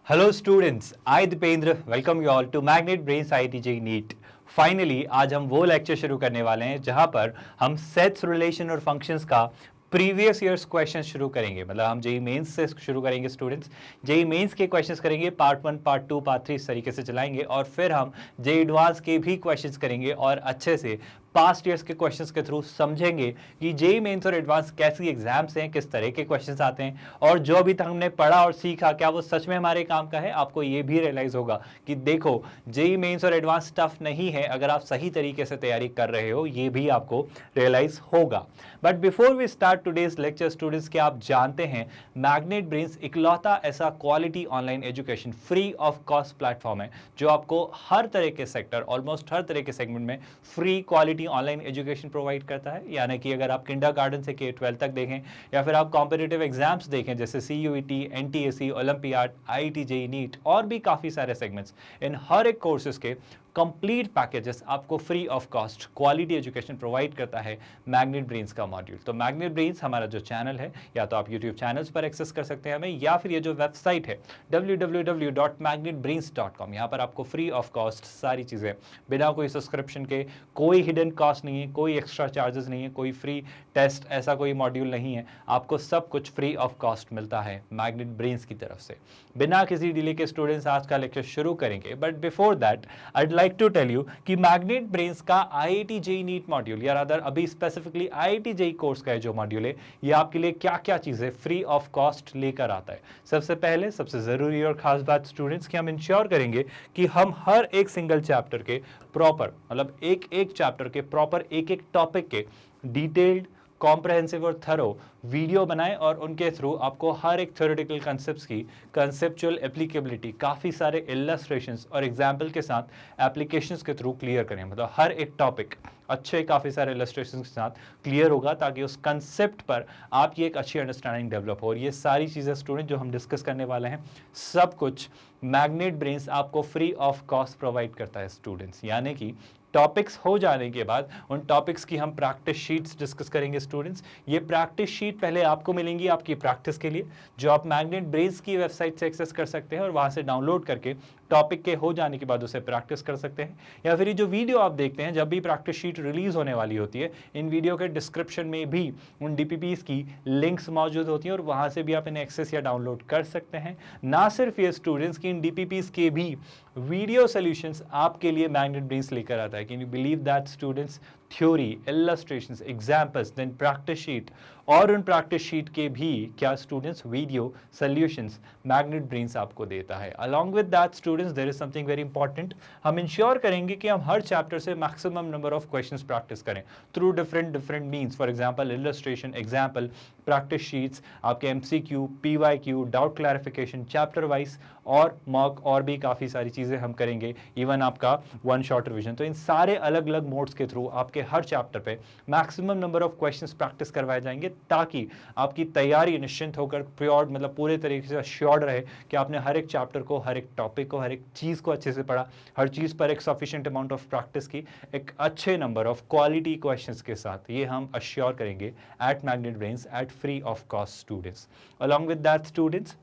Hello students, I Deependra welcome you all to magnet brains IIT NEET. Finally आज हम वो lecture शुरू करने वाले हैं जहां पर हम सेट्स, रिलेशन और फंक्शंस का प्रीवियस ईयर्स क्वेश्चन शुरू करेंगे। मतलब हम जेई मेंस से शुरू करेंगे स्टूडेंट्स। जेई मेंस के क्वेश्चंस करेंगे, पार्ट 1, पार्ट 2, पार्ट 3 इस तरीके से चलाएंगे और फिर हम जेई एडवांस के भी क्वेश्चंस करेंगे और अच्छे से पास्ट ईयर्स के क्वेश्चंस के थ्रू समझेंगे कि जेई मेंस और एडवांस कैसी एग्जाम्स हैं, किस तरह के क्वेश्चंस आते हैं और जो अभी तक हमने पढ़ा और सीखा क्या वो सच में हमारे काम का है। आपको ये भी रियलाइज होगा कि देखो, जेई मेंस और एडवांस टफ नहीं है अगर आप सही तरीके से तैयारी कर रहे हो, ये भी आपको रियलाइज होगा। But before we start today's lecture students, क्या आप जानते हैं मैग्नेट ब्रेन्स इकलौता ऐसा quality online education free of cost platform है जो आपको हर तरह के सेक्टर, ऑलमोस्ट हर तरह के सेगमेंट में free quality online education provide करता है। यानी कि अगर आप किंडरगार्टन से K-12 तक देखें या फिर आप कॉम्पिटिटिव एग्जाम्स देखें जैसे CUET, NTSE, olympiad, IIT JEE NEET और भी काफी सारे सेगमेंट्स, इन हर एक कोर्सेज के कंप्लीट पैकेजेस आपको free of cost quality education provide करता है मैग्नेट ब्रेन्स का मॉड्यूल। तो मैग्नेट ब्रेन्स हमारा जो चैनल है, या तो आप यूट्यूब चैनल्स पर एक्सेस कर सकते हैं हमें, या फिर ये जो वेबसाइट है www.magnetbrains.com, यहाँ पर आपको फ्री ऑफ कॉस्ट सारी चीज़ें बिना कोई सब्सक्रिप्शन के, कोई हिडन कॉस्ट नहीं है, कोई एक्स्ट्रा चार्जेस नहीं है, कोई फ्री टेस्ट ऐसा कोई मॉड्यूल नहीं है, आपको सब कुछ फ्री ऑफ कॉस्ट मिलता है मैग्नेट ब्रेन्स की तरफ से। बिना किसी डिले के स्टूडेंट्स आज का लेक्चर शुरू करेंगे, but before that I'd like to tell you कि मैग्नेट ब्रेन्स का IIT JEE नीट मॉड्यूल, या रादर अभी स्पेसिफिकली IIT JEE कोर्स का जो मॉड्यूल है, ये आपके लिए क्या क्या चीजें फ्री ऑफ कॉस्ट लेकर आता है। सबसे पहले, सबसे जरूरी और खास बात स्टूडेंट्स कि हम इंश्योर करेंगे कि हम हर एक सिंगल चैप्टर के प्रॉपर, मतलब एक एक चैप्टर के प्रॉपर एक एक टॉपिक के डिटेल्ड, कॉम्प्रहेंसिव और थरो वीडियो बनाएं और उनके थ्रू आपको हर एक थ्योरेटिकल कॉन्सेप्ट्स की कंसेप्चुअल एप्लीकेबिलिटी काफ़ी सारे इलस्ट्रेशंस और एग्जाम्पल के साथ एप्लीकेशंस के थ्रू क्लियर करें। मतलब हर एक टॉपिक अच्छे काफ़ी सारे इलस्ट्रेशंस के साथ क्लियर होगा ताकि उस कंसेप्ट पर आपकी एक अच्छी अंडरस्टैंडिंग डेवलप हो। और ये सारी चीज़ें स्टूडेंट जो हम डिस्कस करने वाले हैं, सब कुछ मैग्नेट ब्रेन्स आपको फ्री ऑफ कॉस्ट प्रोवाइड करता है स्टूडेंट्स। यानी कि टॉपिक्स हो जाने के बाद उन टॉपिक्स की हम प्रैक्टिस शीट्स डिस्कस करेंगे स्टूडेंट्स। ये प्रैक्टिस शीट पहले आपको मिलेंगी आपकी प्रैक्टिस के लिए, जो आप मैग्नेट ब्रेन्स की वेबसाइट से एक्सेस कर सकते हैं और वहां से डाउनलोड करके टॉपिक के हो जाने के बाद उसे प्रैक्टिस कर सकते हैं। या फिर ये जो वीडियो आप देखते हैं, जब भी प्रैक्टिस शीट रिलीज होने वाली होती है, इन वीडियो के डिस्क्रिप्शन में भी उन DPPs की लिंक्स मौजूद होती हैं और वहां से भी आप इन्हें एक्सेस या डाउनलोड कर सकते हैं। ना सिर्फ ये स्टूडेंट्स की इन DPPs के भी वीडियो सॉल्यूशंस आपके लिए मैग्नेट ब्रेन्स लेकर आता है। Can you believe that students? Theory, illustrations, examples, then practice sheet, और उन प्रैक्टिस शीट के भी क्या students video solutions magnet brains आपको देता है। Along with that students, there is something very important. हम इंश्योर करेंगे कि हम हर चैप्टर से maximum number of questions practice करें through different means. For example illustration, example, practice sheets, आपके MCQ, PYQ, doubt clarification, chapter wise और mock, और भी काफ़ी सारी चीज़ें हम करेंगे, इवन आपका वन शॉट रिविजन। तो इन सारे अलग अलग मोड्स के थ्रू आपके हर चैप्टर पे maximum number of questions practice करवाए जाएंगे ताकि आपकी तैयारी निश्चिंत होकर प्योर, मतलब पूरे तरीके से श्योर्ड रहे कि आपने हर एक चैप्टर को, हर एक टॉपिक को, हर एक चीज़ को अच्छे से पढ़ा, हर चीज़ पर एक सफिशिएंट अमाउंट ऑफ प्रैक्टिस की, एक अच्छे नंबर ऑफ क्वालिटी क्वेश्चंस के साथ। ये हम अश्योर करेंगे at magnet brains at free of cost students. Along with that students,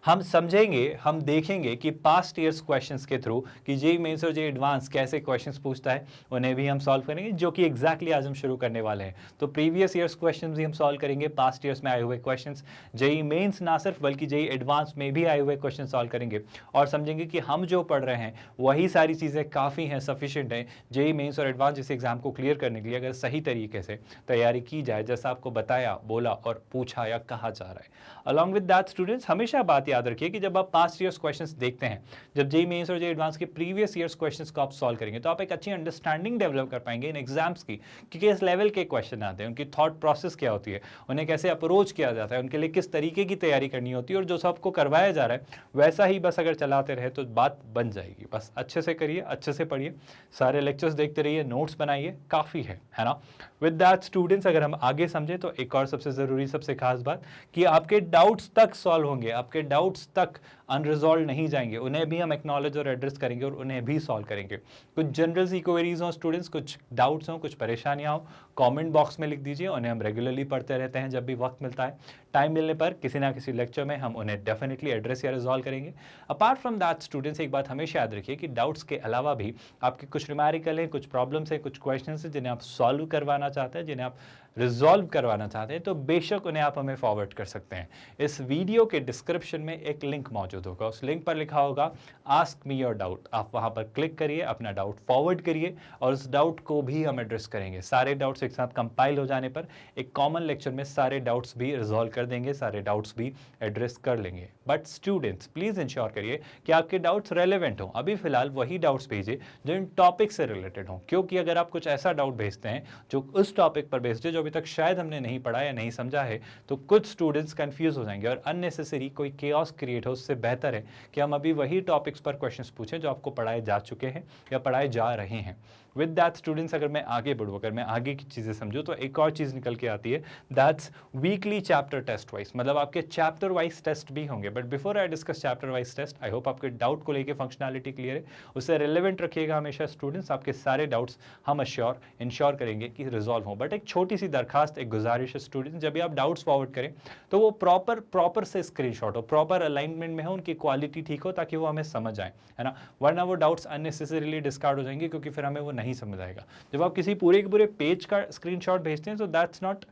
हम समझेंगे, हम देखेंगे कि पास्ट ईयर्स क्वेश्चंस के थ्रू कि जेई मेंस और जेई एडवांस कैसे क्वेश्चंस पूछता है, उन्हें भी हम सॉल्व करेंगे, जो कि एग्जैक्टली आज हम शुरू करने वाले हैं। तो प्रीवियस ईयर्स क्वेश्चंस भी हम सॉल्व करेंगे, पास्ट ईयर्स में आए हुए क्वेश्चंस, जेई मेंस ना सिर्फ बल्कि जेई एडवांस में भी आए हुए क्वेश्चन सॉल्व करेंगे और समझेंगे कि हम जो पढ़ रहे हैं वही सारी चीज़ें काफ़ी हैं, सफिशिएंट हैं जेई मेंस और एडवांस जैसे एग्जाम को क्लियर करने के लिए, अगर सही तरीके से तैयारी की जाए, जैसा आपको बताया, बोला और पूछा या कहा जा रहा है। अलॉन्ग विद दैट स्टूडेंट्स, हमेशा बात याद रखिए कि जब आप पास्ट ईयर्स क्वेश्चंस देखते हैं, जब जेई मेंस और जेई एडवांस के प्रीवियस ईयर्स क्वेश्चंस को आप सॉल्व करेंगे, तो आप एक अच्छी अंडरस्टैंडिंग डेवलप कर पाएंगे इन एग्जाम्स की कि किस लेवल के क्वेश्चन आते हैं, उनकी थॉट प्रोसेस क्या होती है, उन्हें कैसे अप्रोच किया जाता है, उनके लिए किस तरीके की तैयारी करनी होती है, और जो सबको करवाया जा रहा है वैसा ही बस अगर चलाते रहे तो बात बन जाएगी। बस अच्छे से करिए, अच्छे से पढ़िए, सारे लेक्चर्स देखते रहिए, नोट्स बनाइए, काफ़ी है ना। विद दैट स्टूडेंट्स, अगर हम आगे समझें तो एक और सबसे ज़रूरी, सबसे खास बात कि आपके डाउट्स तक सॉल्व होंगे, आपके डाउट डाउट्स तक अनरिजॉल्व नहीं जाएंगे, उन्हें भी हम एक्नॉलेज और एड्रेस करेंगे और उन्हें भी सॉल्व करेंगे। कुछ जनरल सी क्वेरीज हों स्टूडेंट्स, कुछ डाउट्स हों, कुछ परेशानियाँ हो, कमेंट बॉक्स में लिख दीजिए, उन्हें हम रेगुलरली पढ़ते रहते हैं जब भी वक्त मिलता है। टाइम मिलने पर किसी ना किसी लेक्चर में हम उन्हें डेफिनेटली एड्रेस या रिजॉल्व करेंगे। अपार्ट फ्रॉम दैट स्टूडेंट्स, एक बात हमेशा याद रखिए कि डाउट्स के अलावा भी आपके कुछ न्यूमेरिकल हैं, कुछ प्रॉब्लम्स हैं, कुछ क्वेश्चंस हैं जिन्हें आप सॉल्व करवाना चाहते हैं, जिन्हें आप रिजॉल्व करवाना चाहते हैं, तो बेशक उन्हें आप हमें फॉरवर्ड कर सकते हैं। इस वीडियो के डिस्क्रिप्शन में एक लिंक मौजूद होगा, उस लिंक पर लिखा होगा आस्क मी योर डाउट। आप वहां पर क्लिक करिए, अपना डाउट फॉरवर्ड करिए और उस डाउट को भी हम एड्रेस करेंगे। सारे डाउट्स एक साथ कंपाइल हो जाने पर एक कॉमन लेक्चर में सारे डाउट्स भी रिजॉल्व कर देंगे, सारे डाउट्स भी एड्रेस कर लेंगे। बट स्टूडेंट्स प्लीज इंश्योर करिए कि आपके डाउट्स रेलेवेंट हो। अभी फिलहाल वही डाउट्स भेजिए जो इन टॉपिक से रिलेटेड हो, क्योंकि अगर आप कुछ ऐसा डाउट भेजते हैं जो उस टॉपिक पर बेस्ड है जो अभी तक शायद हमने नहीं पढ़ा या नहीं समझा है, तो कुछ स्टूडेंट्स कंफ्यूज हो जाएंगे और अननेसेसरी कोई केओस क्रिएट हो। उससे बेहतर है कि हम अभी वही टॉपिक्स पर क्वेश्चंस पूछें जो आपको पढ़ाए जा चुके हैं या पढ़ाए जा रहे हैं। विद दैट स्टूडेंट्स, अगर मैं आगे बढ़ूँ, अगर मैं आगे की चीज़ें समझूँ, तो एक और चीज़ निकल के आती है, that's weekly chapter test wise, मतलब आपके चैप्टर वाइज टेस्ट भी होंगे। But before I discuss chapter wise test, I hope आपके डाउट को लेकर फंक्शनैलिटी क्लियर है, उससे रिलेवेंट रखिएगा हमेशा स्टूडेंट्स। आपके सारे डाउट्स हम इंश्योर करेंगे कि रिजॉल्व हो। बट एक छोटी सी दरखास्त, एक गुजारिश है स्टूडेंट्स, जब भी आप डाउट्स फॉरवर्ड करें तो वो प्रॉपर से स्क्रीनशॉट हो, प्रॉपर अलाइनमेंट में हो, उनकी क्वालिटी ठीक हो, ताकि वो हमें समझ आए, है ना। वरना वो डाउट्स अननेसेसरीली डिस्कार्ड हो जाएंगे, क्योंकि फिर हमें वो नहीं समझ आएगा। जब आप किसी पूरे के पूरे पेज का स्क्रीनशॉट भेजते हैं तो that's not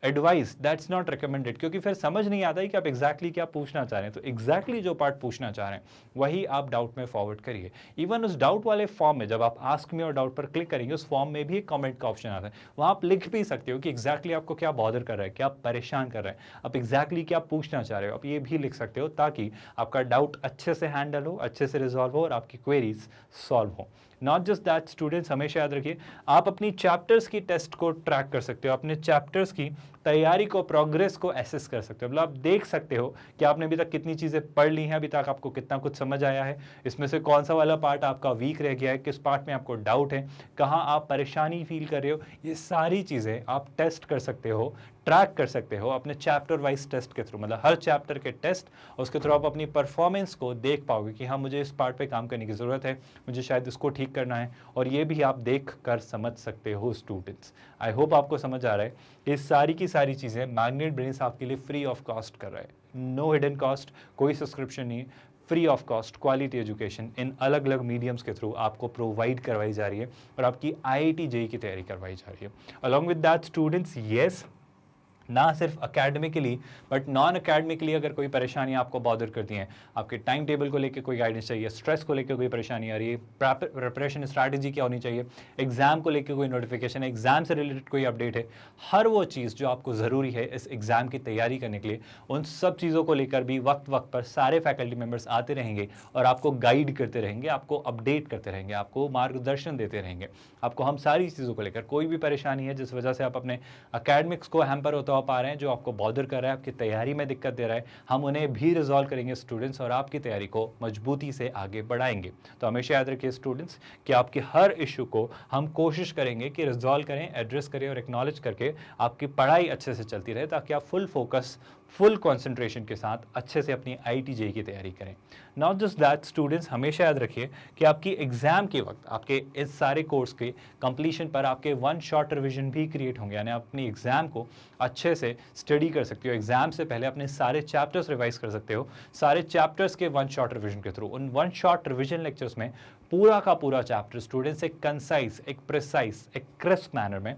advice, that's not recommended, क्योंकि फिर समझ नहीं आता है कि आप एग्जैक्टली क्या पूछना चाह रहे हैं। तो एग्जैक्टली जो पार्ट पूछना चाह रहे हैं वही आप डाउट में फॉरवर्ड करिए। इवन उस डाउट वाले फॉर्म में जब आप आस्क मी और डाउट पर क्लिक करेंगे, उस फॉर्म में भी एक कमेंट का ऑप्शन आता है, वहाँ आप लिख भी सकते हो कि एग्जैक्टली आपको क्या बॉदर कर रहा है, क्या परेशान कर रहा है, आप एग्जैक्टली क्या पूछना चाह रहे हो, आप ये भी लिख सकते हो, ताकि आपका डाउट अच्छे से हैंडल हो, अच्छे से रिजॉल्व हो और आपकी क्वेरीज सॉल्व हो। नॉट जस्ट दैट स्टूडेंट्स, हमेशा याद रखिए आप अपनी चैप्टर्स की टेस्ट को ट्रैक कर सकते हो, अपने चैप्टर्स की तैयारी को, प्रोग्रेस को एसेस कर सकते हो। मतलब आप देख सकते हो कि आपने अभी तक कितनी चीज़ें पढ़ ली हैं, अभी तक आपको कितना कुछ समझ आया है, इसमें से कौन सा वाला पार्ट आपका वीक रह गया है, किस पार्ट में आपको डाउट है, कहाँ आप परेशानी फील कर रहे हो। ये सारी चीज़ें आप टेस्ट कर सकते हो, ट्रैक कर सकते हो अपने चैप्टर वाइज टेस्ट के थ्रू। मतलब हर चैप्टर के टेस्ट, उसके थ्रू आप अपनी परफॉर्मेंस को देख पाओगे कि हाँ, मुझे इस पार्ट पे काम करने की ज़रूरत है, मुझे शायद इसको ठीक करना है, और ये भी आप देख कर समझ सकते हो स्टूडेंट्स। आई होप आपको समझ आ रहा है। ये सारी की सारी चीज़ें मैग्नेट ब्रेन्स आपके लिए फ्री ऑफ कॉस्ट कर रहा है, नो हिडन कॉस्ट, कोई सब्सक्रिप्शन नहीं, free of cost quality education in अलग अलग मीडियम्स के थ्रू आपको प्रोवाइड करवाई जा रही है और आपकी IIT JEE की तैयारी करवाई जा रही है। Along with that students, yes, ना सिर्फ अकेडमिकली बट नॉन अकेडमिकली अगर कोई परेशानी आपको बॉदर करती हैं, आपके टाइम टेबल को लेकर कोई गाइडेंस चाहिए, स्ट्रेस को लेकर कोई परेशानी आ रही है, प्रिपरेशन स्ट्रैटेजी क्या होनी चाहिए, एग्जाम को लेकर कोई नोटिफिकेशन है, एग्जाम से रिलेटेड कोई अपडेट है, हर वो चीज़ जो आपको ज़रूरी है इस एग्जाम की तैयारी करने के लिए, उन सब चीज़ों को लेकर भी वक्त वक्त पर सारे फैकल्टी मेंबर्स आते रहेंगे और आपको गाइड करते रहेंगे, आपको अपडेट करते रहेंगे, आपको मार्गदर्शन देते रहेंगे। आपको हम सारी चीज़ों को लेकर कोई भी परेशानी है जिस वजह से आप अपने अकेडमिक्स को हैम्पर होता पा रहे हैं, जो आपको बॉदर कर रहा है, आपकी तैयारी में दिक्कत दे रहा है, हम उन्हें भी रिजॉल्व करेंगे स्टूडेंट्स और आपकी तैयारी को मजबूती से आगे बढ़ाएंगे। तो हमेशा याद रखिए स्टूडेंट्स कि आपके हर इशू को हम कोशिश करेंगे कि रिजॉल्व करें, एड्रेस करें और एक्नॉलेज करके आपकी पढ़ाई अच्छे से चलती रहे, ताकि आप फुल फोकस, फुल कंसंट्रेशन के साथ अच्छे से अपनी IIT JEE की तैयारी करें। नॉट जस्ट दैट स्टूडेंट्स, हमेशा याद रखिए कि आपकी एग्जाम के वक्त आपके इस सारे कोर्स के कंप्लीशन पर आपके वन शॉट रिवीजन भी क्रिएट होंगे, यानी आप अपनी एग्जाम को अच्छे से स्टडी कर सकते हो। एग्जाम से पहले अपने सारे चैप्टर्स रिवाइज कर सकते हो, सारे चैप्टर्स के वन शॉट रिवीजन के थ्रू। उन वन शॉट रिवीजन लेक्चर्स में पूरा का पूरा चैप्टर स्टूडेंट्स एक कंसाइज, एक प्रिसाइज, एक क्रिस्प मैनर में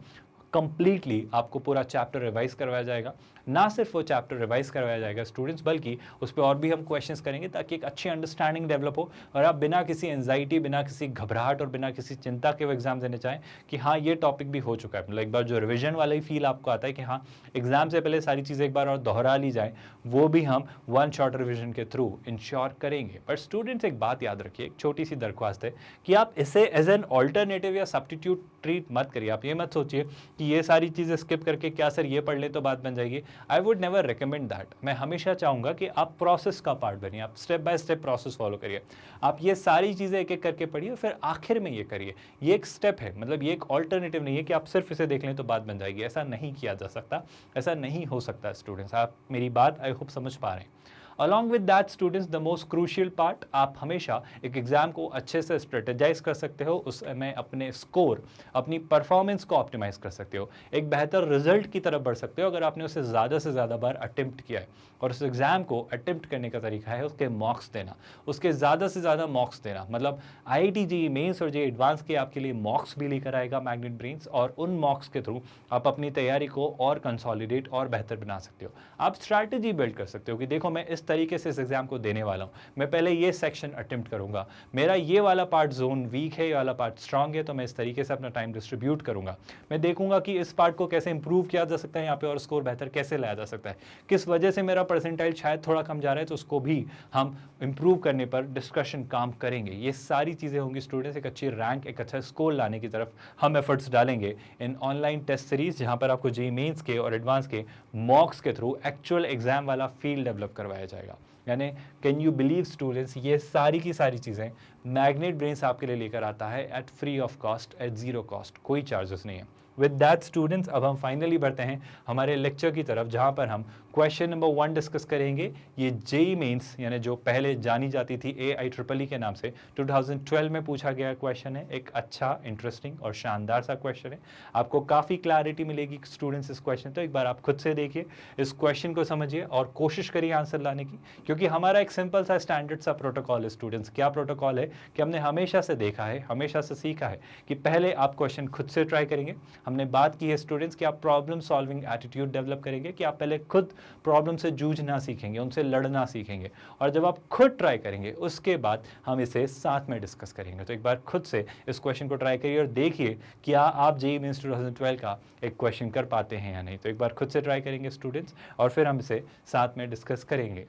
कंप्लीटली आपको पूरा चैप्टर रिवाइज करवाया जाएगा। ना सिर्फ वो चैप्टर रिवाइज करवाया जाएगा स्टूडेंट्स, बल्कि उस पर और भी हम क्वेश्चंस करेंगे, ताकि एक अच्छी अंडरस्टैंडिंग डेवलप हो और आप बिना किसी एंजाइटी, बिना किसी घबराहट और बिना किसी चिंता के वो एग्जाम देने चाहें कि हाँ, ये टॉपिक भी हो चुका है। मतलब एक बार जो रिविजन वाला ही फील आपको आता है कि हाँ, एग्जाम से पहले सारी चीज़ें एक बार और दोहरा ली जाए, वो भी हम वन शॉट रिविजन के थ्रू इंश्योर करेंगे। पर स्टूडेंट्स, एक बात याद रखिए, एक छोटी सी दरख्वास्त है कि आप इसे एज एन ऑल्टरनेटिव या सब्स्टिट्यूट ट्रीट मत करिए। आप ये मत सोचिए कि ये सारी चीज़ें स्किप करके क्या सर ये पढ़ लें तो बात बन जाएगी। I would never recommend that. मैं हमेशा चाहूँगा कि आप प्रोसेस का पार्ट बनिए, आप step by step process follow करिए। आप ये सारी चीज़ें एक एक करके पढ़िए, फिर आखिर में ये करिए। ये एक स्टेप है, मतलब ये एक ऑल्टरनेटिव नहीं है कि आप सिर्फ इसे देख लें तो बात बन जाएगी। ऐसा नहीं किया जा सकता, ऐसा नहीं हो सकता स्टूडेंट्स। आप मेरी बात आई होप समझ पा रहे हैं। Along with that students, the most crucial part, आप हमेशा एक एग्जाम को अच्छे से स्ट्रेटेजाइज कर सकते हो, उसमें अपने स्कोर, अपनी परफॉर्मेंस को ऑप्टिमाइज कर सकते हो, एक बेहतर रिजल्ट की तरफ बढ़ सकते हो अगर आपने उसे ज़्यादा से ज़्यादा बार अटेम्प्ट किया है। और उस एग्जाम को अटेम्प्ट करने का तरीका है उसके मॉक्स देना, उसके ज़्यादा से ज़्यादा मॉक्स देना। मतलब IIT JEE मेंस और JEE एडवांस के आपके लिए मॉक्स भी लेकर आएगा मैग्नेट ब्रेन्स, और उन मॉक्स के थ्रू आप अपनी तैयारी को और कंसोलिडेट और बेहतर बना सकते हो। आप स्ट्रैटेजी बिल्ड कर सकते हो कि देखो मैं इस तरीके से इस एग्जाम को देने वाला हूँ, मैं पहले ये सेक्शन अटेम्प्ट करूंगा, मेरा ये वाला पार्ट जोन वीक है, ये वाला पार्ट स्ट्रांग है, तो मैं इस तरीके से अपना टाइम डिस्ट्रीब्यूट करूंगा। मैं देखूंगा कि इस पार्ट को कैसे इंप्रूव किया जा सकता है यहाँ पे और स्कोर बेहतर कैसे लाया जा सकता है, किस वजह से मेरा परसेंटाइल शायद थोड़ा कम जा रहा है, तो उसको भी हम इंप्रूव करने पर डिस्कशन काम करेंगे। ये सारी चीज़ें होंगी स्टूडेंट्स, एक अच्छी रैंक, एक अच्छा स्कोर लाने की तरफ हम एफर्ट्स डालेंगे इन ऑनलाइन टेस्ट सीरीज, जहां पर आपको JEE मेंस के और एडवांस के मॉक्स के थ्रू एक्चुअल एग्जाम वाला फील डेवलप करवाया जाएगा। यानी कैन यू बिलीव स्टूडेंट्स, ये सारी की सारी चीज़ें मैग्नेट ब्रेन्स आपके लिए लेकर आता है at free of cost, at zero cost, कोई चार्जेस नहीं है। विद दैट स्टूडेंट्स, अब हम फाइनली बढ़ते हैं हमारे लेक्चर की तरफ, जहां पर हम क्वेश्चन नंबर 1 डिस्कस करेंगे। ये JEE मेंस यानी जो पहले जानी जाती थी AIEEE के नाम से, 2012 में पूछा गया क्वेश्चन है। एक अच्छा, इंटरेस्टिंग और शानदार सा क्वेश्चन है। आपको काफ़ी क्लैरिटी मिलेगी स्टूडेंट्स इस क्वेश्चन, तो एक बार आप खुद से देखिए, इस क्वेश्चन को समझिए और कोशिश करिए आंसर लाने की, क्योंकि हमारा एक सिंपल सा स्टैंडर्ड सा प्रोटोकॉल है स्टूडेंट्स। क्या प्रोटोकॉल है कि हमने हमेशा से देखा है, हमेशा से सीखा है कि पहले आप क्वेश्चन खुद से ट्राई करेंगे। हमने बात की है स्टूडेंट्स कि आप प्रॉब्लम सॉल्विंग एटीट्यूड डेवलप करेंगे, कि आप पहले खुद प्रॉब्लम से जूझना सीखेंगे, उनसे लड़ना सीखेंगे, और जब आप खुद ट्राई करेंगे उसके बाद हम इसे साथ में डिस्कस करेंगे। तो एक बार खुद से इस क्वेश्चन को ट्राई करिए और देखिए क्या आप JEE मेंस 2012 का एक क्वेश्चन कर पाते हैं या नहीं। तो एक बार खुद से ट्राई करेंगे स्टूडेंट्स और फिर हम इसे साथ में डिस्कस करेंगे।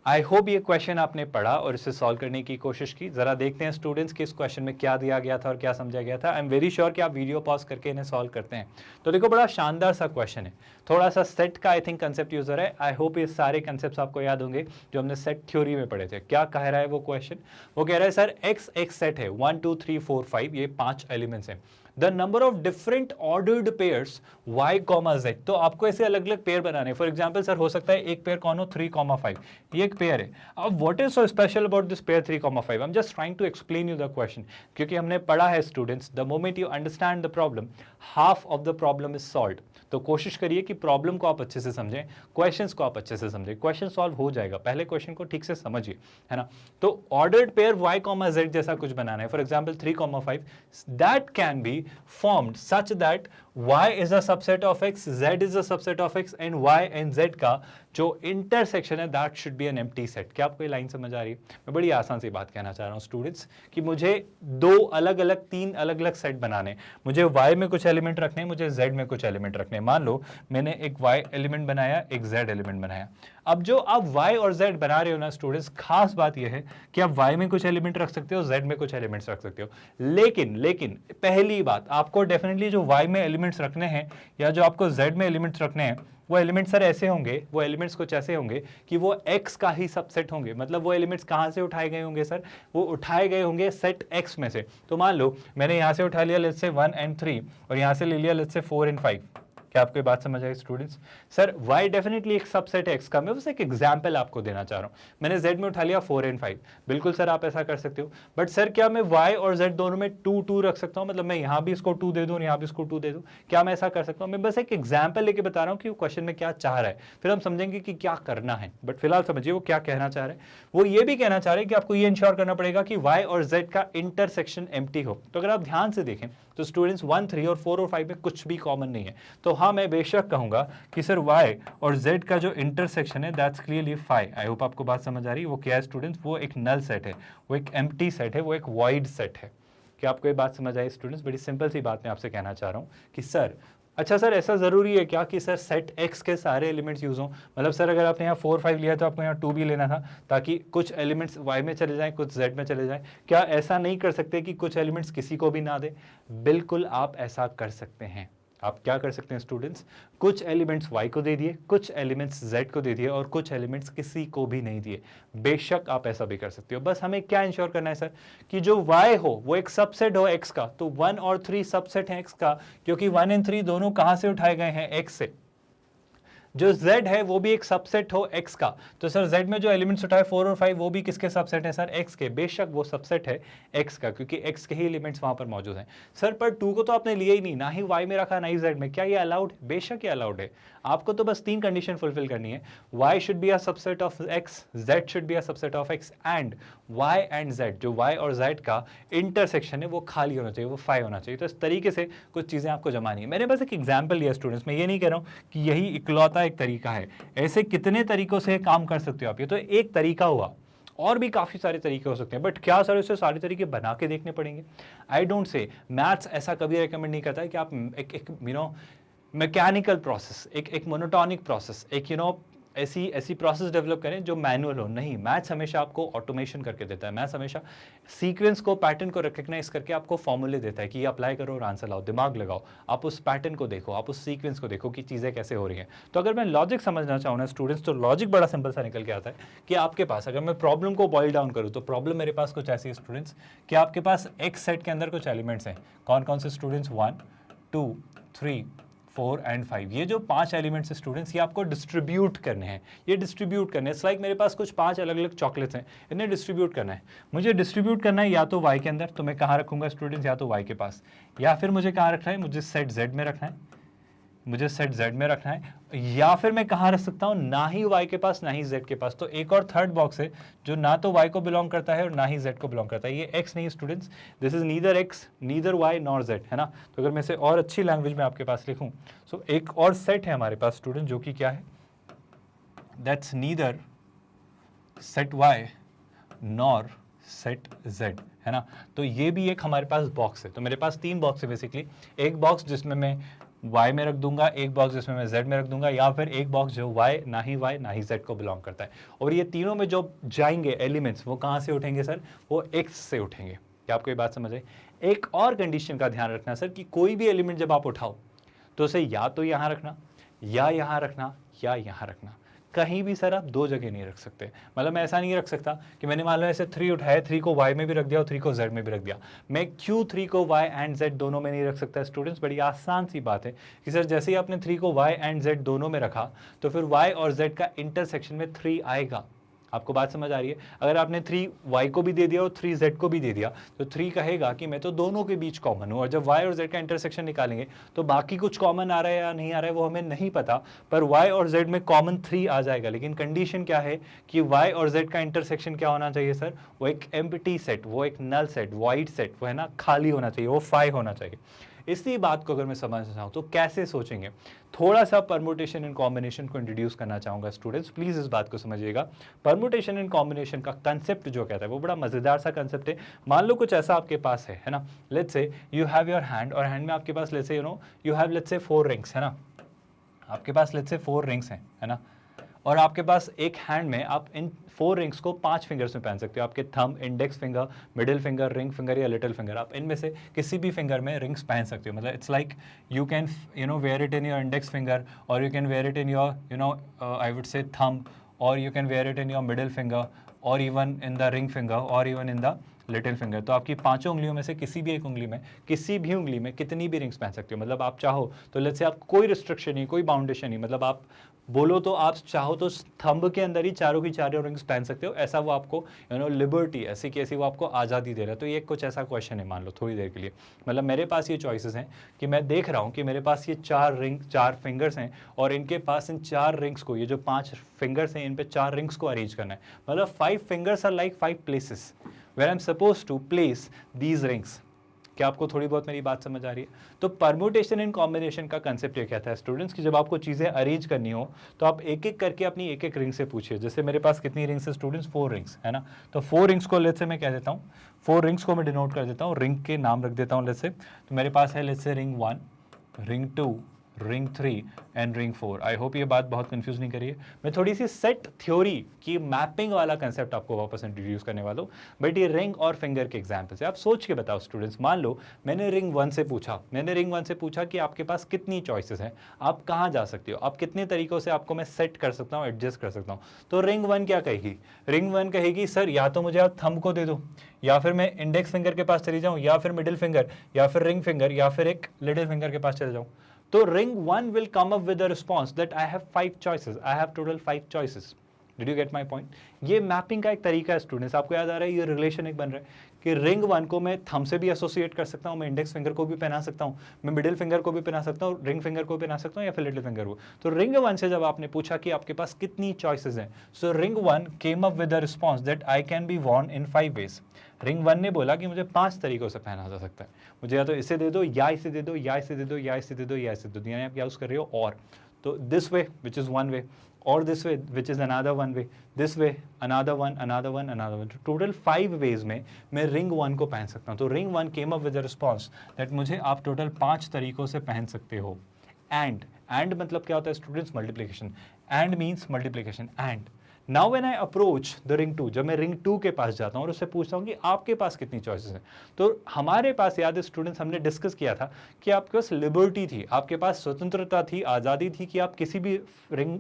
आई होप ये क्वेश्चन आपने पढ़ा और इसे सॉल्व करने की कोशिश की। जरा देखते हैं स्टूडेंट्स कि इस क्वेश्चन में क्या दिया गया था और क्या समझा गया था। आई एम वेरी श्योर कि आप वीडियो पॉज करके इन्हें सॉल्व करते हैं। तो देखो, बड़ा शानदार सा क्वेश्चन है, थोड़ा सा सेट का आई थिंक कंसेप्ट यूजर है। आई होप ये सारे कंसेप्ट आपको याद होंगे जो हमने सेट थ्योरी में पढ़े थे। क्या कह रहा है वो क्वेश्चन? वो कह रहा है सर X एक सेट है, 1 2 3 4 5, ये 5 एलिमेंट्स हैं। The number of different ordered pairs y, z। तो आपको ऐसे अलग अलग पेयर बनाने। फॉर एग्जाम्पल सर हो सकता है एक पेयर कौन हो, 3,5, ये एक पेयर है। अब what is so special about this pair 3,5? I am just trying to explain you the question, क्योंकि हमने पढ़ा है students, the moment you understand the problem, half of the problem is solved. तो कोशिश करिए कि प्रॉब्लम को आप अच्छे से समझें, क्वेश्चंस को आप अच्छे से समझें, क्वेश्चन सॉल्व हो जाएगा। पहले क्वेश्चन को ठीक से समझिए, है ना। तो ऑर्डर्ड पेयर y, z जैसा कुछ बनाना है। For example 3,5, that can be formed such that y is a subset of x, z is a subset of x, and y and z का जो इंटरसेक्शन है that should be an empty set. क्या आपको ये line समझ आ रही है? मैं बड़ी आसान सी बात कहना चाह रहा हूँ स्टूडेंट्स कि मुझे 3 अलग अलग सेट बनाने, मुझे y में कुछ एलिमेंट रखने हैं, मुझे z में कुछ एलिमेंट रखने हैं। मान लो मैंने एक y एलिमेंट बनाया, एक z एलिमेंट बनाया। अब जो आप y और z बना रहे हो ना स्टूडेंट्स, खास बात यह है कि आप y में कुछ एलिमेंट रख सकते हो, z में कुछ एलिमेंट्स रख सकते हो। लेकिन पहली बात, आपको डेफिनेटली जो y में एलिमेंट्स रखने हैं या जो आपको z में एलिमेंट्स रखने हैं, वो एलिमेंट्स सर ऐसे होंगे, वो एलिमेंट्स कुछ ऐसे होंगे कि वो x का ही सबसेट होंगे। मतलब वो एलिमेंट्स कहां से उठाए गए होंगे सर? वो उठाए गए होंगे सेट x में से। तो मान लो मैंने यहां से उठा लिया लेट्स से 1 and 3 और यहां से ले लिया लेट्स से 4 and 5। क्या आपको ये बात समझ आई स्टूडेंट्स? सर y डेफिनेटली एक सबसेट है x का। मैं बस एक एग्जांपल आपको देना चाह रहा हूं। मैंने z में उठा लिया 4 and 5। बिल्कुल सर आप ऐसा कर सकते हो, बट सर क्या मैं y और z दोनों में 2 2 रख सकता हूं? मतलब मैं यहां भी इसको 2 दे दूं और यहां भी इसको 2 दे दूं, क्या मैं ऐसा कर सकता हूं? मैं बस एक एग्जांपल लेके बता रहा हूं कि वो क्वेश्चन में क्या चाह रहा है, फिर हम समझेंगे कि क्या करना है। बट फिलहाल समझिए वो क्या कहना चाह रहे हैं। वो ये भी कहना चाह रहे हैं कि आपको ये इंश्योर करना पड़ेगा कि y और z का इंटरसेक्शन एम्प्टी हो। तो अगर आप ध्यान से देखें तो स्टूडेंट्स 1 3 और 4 और 5 में कुछ भी कॉमन नहीं है। तो हाँ, मैं बेशक कहूंगा कि सर y और z का जो इंटरसेक्शन है दैट्स क्लियरली 5। आई होप आपको बात समझ आ रही है। वो क्या है स्टूडेंट्स? वो एक नल सेट है, वो एक एम्प्टी सेट है, वो एक वॉइड सेट है। क्या आपको ये बात समझ आई स्टूडेंट्स? बड़ी सिंपल सी बात मैं आपसे कहना चाह रहा हूँ कि सर अच्छा सर ऐसा जरूरी है क्या कि सर सेट x के सारे एलिमेंट्स यूज हों? मतलब सर अगर आपने यहाँ 4 5 लिया तो आपको यहाँ 2 भी लेना था, ताकि कुछ एलिमेंट्स y में चले जाएं, कुछ z में चले जाएं। क्या ऐसा नहीं कर सकते कि कुछ एलिमेंट्स किसी को भी ना दे? बिल्कुल आप ऐसा कर सकते हैं। आप क्या कर सकते हैं स्टूडेंट्स? कुछ एलिमेंट्स y को दे दिए, कुछ एलिमेंट्स z को दे दिए और कुछ एलिमेंट्स किसी को भी नहीं दिए। बेशक आप ऐसा भी कर सकते हो। बस हमें क्या इंश्योर करना है सर कि जो y हो वो एक सबसेट हो x का। तो 1 और 3 सबसेट है x का, क्योंकि 1 and 3 दोनों कहां से उठाए गए हैं? x से। जो z है वो भी एक सबसेट हो x का, तो सर z में जो एलिमेंट्स उठाए 4 और 5 वो भी किसके सबसेट है सर, x के। बेशक वो सबसेट है x का, क्योंकि x के ही एलिमेंट्स वहां पर मौजूद हैं। सर पर 2 को तो आपने लिया ही नहीं, ना ही y में रखा ना ही z में, क्या ये अलाउड? बेशक ये अलाउड है। आपको तो बस 3 कंडीशन फुलफिल करनी है, y should be a subset of x, z should be a subset of x, and y and z, जो y और z का इंटरसेक्शन है वो खाली होना चाहिए, वो 5 होना चाहिए। तो इस तरीके से कुछ चीजें आपको जमानी है। मैंने बस एक एग्जांपल लिया स्टूडेंट्स, मैं ये नहीं कह रहा हूं कि यही इकलौता एक तरीका है, ऐसे कितने तरीकों से काम कर सकते हो आप। ये तो एक तरीका हुआ, और भी काफी सारे तरीके हो सकते हैं, बट क्या सर इसे सारे तरीके बना के देखने पड़ेंगे? I don't say. मैथ्स ऐसा कभी रिकमेंड नहीं करता है कि आप एक मैकेनिकल प्रोसेस, एक मोनोटॉनिक प्रोसेस, एक ऐसी प्रोसेस डेवलप करें जो मैनुअल हो। नहीं, मैथ्स हमेशा आपको ऑटोमेशन करके देता है। मैथ्स हमेशा सीक्वेंस को, पैटर्न को रिकग्नाइज करके आपको फॉर्मूले देता है कि ये अप्लाई करो और आंसर लाओ। दिमाग लगाओ, आप उस पैटर्न को देखो, आप उस सीक्वेंस को देखो कि चीज़ें कैसे हो रही हैं। तो अगर मैं लॉजिक समझना चाहूँ ना स्टूडेंट्स, तो लॉजिक बड़ा सिंपल सा निकल के आता है कि आपके पास, अगर मैं प्रॉब्लम को बॉइल डाउन करूँ, तो प्रॉब्लम मेरे पास कुछ ऐसी है स्टूडेंट्स कि आपके पास एक सेट के अंदर कुछ एलिमेंट्स हैं। कौन कौन से स्टूडेंट्स? 1 2 3 4 एंड 5। ये जो 5 एलिमेंट्स है स्टूडेंट्स, ये आपको डिस्ट्रीब्यूट करने हैं। ये डिस्ट्रीब्यूट करने हैं, लाइक मेरे पास कुछ 5 अलग अलग चॉकलेट्स हैं, इन्हें डिस्ट्रीब्यूट करना है। मुझे डिस्ट्रीब्यूट करना है या तो y के अंदर, तो मैं कहाँ रखूंगा स्टूडेंट्स? या तो y के पास, या फिर मुझे कहाँ रखना है? मुझे सेट z में रखना है, मुझे सेट z में रखना है, या फिर मैं कहाँ रख सकता हूँ? ना ही y के पास ना ही z के पास। तो एक और थर्ड बॉक्स है जो ना तो y को बिलोंग करता है और ना ही z को बिलोंग करता है। ये x नहीं students, this is neither x neither y nor z, है ना। तो अगर मैं इसे और अच्छी लैंग्वेज में आपके पास लिखूँ, सो एक और सेट है हमारे पास स्टूडेंट, जो कि क्या है? That's neither set y nor set z, है ना। तो ये भी एक हमारे पास बॉक्स है। तो मेरे पास 3 बॉक्स है बेसिकली, एक बॉक्स जिसमें मैं y में रख दूंगा, एक बॉक्स जिसमें मैं z में रख दूंगा, या फिर एक बॉक्स जो y ना ही z को बिलोंग करता है। और ये तीनों में जो जाएंगे एलिमेंट्स, वो कहाँ से उठेंगे सर? वो x से उठेंगे। क्या आपको ये बात समझ आई? एक और कंडीशन का ध्यान रखना सर, कि कोई भी एलिमेंट जब आप उठाओ तो उसे या तो यहाँ रखना, या यहाँ रखना, या यहाँ रखना। कहीं भी सर आप 2 जगह नहीं रख सकते। मतलब मैं ऐसा नहीं रख सकता कि मैंने मान लो ऐसे 3 उठाया, 3 को y में भी रख दिया और 3 को z में भी रख दिया। मैं क्यों 3 को y एंड z दोनों में नहीं रख सकता स्टूडेंट्स? बड़ी आसान सी बात है कि सर जैसे ही आपने 3 को y एंड z दोनों में रखा, तो फिर y और z का इंटरसेक्शन में 3 आएगा। आपको बात समझ आ रही है? अगर आपने 3y को भी दे दिया और 3z को भी दे दिया, तो 3 कहेगा कि मैं तो दोनों के बीच कॉमन हूं। और जब y और z का इंटरसेक्शन निकालेंगे तो बाकी कुछ कॉमन आ रहा है या नहीं आ रहा है वो हमें नहीं पता, पर y और z में कॉमन 3 आ जाएगा। लेकिन कंडीशन क्या है कि y और z का इंटरसेक्शन क्या होना चाहिए सर? वो एक एम्प्टी सेट, वो एक नल सेट, वॉइड सेट, वो है ना, खाली होना चाहिए, वो 5 होना चाहिए। इसी बात को अगर मैं समझना चाहूँ तो कैसे सोचेंगे? थोड़ा सा परमुटेशन एंड कॉम्बिनेशन को इंट्रोड्यूस करना चाहूँगा स्टूडेंट्स, प्लीज़ इस बात को समझिएगा। परमुटेशन एंड कॉम्बिनेशन का कंसेप्ट जो कहता है वो बड़ा मज़ेदार सा कंसेप्ट है। मान लो कुछ ऐसा आपके पास है ना, let's say you have your hand, और हैंड में आपके पास let's say you have let's say 4 rings, है ना। आपके पास लेट्स से 4 रिंग्स हैं, है ना, और आपके पास एक हैंड में आप इन 4 रिंग्स को 5 फिंगर्स में पहन सकते हो। आपके thumb, index finger, middle finger, ring finger या लिटिल फिंगर, आप इनमें से किसी भी फिंगर में रिंग्स पहन सकते हो। मतलब it's like you can wear it in your index finger, और you can wear it in your I would say thumb, और you can wear it in your middle finger, और even in the ring finger, और even in the little finger. तो आपकी 5 उंगलियों में से किसी भी एक उंगली में, किसी भी उंगली में कितनी भी रिंग्स पहन सकते हो। मतलब आप चाहो तो लेट्स से आप कोई रिस्ट्रिक्शन नहीं, कोई बाउंडेशन नहीं, मतलब आप बोलो तो आप चाहो तो थंब के अंदर ही चारों की चारों रिंग्स पहन सकते हो। ऐसा वो आपको लिबर्टी, ऐसी की ऐसी वो आपको आज़ादी दे रहा है। तो ये कुछ ऐसा क्वेश्चन है, मान लो थोड़ी देर के लिए, मतलब मेरे पास ये चॉइसेस हैं कि मैं देख रहा हूँ कि मेरे पास ये 4 फिंगर्स हैं, और इनके पास इन 4 रिंग्स को, ये जो 5 फिंगर्स हैं इन पे 4 रिंग्स को अरेंज करना है। मतलब 5 fingers are like 5 places where I'm supposed to place these rings। क्या आपको थोड़ी बहुत मेरी बात समझ आ रही है? तो परम्यूटेशन एंड कॉम्बिनेशन का कंसेप्ट ये कहता है स्टूडेंट्स कि जब आपको चीज़ें अरेंज करनी हो तो आप एक एक करके अपनी एक एक रिंग से पूछिए। जैसे मेरे पास कितनी रिंग्स है स्टूडेंट्स? 4 रिंग्स, है ना। तो 4 रिंग्स को लेट्स से मैं कह देता हूँ, 4 रिंग्स को मैं डिनोट कर देता हूँ, रिंग के नाम रख देता हूँ लेट्स से। तो मेरे पास है let's say ring 1, ring 2, ring 3 and ring 4। I hope ये बात बहुत कंफ्यूज नहीं करिए। मैं थोड़ी सी सेट थ्योरी की मैपिंग वाला कंसेप्ट आपको वापस इंट्रोड्यूस करने वाला हूँ, बट ये रिंग और फिंगर के एग्जाम्पल से आप सोच के बताओ स्टूडेंट्स। मान लो मैंने रिंग 1 से पूछा, कि आपके पास कितनी चॉइसेस हैं, आप कहाँ जा सकते हो, आप कितने तरीकों से आपको मैं सेट कर सकता हूँ, एडजस्ट कर सकता हूँ। तो रिंग 1 क्या कहेगी? रिंग 1 कहेगी सर या तो मुझे आप थंब को दे दो, या फिर मैं इंडेक्स फिंगर के पास चली जाऊँ, या फिर मिडिल फिंगर, या फिर रिंग फिंगर, या फिर एक लिटिल फिंगर के पास चले जाऊँ। तो ring 1 will come up with a response that I have 5 choices, I have total 5 choices. Did you get my point? ये मैपिंग का एक तरीका है स्टूडेंट्स, आपको याद आ रहा है, ये रिलेशन एक बन रहा है कि रिंग 1 को मैं थंब से भी एसोसिएट कर सकता हूँ, मैं इंडेक्स फिंगर को भी पहना सकता हूँ, मैं मिडिल फिंगर को भी पहना सकता हूँ, रिंग फिंगर को भी पहना सकता हूँ, या फिर लिटिल फिंगर को। तो रिंग 1 से जब आपने पूछा कि आपके पास कितनी चॉइसेस हैं, so ring 1 came up with a response that I can be worn in 5 ways. Ring 1 ने बोला कि मुझे 5 तरीकों से पहना जा सकता है, मुझे या तो इसे दे दो, या इसे दे दो, या इसे दे दो, या इसे दे दो, या इसे दे दो, यानी आप यूज कर रहे हो और, तो this way which is one way, और this way which is another one way, this way another one, another one, another one. Total 5 ways में मैं रिंग 1 को पहन सकता हूँ। तो ring 1 came up with a response that मुझे आप टोटल 5 तरीकों से पहन सकते हो। एंड मतलब क्या होता है students? Multiplication. And means multiplication. And now when I approach the ring 2, जब मैं रिंग 2 के पास जाता हूँ और उससे पूछता हूँ कि आपके पास कितनी चॉइसेस हैं, तो हमारे पास, याद है स्टूडेंट्स, हमने डिस्कस किया था कि आपके पास लिबर्टी थी, आपके पास स्वतंत्रता थी, आज़ादी थी कि आप किसी भी रिंग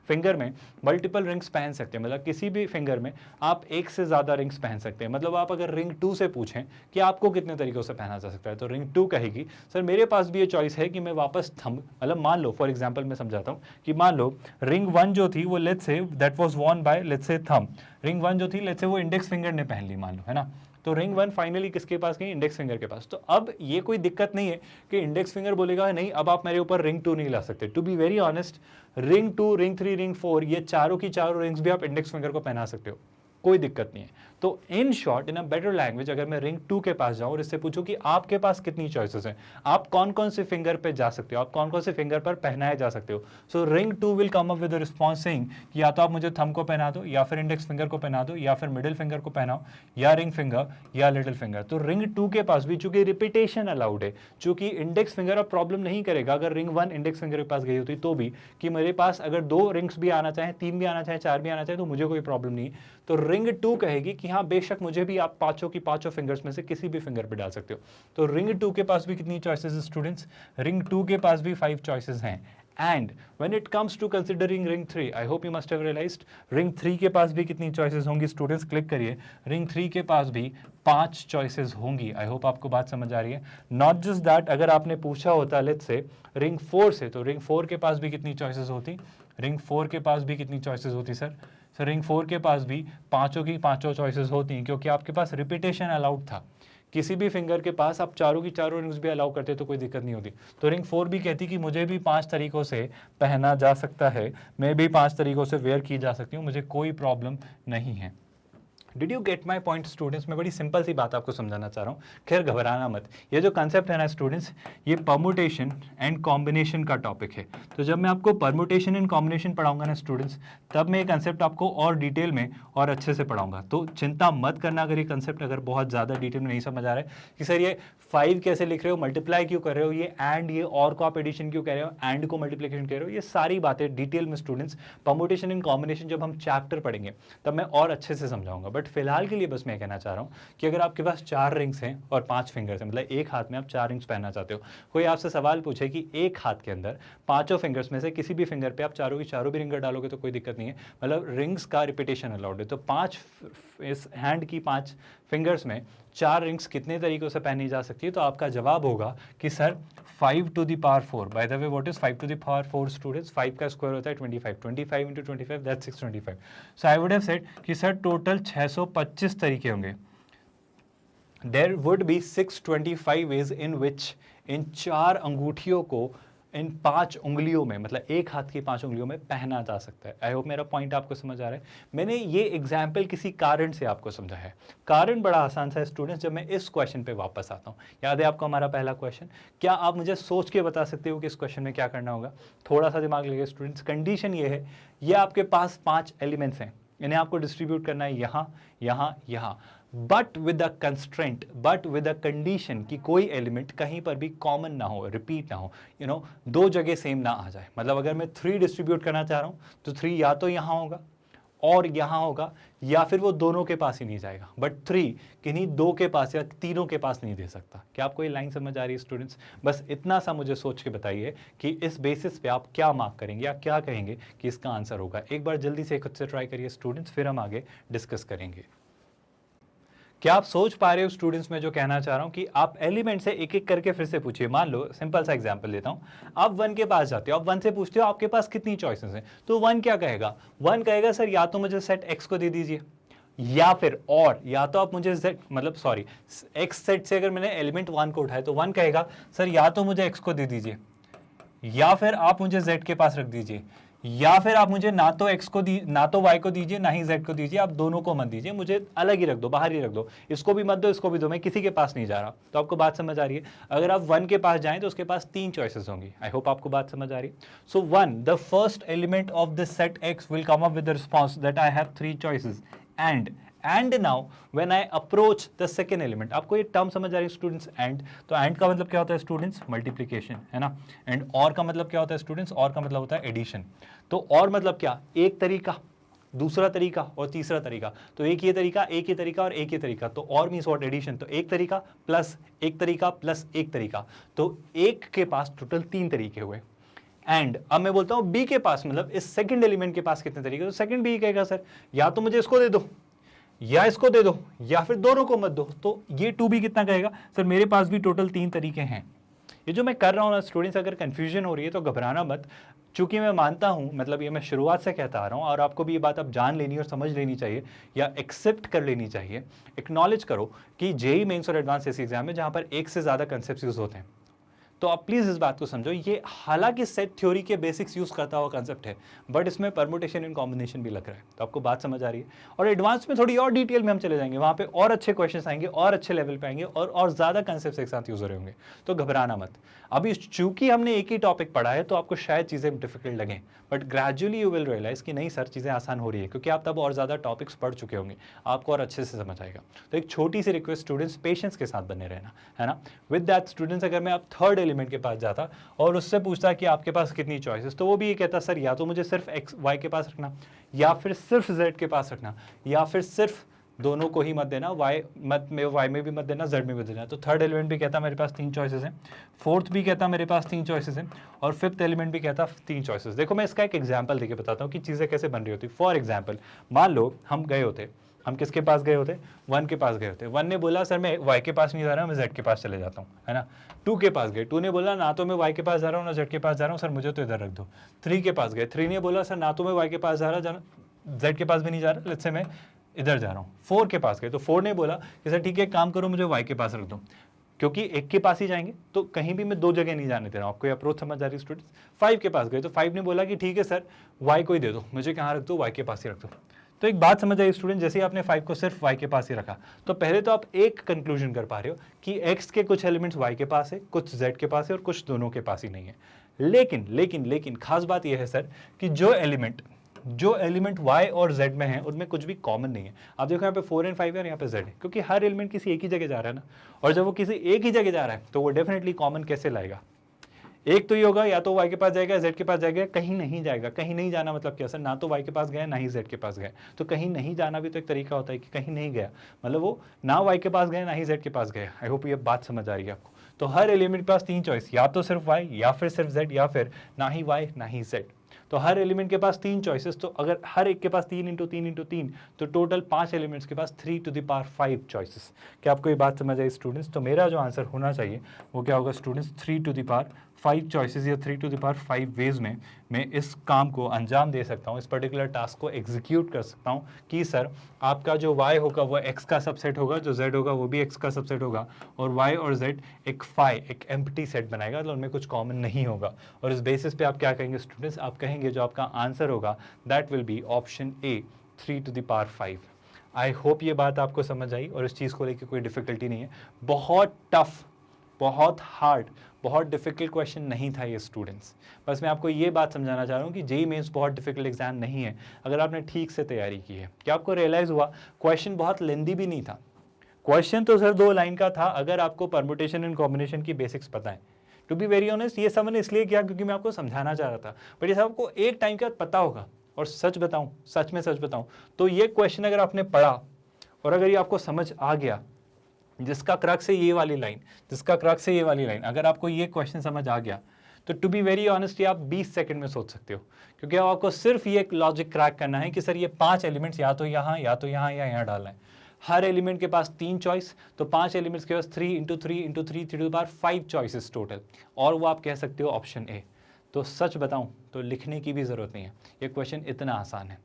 फिंगर में मल्टीपल रिंग्स पहन सकते हैं। मतलब किसी भी फिंगर में आप एक से ज़्यादा रिंग्स पहन सकते हैं। मतलब आप अगर रिंग 2 से पूछें कि आपको कितने तरीकों से पहना जा सकता है, तो रिंग 2 कहेगी सर मेरे पास भी ये चॉइस है कि मैं वापस थंब, मतलब मान लो फॉर एग्जाम्पल मैं समझाता हूँ कि मान लो रिंग 1 जो थी वो let's say that was Warne bye let's say thumb, ring 1 जो थी लेट्स से वो इंडेक्स फिंगर ने पहन ली मान लो, है ना। तो रिंग 1 फाइनली किसके पास गई? इंडेक्स फिंगर के पास। तो अब ये कोई दिक्कत नहीं है कि इंडेक्स फिंगर बोलेगा नहीं अब आप मेरे ऊपर रिंग 2 नहीं ला सकते। To be very honest, ring 2, ring 3, ring 4 ये चारों की चारों रिंग्स भी आप इंडेक्स फिंगर को पहना सकते हो, कोई दिक्कत नहीं है। तो in short, in a better language, अगर मैं रिंग 2 के पास जाऊं और इससे पूछूं कि आपके पास कितनी चॉइसेस हैं, आप कौन कौन से फिंगर पे जा सकते हो, आप कौन कौन से फिंगर पर पहनाए जा सकते हो, so ring 2 will come up with a response saying कि या तो आप मुझे थंब को पहना दो, या फिर इंडेक्स फिंगर को पहना दो, या फिर मिडिल फिंगर को पहनाओ, या रिंग फिंगर या लिटिल फिंगर। तो रिंग 2 के पास भी चूंकि रिपीटेशन अलाउड है, चूंकि इंडेक्स फिंगर अब प्रॉब्लम नहीं करेगा अगर रिंग 1 इंडेक्स फिंगर के पास गई होती तो भी, कि मेरे पास अगर 2 रिंग्स भी आना चाहे, 3 भी आना चाहे, 4 भी आना चाहे, तो मुझे कोई प्रॉब्लम नहीं। तो रिंग 2 कहेगी कि हाँ बेशक मुझे भी आप पांचों की पांचों फिंगर्स में से किसी भी फिंगर पे डाल सकते हो। तो रिंग 2 के पास भी कितनी चॉइसेस स्टूडेंट्स? रिंग 2 के पास भी 5 चॉइसेस हैं। And when it comes to considering ring 3, I hope you must have realised, ring 3 के पास भी कितनी चॉइसेस होंगी स्टूडेंट्स? क्लिक करिए, रिंग 3 के पास भी 5 चॉइसेस होंगी। आई होप आपको बात समझ आ रही है। नॉट जस्ट दैट, अगर आपने पूछा होता लेट्स से रिंग 4 से, तो रिंग 4 के पास भी कितनी चॉइसेस होती? रिंग 4 के पास भी कितनी चॉइसेस होती सर? सर रिंग 4 के पास भी पांचों की पांचों चॉइसेस होती हैं, क्योंकि आपके पास रिपीटेशन अलाउड था। किसी भी फिंगर के पास आप चारों की चारों रिंग्स भी अलाउ करते तो कोई दिक्कत नहीं होती। तो रिंग 4 भी कहती कि मुझे भी 5 तरीकों से पहना जा सकता है, मैं भी 5 तरीकों से वेयर की जा सकती हूँ, मुझे कोई प्रॉब्लम नहीं है। Did you get my point students? मैं बड़ी सिंपल सी बात आपको समझाना चाह रहा हूँ, खैर घबराना मत। ये जो कंसेप्ट है ना स्टूडेंट्स, ये परमुटेशन एंड कॉम्बिनेशन का टॉपिक है। तो जब मैं आपको परमुटेशन एंड कॉम्बिनेशन पढ़ाऊंगा ना स्टूडेंट्स, तब मैं ये कंसेप्ट आपको और डिटेल में और अच्छे से पढ़ाऊंगा। तो चिंता मत करना अगर ये कंसेप्ट अगर बहुत ज़्यादा डिटेल में नहीं समझ आ रहा है कि सर ये 5 कैसे लिख रहे हो, मल्टीप्लाई क्यों कर रहे हो, ये एंड, ये और को आप एडिशन क्यों कह रहे हो, एंड को मल्टीप्लिकेशन कह रहे हो, ये सारी बातें डिटेल में स्टूडेंट्स परमुटेशन एंड कॉम्बिनेशन जब हम चैप्टर पढ़ेंगे तब मैं और अच्छे से समझाऊंगा। बट फिलहाल के लिए बस मैं कहना चाह रहा हूँ कि अगर आपके पास 4 रिंग्स हैं और 5 फिंगर्स हैं, मतलब एक हाथ में आप 4 रिंग्स पहनना चाहते हो, कोई आपसे सवाल पूछे कि एक हाथ के अंदर पांचों फिंगर्स में से किसी भी फिंगर पे आप चारों की चारों भी रिंगर डालोगे तो कोई दिक्कत नहीं है, मतलब रिंग्स का रिपीटेशन अलाउड है। तो 5 इस हैंड की 5 फिंगर्स में 4 रिंग्स कितने तरीकों से पहनी जा सकती है? तो आपका जवाब होगा कि sir 5 to the power 4। By the way what is 5 to the power 4 students? 5 का स्क्वायर होता है 25, 25 into 25 that's 625। So I would have said कि सर टोटल 625 तरीके होंगे। There would be 625 ways in which इन 4 अंगूठियों को इन 5 उंगलियों में, मतलब एक हाथ की 5 उंगलियों में पहना जा सकता है। आई होप मेरा पॉइंट आपको समझ आ रहा है। मैंने ये एग्जाम्पल किसी कारण से आपको समझा है। कारण बड़ा आसान सा है स्टूडेंट्स। जब मैं इस क्वेश्चन पे वापस आता हूँ, याद है आपको हमारा पहला क्वेश्चन? क्या आप मुझे सोच के बता सकते हो कि इस क्वेश्चन में क्या करना होगा? थोड़ा सा दिमाग लगे स्टूडेंट्स। कंडीशन ये है, ये आपके पास 5 एलिमेंट्स हैं, इन्हें आपको डिस्ट्रीब्यूट करना है यहाँ, यहाँ, यहाँ, but with a constraint, but with a condition कि कोई एलिमेंट कहीं पर भी कॉमन ना हो, रिपीट ना हो, दो जगह सेम ना आ जाए। मतलब अगर मैं 3 डिस्ट्रीब्यूट करना चाह रहा हूं तो 3 या तो यहां होगा और यहां होगा, या फिर वो दोनों के पास ही नहीं जाएगा। बट 3 किन्हीं 2 के पास या तीनों के पास नहीं दे सकता। क्या आपको ये लाइन समझ आ रही है स्टूडेंट्स? बस इतना सा मुझे सोच के बताइए कि इस बेसिस पे आप क्या मार्क करेंगे या क्या कहेंगे कि इसका आंसर होगा। एक बार जल्दी से खुद से ट्राई करिए स्टूडेंट्स, फिर हम आगे डिस्कस करेंगे। क्या आप सोच पा रहे हो स्टूडेंट्स, में जो कहना चाह रहा हूं कि आप एलिमेंट से एक एक करके फिर से पूछिए। मान लो सिंपल सा एग्जांपल लेता हूं, आप 1 के पास जाते हो, आप 1 से पूछते हो आपके पास कितनी चॉइसेस हैं, तो 1 क्या कहेगा, 1 कहेगा सर या तो मुझे सेट x को दे दीजिए, या फिर और या तो आप मुझे z मतलब सॉरी x सेट से अगर मैंने एलिमेंट 1 को उठाया तो 1 कहेगा सर या तो मुझे x को दे दीजिए, या फिर आप मुझे z के पास रख दीजिए, या फिर आप मुझे ना तो x को ना तो y को दीजिए ना ही z को दीजिए, आप दोनों को मत दीजिए, मुझे अलग ही रख दो, बाहर ही रख दो, इसको भी मत दो इसको भी दो, मैं किसी के पास नहीं जा रहा। तो आपको बात समझ आ रही है। अगर आप 1 के पास जाएं तो उसके पास 3 चॉइसेस होंगी। आई होप आपको बात समझ आ रही है। सो 1 the first element of this set x will come up with the response that I have 3 choices and now when I approach the second element. आपको ये टर्म समझ आ रही है स्टूडेंट्स, एंड तो एंड का मतलब क्या होता है स्टूडेंट्स, मल्टीप्लीकेशन, है ना। एंड और का मतलब क्या होता है स्टूडेंट्स, और का मतलब होता है एडिशन। तो और मतलब क्या, एक तरीका, दूसरा तरीका और तीसरा तरीका। तो एक ये तरीका, एक ये तरीका और एक ये तरीका। तो और मीन्स व्हाट, एडिशन। तो एक तरीका प्लस एक तरीका प्लस एक तरीका, तो एक के पास टोटल 3 तरीके हुए। एंड अब मैं बोलता हूं बी के पास, मतलब इस सेकंड एलिमेंट के पास कितने तरीके, तो सेकंड बी कहेगा सर या तो मुझे इसको दे दो या इसको दे दो या फिर दोनों को मत दो। तो ये 2b कितना कहेगा, सर मेरे पास भी टोटल 3 तरीके हैं। ये जो मैं कर रहा हूं ना स्टूडेंट्स, अगर कंफ्यूजन हो रही है तो घबराना मत, चूंकि मैं मानता हूं, मतलब ये मैं शुरुआत से कहता आ रहा हूं और आपको भी ये बात अब जान लेनी और समझ लेनी चाहिए या एक्सेप्ट कर लेनी चाहिए, एक्नॉलेज करो कि जेईई मेंस और एडवांस ऐसे एग्जाम है जहां पर एक से ज्यादा कंसेप्ट यूज होते हैं। तो आप प्लीज इस बात को समझो, ये हालांकि सेट थ्योरी के बेसिक्स यूज करता हुआ कंसेप्ट है, बट इसमें परमुटेशन एंड कॉम्बिनेशन भी लग रहा है। तो आपको बात समझ आ रही है। और एडवांस में थोड़ी और डिटेल में हम चले जाएंगे, वहां पे और अच्छे क्वेश्चंस आएंगे और अच्छे लेवल पे आएंगे और ज्यादा कंसेप्ट एक साथ यूज हो रहे होंगे। तो घबराना मत। अभी चूंकि हमने एक ही टॉपिक पढ़ा है तो आपको शायद चीजें डिफिकल्ट लगें, but gradually you will realise कि नहीं सर चीजें आसान हो रही है, क्योंकि आप तब और ज्यादा टॉपिक्स पढ़ चुके होंगे, आपको और अच्छे से समझ आएगा। तो एक छोटी सी रिक्वेस्ट स्टूडेंट्स, पेशेंस के साथ बने रहना, है ना। विद दैट स्टूडेंट्स, अगर मैं अब थर्ड एलिमेंट के पास जाता और उससे पूछता कि आपके पास कितनी चॉइसेस, तो वो भी ये कहता सर या तो मुझे सिर्फ एक्स वाई के पास रखना, या फिर सिर्फ जेड के पास रखना, या फिर सिर्फ दोनों को ही मत देना, वाई में भी मत देना, जेड में भी देना। तो थर्ड एलिमेंट भी कहता मेरे पास 3 चॉइसेस हैं, फोर्थ भी कहता मेरे पास 3 चॉइसेस हैं, और फिफ्थ एलिमेंट भी कहता 3 चॉइसेस। देखो मैं इसका एक एग्जाम्पल देके बताता हूँ कि चीज़ें कैसे बन रही होती। फॉर एग्जाम्पल मान लो हम गए होते, हम किसके पास गए होते, 1 के पास गए होते। 1 ने बोला सर मैं y के पास नहीं जा रहा, मैं z के पास चले जाता हूँ, है ना। 2 के पास गए, 2 ने बोला ना तो मैं y के पास जा रहा हूँ ना z के पास जा रहा हूँ, सर मुझे तो इधर रख दो। 3 के पास गए, 3 ने बोला सर ना तो मैं y के पास जा रहा, z के पास भी नहीं जा रहा, लेट्स से मैं इधर जा रहा हूँ। 4 के पास गए, तो 4 ने बोला कि सर ठीक है काम करो मुझे y के पास रख दो, क्योंकि एक के पास ही जाएंगे तो कहीं भी मैं 2 जगह नहीं जाने दे रहा हूँ। आपको ये अप्रोच समझ आ रही है स्टूडेंट्स। 5 के पास गए, तो 5 ने बोला कि ठीक है सर y को ही दे दो, मुझे कहाँ रख दो, y के पास ही रख दो। तो एक बात समझ आई स्टूडेंट, जैसे ही आपने 5 को सिर्फ y के पास ही रखा, तो पहले तो आप एक कंक्लूजन कर पा रहे हो कि x के कुछ एलिमेंट्स y के पास है, कुछ z के पास है और कुछ दोनों के पास ही नहीं है। लेकिन लेकिन लेकिन खास बात यह है सर कि जो एलिमेंट y और z में है उनमें कुछ भी कॉमन नहीं है। आप देखो यहाँ पे 4 और 5 है और यहाँ पे z है, क्योंकि हर एलिमेंट किसी एक ही जगह जा रहा है ना। और जब वो किसी एक ही जगह जा रहा है तो वो डेफिनेटली कॉमन कैसे लाएगा। एक तो ये होगा या तो y के पास जाएगा, z के पास जाएगा, कहीं नहीं जाएगा। कहीं नहीं जाना मतलब क्या सर, ना तो y के पास गया ना ही z के पास गया। तो कहीं नहीं जाना भी तो एक तरीका होता है कि कहीं नहीं गया, मतलब वो ना y के पास गया ना ही z के पास गया। आई होप ये बात समझ आ रही है आपको। तो हर एलिमेंट के पास 3 चॉइस, या तो सिर्फ y या फिर सिर्फ z या फिर ना ही y ना ही z। तो हर एलिमेंट के पास 3 चॉइसेस। तो अगर हर एक के पास 3 × 3 × 3 तो टोटल 5 एलिमेंट्स के पास 3 to the power 5 चॉइसेस। क्या आपको ये बात समझ आई स्टूडेंट्स। तो मेरा जो आंसर होना चाहिए वो क्या होगा students, 3 to the power 5 choices या 3 to the power 5 वेज में मैं इस काम को अंजाम दे सकता हूँ, इस पर्टिकुलर टास्क को एग्जीक्यूट कर सकता हूँ कि सर आपका जो y होगा वो x का सबसेट होगा, जो z होगा वो भी x का सबसेट होगा, और y और z एक एक एम्प्टी सेट बनाएगा, मतलब उनमें कुछ कॉमन नहीं होगा। और इस बेसिस पे आप क्या कहेंगे स्टूडेंट्स, आप कहेंगे जो आपका आंसर होगा that will be option A, 3 to the power 5। I hope ये बात आपको समझ आई और इस चीज़ को लेकर कोई डिफिकल्टी नहीं है। बहुत टफ, बहुत हार्ड, बहुत डिफिकल्ट क्वेश्चन नहीं था ये स्टूडेंट्स। बस मैं आपको ये बात समझाना चाह रहा हूँ कि जेईई मेंस बहुत डिफिकल्ट एग्जाम नहीं है अगर आपने ठीक से तैयारी की है। क्या आपको रियलाइज हुआ क्वेश्चन बहुत लेंदी भी नहीं था। क्वेश्चन तो सर 2 लाइन का था अगर आपको परमुटेशन एंड कॉम्बिनेशन की बेसिक्स पता है। टू बी वेरी ऑनेस्ट ये सब मैंने इसलिए किया क्योंकि मैं आपको समझाना चाह रहा था, बट ये सब आपको एक टाइम के बाद पता होगा। और सच बताऊं, सच में सच बताऊं तो ये क्वेश्चन अगर आपने पढ़ा और अगर ये आपको समझ आ गया, जिसका क्रक्स है ये वाली लाइन, जिसका क्रक्स है ये वाली लाइन, अगर आपको ये क्वेश्चन समझ आ गया तो टू बी वेरी ऑनेस्ट ये आप 20 सेकंड में सोच सकते हो, क्योंकि आपको सिर्फ ये लॉजिक क्रैक करना है कि सर ये 5 एलिमेंट्स या तो यहाँ या तो यहाँ या यहाँ डालना है। हर एलिमेंट के पास 3 चॉइस, तो 5 एलिमेंट्स के पास 3 into 3 into 3 3 to the power 5 choices total, और वो आप कह सकते हो ऑप्शन ए। तो सच बताऊं तो लिखने की भी ज़रूरत नहीं है, ये क्वेश्चन इतना आसान है।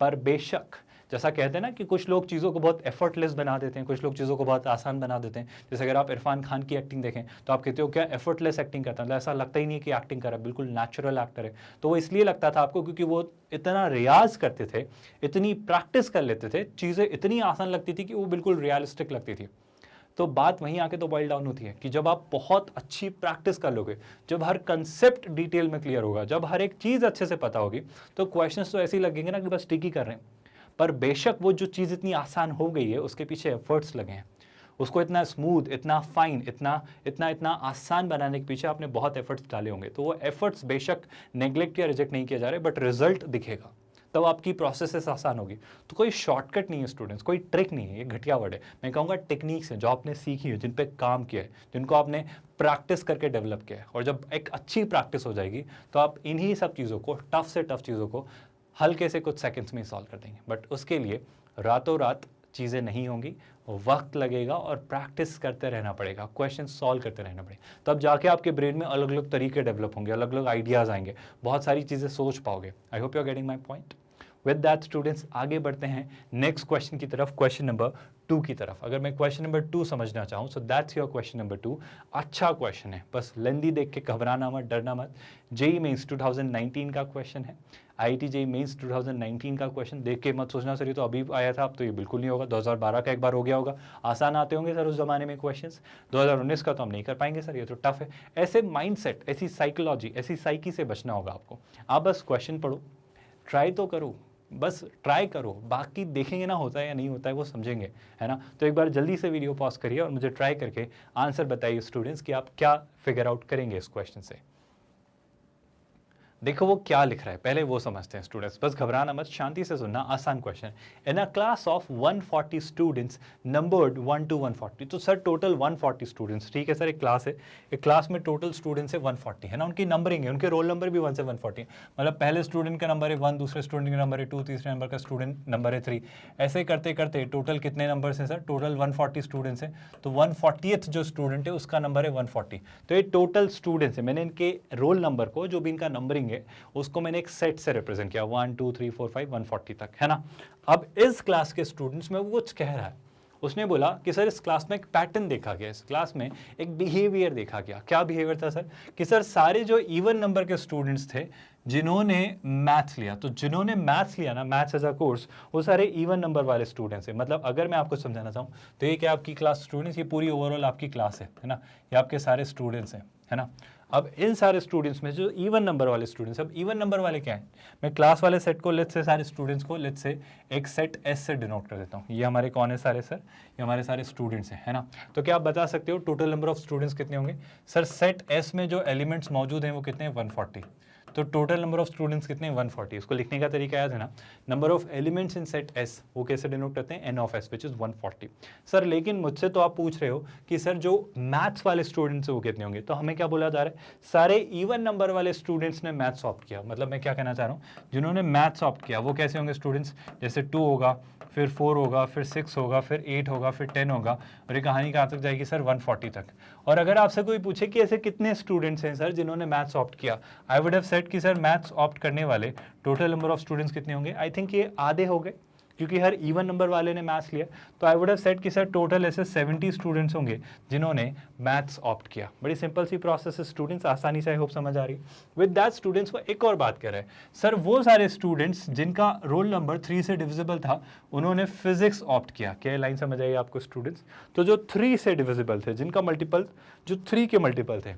पर बेशक जैसा कहते हैं ना कि कुछ लोग चीज़ों को बहुत एफर्टलेस बना देते हैं, कुछ लोग चीज़ों को बहुत आसान बना देते हैं। जैसे अगर आप इरफान खान की एक्टिंग देखें तो आप कहते हो क्या एफर्टलेस एक्टिंग करता है, मतलब ऐसा लगता ही नहीं है कि एक्टिंग कर रहा है, बिल्कुल नेचुरल एक्टर है। तो वो इसलिए लगता था आपको क्योंकि वो इतना रियाज करते थे, इतनी प्रैक्टिस कर लेते थे, चीज़ें इतनी आसान लगती थी कि वो बिल्कुल रियलिस्टिक लगती थी। तो बात वहीं आके तो बॉइल डाउन होती है कि जब आप बहुत अच्छी प्रैक्टिस कर लोगे, जब हर कंसेप्ट डिटेल में क्लियर होगा, जब हर एक चीज़ अच्छे से पता होगी, तो क्वेश्चंस तो ऐसे ही लगेंगे ना कि बस टिक ही कर रहे हैं। पर बेशक वो जो चीज़ इतनी आसान हो गई है उसके पीछे एफर्ट्स लगे हैं, उसको इतना स्मूथ, इतना फाइन, इतना इतना इतना आसान बनाने के पीछे आपने बहुत एफर्ट्स डाले होंगे। तो वो एफर्ट्स बेशक नेग्लेक्ट या रिजेक्ट नहीं किया जा रहे, बट रिजल्ट दिखेगा, तब आपकी प्रोसेस आसान होगी। तो कोई शॉर्टकट नहीं है स्टूडेंट्स, कोई ट्रिक नहीं है, ये घटिया वर्ड है। मैं कहूँगा टेक्निक्स हैं जो आपने सीखी है, जिन पे काम किया है, जिनको आपने प्रैक्टिस करके डेवलप किया है। और जब एक अच्छी प्रैक्टिस हो जाएगी तो आप इन्हीं सब चीज़ों को, टफ से टफ चीज़ों को हल्के से कुछ सेकंड्स में सॉल्व कर देंगे। बट उसके लिए रातों रात चीज़ें नहीं होंगी, वक्त लगेगा और प्रैक्टिस करते रहना पड़ेगा, क्वेश्चन सॉल्व करते रहना पड़ेगा। तब जाके आपके ब्रेन में अलग अलग तरीके डेवलप होंगे, अलग अलग आइडियाज़ आएंगे, बहुत सारी चीज़ें सोच पाओगे। I hope you are getting my point. With that students आगे बढ़ते हैं नेक्स्ट क्वेश्चन की तरफ, क्वेश्चन नंबर 2 की तरफ। अगर मैं क्वेश्चन नंबर 2 समझना चाहूँ, so that's your question number 2। अच्छा क्वेश्चन है, बस लेंदी देख के घबराना मत, डरना मत। जेईई मेंस 2019 का क्वेश्चन है, आईआईटी जेईई मेंस 2019 का क्वेश्चन देख के मत सोचना सर ये तो अभी आया था, अब तो ये बिल्कुल नहीं होगा। 2012 का एक बार हो गया होगा, आसान आते होंगे सर उस जमाने में क्वेश्चंस। 2019 का तो हम नहीं कर पाएंगे सर, ये तो टफ है। ऐसे माइंडसेट, ऐसी साइकोलॉजी, ऐसी साइकी से बचना होगा आपको। आप बस क्वेश्चन पढ़ो, ट्राई तो करो, बस ट्राई करो, बाकी देखेंगे ना होता है या नहीं होता है वो समझेंगे, है ना। तो एक बार जल्दी से वीडियो पॉज करिए और मुझे ट्राई करके आंसर बताइए स्टूडेंट्स कि आप क्या फिगर आउट करेंगे इस क्वेश्चन से। देखो वो क्या लिख रहा है, पहले वो समझते हैं स्टूडेंट्स, बस घबराना मत, शांति से सुनना। आसान question, in a class of 140 students numbered 1 to 140। तो सर टोटल 140 स्टूडेंट्स, ठीक है सर, एक क्लास है, एक क्लास में टोटल स्टूडेंट्स है 140, है ना। उनकी नंबरिंग है, उनके रोल नंबर भी 1 से 140 है, मतलब पहले स्टूडेंट का नंबर है 1, दूसरे स्टूडेंट का नंबर है 2, तीसरे नंबर का स्टूडेंट नंबर है 3। ऐसे करते करते टोटल कितने नंबर्स हैं सर, टोटल 140 स्टूडेंट्स हैं। तो 140th जो स्टूडेंट है उसका नंबर है 140। तो ये टोटल स्टूडेंट्स है, मैंने इनके रोल नंबर को, जो भी इनका नंबरिंग है, उसको मैंने एक सेट से रिप्रेजेंट किया, 1 2 3 4 5 140 तक, है ना। अब इस क्लास के स्टूडेंट्स में वो कुछ कह रहा है, उसने बोला कि सर इस क्लास में एक पैटर्न देखा गया, इस क्लास में एक बिहेवियर देखा गया। क्या बिहेवियर था सर, कि सर सारे जो इवन नंबर के स्टूडेंट्स थे जिन्होंने मैथ्स लिया, तो जिन्होंने मैथ्स लिया ना, मैथ्स एज अ कोर्स, वो सारे इवन नंबर वाले स्टूडेंट्स हैं। मतलब अगर मैं आपको समझाना चाहूँ तो ये क्या आपकी क्लास स्टूडेंट्स, ये पूरी ओवरऑल आपकी क्लास है ना, ये आपके सारे स्टूडेंट्स हैं, है ना। अब इन सारे स्टूडेंट्स में जो इवन नंबर वाले स्टूडेंट्स, अब इवन नंबर वाले क्या हैं, मैं क्लास वाले सेट को, लेट्स से सारे स्टूडेंट्स को लेट्स से एक सेट एस से डिनोट कर देता हूँ। ये हमारे कौन है सारे सर, ये हमारे सारे स्टूडेंट्स हैं, है ना। तो क्या आप बता सकते हो टोटल नंबर ऑफ स्टूडेंट्स कितने होंगे सर। सेट एस में जो एलिमेंट्स मौजूद हैं वो कितने हैं, 140। तो टोटल नंबर ऑफ स्टूडेंट्स कितने हैं, 140। इसको लिखने का तरीका याद है ना, number of elements in set S वो कैसे डिनोट करते हैं, n of S which is 140। Sir लेकिन मुझसे तो आप पूछ रहे हो कि सर जो मैथ्स वाले स्टूडेंट्स हैं वो कितने होंगे, तो हमें क्या बोला जा रहा है, सारे इवन नंबर वाले स्टूडेंट्स ने मैथ्स ऑप्ट किया। मतलब मैं क्या कहना चाह रहा हूँ, जिन्होंने मैथ्स ऑप्ट किया वो कैसे होंगे स्टूडेंट्स, जैसे 2 होगा, फिर 4 होगा, फिर 6 होगा, फिर 8 होगा, फिर 10 होगा, और ये कहानी कहाँ तक जाएगी सर, 140 तक। और अगर आपसे कोई पूछे कि ऐसे कितने स्टूडेंट्स हैं सर जिन्होंने मैथ्स ऑप्ट किया, आई वुड हैव सेड कि सर मैथ्स ऑप्ट करने वाले टोटल नंबर ऑफ स्टूडेंट्स कितने होंगे, आई थिंक ये आधे हो गए, क्योंकि हर इवन नंबर वाले ने मैथ्स लिया। तो आई वुड हैव सेड कि सर टोटल ऐसे 70 स्टूडेंट्स होंगे जिन्होंने मैथ्स ऑप्ट किया। बड़ी सिंपल सी प्रोसेस है स्टूडेंट्स, आसानी से आई होप समझ आ रही। विद दैट स्टूडेंट्स को एक और बात कर रहे हैं, सर वो सारे स्टूडेंट्स जिनका रोल नंबर 3 से डिविजिबल था उन्होंने फिजिक्स ऑप्ट किया। क्या लाइन समझ आई आपको स्टूडेंट्स, तो जो 3 से डिविजिबल थे, जिनका मल्टीपल जो 3 के मल्टीपल थे,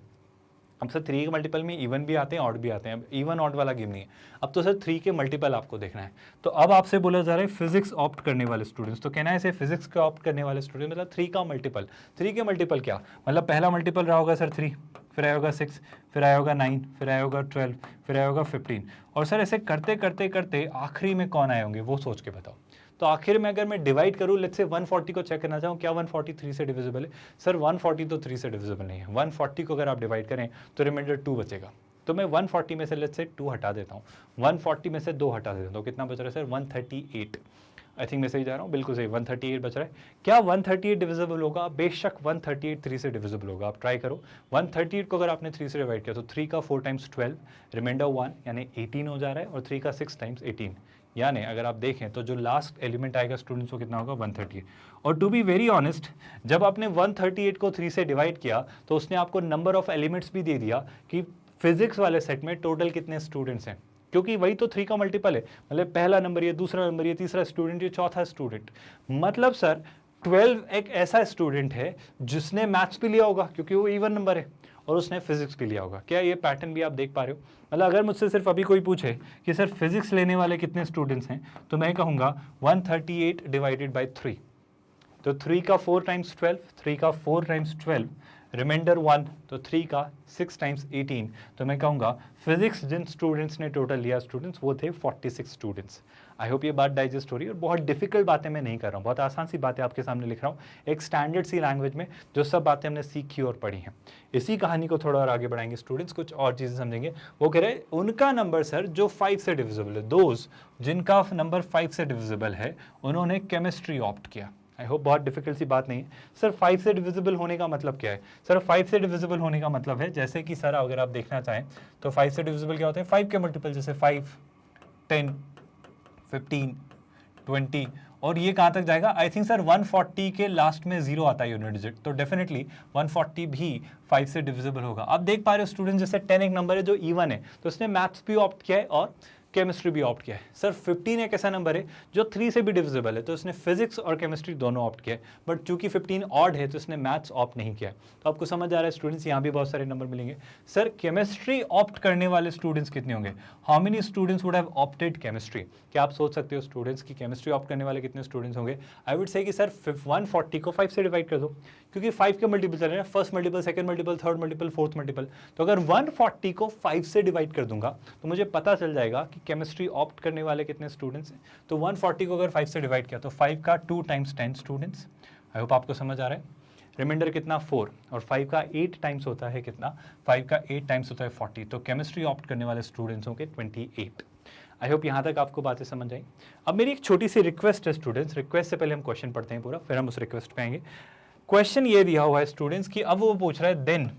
अब सर 3 के मल्टीपल में इवन भी आते हैं ऑड भी आते हैं, अब इवन ऑड वाला गेम नहीं है, अब तो सर 3 के मल्टीपल आपको देखना है। तो अब आपसे बोला जा रहा है फिजिक्स ऑप्ट करने वाले स्टूडेंट्स, तो कहना है इसे फिजिक्स का ऑप्ट करने वाले स्टूडेंट मतलब 3 का मल्टीपल। 3 के मल्टीपल क्या, मतलब पहला मल्टीपल रहा होगा सर 3, फिर आया होगा 6, फिर आया होगा 9, फिर आया होगा 12, फिर आया होगा 15, और सर ऐसे करते करते करते आखिरी में कौन आए होंगे वो सोच के बताओ। तो आखिर में अगर मैं डिवाइड करूँ, लेट्स से 140 को चेक करना चाहूँ, क्या 140 3 से डिविजिबल है, सर 140 तो 3 से डिविजिबल नहीं है। 140 को अगर आप डिवाइड करें तो रिमाइंडर 2 बचेगा, तो मैं 140 में से लेट्स से 2 हटा देता हूँ, 140 में से 2 हटा देता हूँ, तो कितना बच रहा है सर 138। आई थिंक मैं सही जा रहा हूँ, बिल्कुल सही, 138 बच रहा है। क्या 138 डिविजिबल होगा? बेशक 138 3 से डिविजिबल होगा। आप ट्राई करो, 138 को अगर आपने 3 से डिवाइड किया तो 3 का 4 टाइम्स 12, रिमाइंडर 1 यानी 18 हो जा रहा है, और 3 का 6 टाइम्स 18, यानी अगर आप देखें तो जो लास्ट एलिमेंट आएगा स्टूडेंट्स को कितना होगा? 138। और टू बी वेरी ऑनेस्ट, जब आपने 138 को 3 से डिवाइड किया तो उसने आपको नंबर ऑफ एलिमेंट्स भी दे दिया कि फिजिक्स वाले सेट में टोटल कितने स्टूडेंट्स हैं, क्योंकि वही तो 3 का मल्टीपल है। मतलब पहला नंबर ये, दूसरा नंबर ये, तीसरा स्टूडेंट ये, चौथा स्टूडेंट। मतलब सर 12 एक ऐसा स्टूडेंट है जिसने मैथ्स भी लिया होगा क्योंकि वो इवन नंबर है, और उसने फिजिक्स भी लिया होगा। क्या ये पैटर्न भी आप देख पा रहे हो? मतलब अगर मुझसे सिर्फ अभी कोई पूछे कि सर फिजिक्स लेने वाले कितने स्टूडेंट्स हैं, तो मैं कहूँगा 138 डिवाइडेड बाई 3। तो 3 का 4 टाइम्स 12, 3 का 4 टाइम्स 12, रिमाइंडर 1, तो 3 का 6 टाइम्स 18। तो मैं कहूँगा फिजिक्स जिन स्टूडेंट्स ने टोटल लिया स्टूडेंट्स, वो थे 46 स्टूडेंट्स। आई होप ये बात डाइजेस्ट हो रही है, और बहुत डिफिकल्ट बातें मैं नहीं कर रहा हूँ, बहुत आसान सी बातें आपके सामने लिख रहा हूँ, एक स्टैंडर्ड सी लैंग्वेज में जो सब बातें हमने सीखी और पढ़ी हैं। इसी कहानी को थोड़ा और आगे बढ़ाएंगे स्टूडेंट्स, कुछ और चीज़ें समझेंगे। वो कह रहे उनका नंबर सर जो 5 से डिविजिबल है, दोज जिनका नंबर 5 से डिविजिबल है, उन्होंने केमिस्ट्री ऑप्ट किया। आई होप बहुत डिफिकल्ट सी बात नहीं है। सर 5 से डिविजिबल होने का मतलब क्या है? सर 5 से डिविजिबल होने का मतलब है, जैसे कि सर अगर आप देखना चाहें तो 5 से डिविजिबल क्या होते हैं? 5 के मल्टीपल, जैसे 5, 10, 15, 20, और ये कहाँ तक जाएगा? आई थिंक सर 140 के लास्ट में 0 आता है यूनिट डिजिट, तो डेफिनेटली 140 भी 5 से डिविजिबल होगा। आप देख पा रहे हो स्टूडेंट, जैसे 10 एक नंबर है जो इवन है, तो उसने मैथ्स भी ऑप्ट किया है और केमिस्ट्री भी ऑप्ट किया है। सर 15 एक ऐसा नंबर है जो 3 से भी डिविजिबल है, तो उसने फिजिक्स और केमिस्ट्री दोनों ऑप्ट किया है, बट चूंकि 15 ऑड है तो उसने मैथ्स ऑप्ट नहीं किया है। तो आपको समझ आ रहा है स्टूडेंट्स, यहाँ भी बहुत सारे नंबर मिलेंगे। सर केमिस्ट्री ऑप्ट करने वाले स्टूडेंट्स कितने होंगे? How many students would have opted chemistry? क्या आप सोच सकते हो स्टूडेंट्स की केमिस्ट्री ऑप्ट करने वाले कितने स्टूडेंट्स होंगे? आई वुड से कि सर 140 को 5 से डिवाइड कर दो, क्योंकि 5 के मल्टीपल चल रहे हैं, first multiple, second multiple, third multiple, fourth multiple. तो अगर 140 को 5 से डिवाइड कर दूंगा तो मुझे पता चल जाएगा कि केमिस्ट्री ऑप्ट करने वाले कितने स्टूडेंट्स हैं। तो 140 को अगर 5 से डिवाइड किया तो 5 का 2 टाइम्स 10 स्टूडेंट्स। आई होप आपको समझ आ रहा है। रिमाइंडर कितना? 4, और 5 का 8 टाइम्स होता है कितना? 5 का 8 टाइम्स होता है 40। तो केमिस्ट्री ऑप्ट करने वाले स्टूडेंट्स होंगे 28। आई होप यहाँ तक आपको बातें समझ आई। अब मेरी एक छोटी सी रिक्वेस्ट है स्टूडेंट्स, रिक्वेस्ट से पहले हम क्वेश्चन पढ़ते हैं पूरा, फिर हम उस रिक्वेस्ट पे आएंगे। क्वेश्चन ये दिया हुआ है स्टूडेंट्स की, अब वो पूछ रहा है then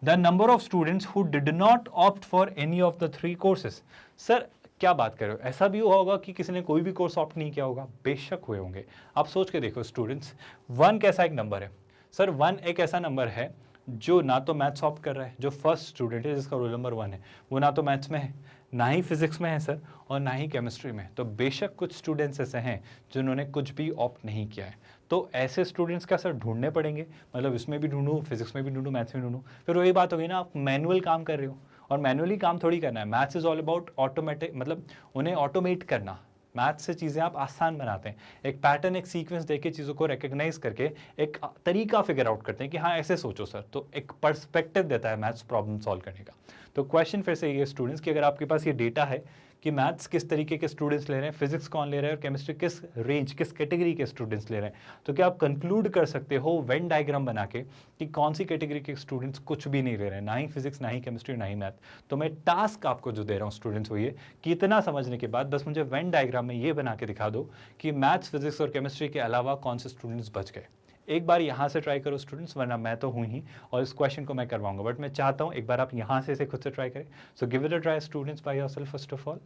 the number of students who did not opt for any of the 3 courses. Sir क्या बात कर रहे हो? ऐसा भी हुआ होगा कि किसी ने कोई भी कोर्स ऑप्ट नहीं किया होगा? बेशक हुए होंगे। आप सोच के देखो स्टूडेंट्स, 1 कैसा एक नंबर है? सर 1 एक ऐसा नंबर है जो ना तो मैथ्स ऑप्ट कर रहा है, जो फर्स्ट स्टूडेंट है जिसका रोल नंबर 1 है, वो ना तो मैथ्स में है, ना ही फिजिक्स में है सर, और ना ही केमिस्ट्री में। तो बेशक कुछ स्टूडेंट्स ऐसे हैं जिन्होंने कुछ भी ऑप्ट नहीं किया है। तो ऐसे स्टूडेंट्स का सर ढूंढने पड़ेंगे, मतलब इसमें भी ढूंढूं, फिजिक्स में भी ढूंढूं, मैथ्स में ढूंढूं। फिर वही बात होगी ना, आप मैनुअल काम कर रहे हो, और मैनुअली काम थोड़ी करना है। Maths is all about automatic, मतलब उन्हें ऑटोमेट करना। मैथ्स से चीज़ें आप आसान बनाते हैं, एक पैटर्न, एक सीक्वेंस देके चीज़ों को रिकग्नाइज करके एक तरीका फिगर आउट करते हैं कि हाँ ऐसे सोचो सर, तो एक पर्सपेक्टिव देता है मैथ्स प्रॉब्लम सॉल्व करने का। तो क्वेश्चन फिर से ये स्टूडेंट्स कि अगर आपके पास ये डेटा है कि मैथ्स किस तरीके के स्टूडेंट्स ले रहे हैं, फिजिक्स कौन ले रहा है, और केमिस्ट्री किस रेंज, किस कैटेगरी के स्टूडेंट्स ले रहे हैं, तो क्या आप कंक्लूड कर सकते हो वेन डायग्राम बना के कि कौन सी कैटेगरी के स्टूडेंट्स कुछ भी नहीं ले रहे हैं, ना ही फिजिक्स, ना ही केमिस्ट्री, ना ही मैथ। तो मैं टास्क आपको जो दे रहा हूँ स्टूडेंट्स वो ये कि इतना समझने के बाद बस मुझे वेन डायग्राम में ये बना के दिखा दो कि मैथ्स, फिजिक्स और केमिस्ट्री के अलावा कौन से स्टूडेंट्स बच गए। एक बार यहाँ से ट्राई करो स्टूडेंट्स, वरना मैं तो हूँ ही और इस क्वेश्चन को मैं करवाऊंगा, बट मैं चाहता हूँ एक बार आप यहाँ से इसे खुद से ट्राई करें। So give it a try students by yourself first of all.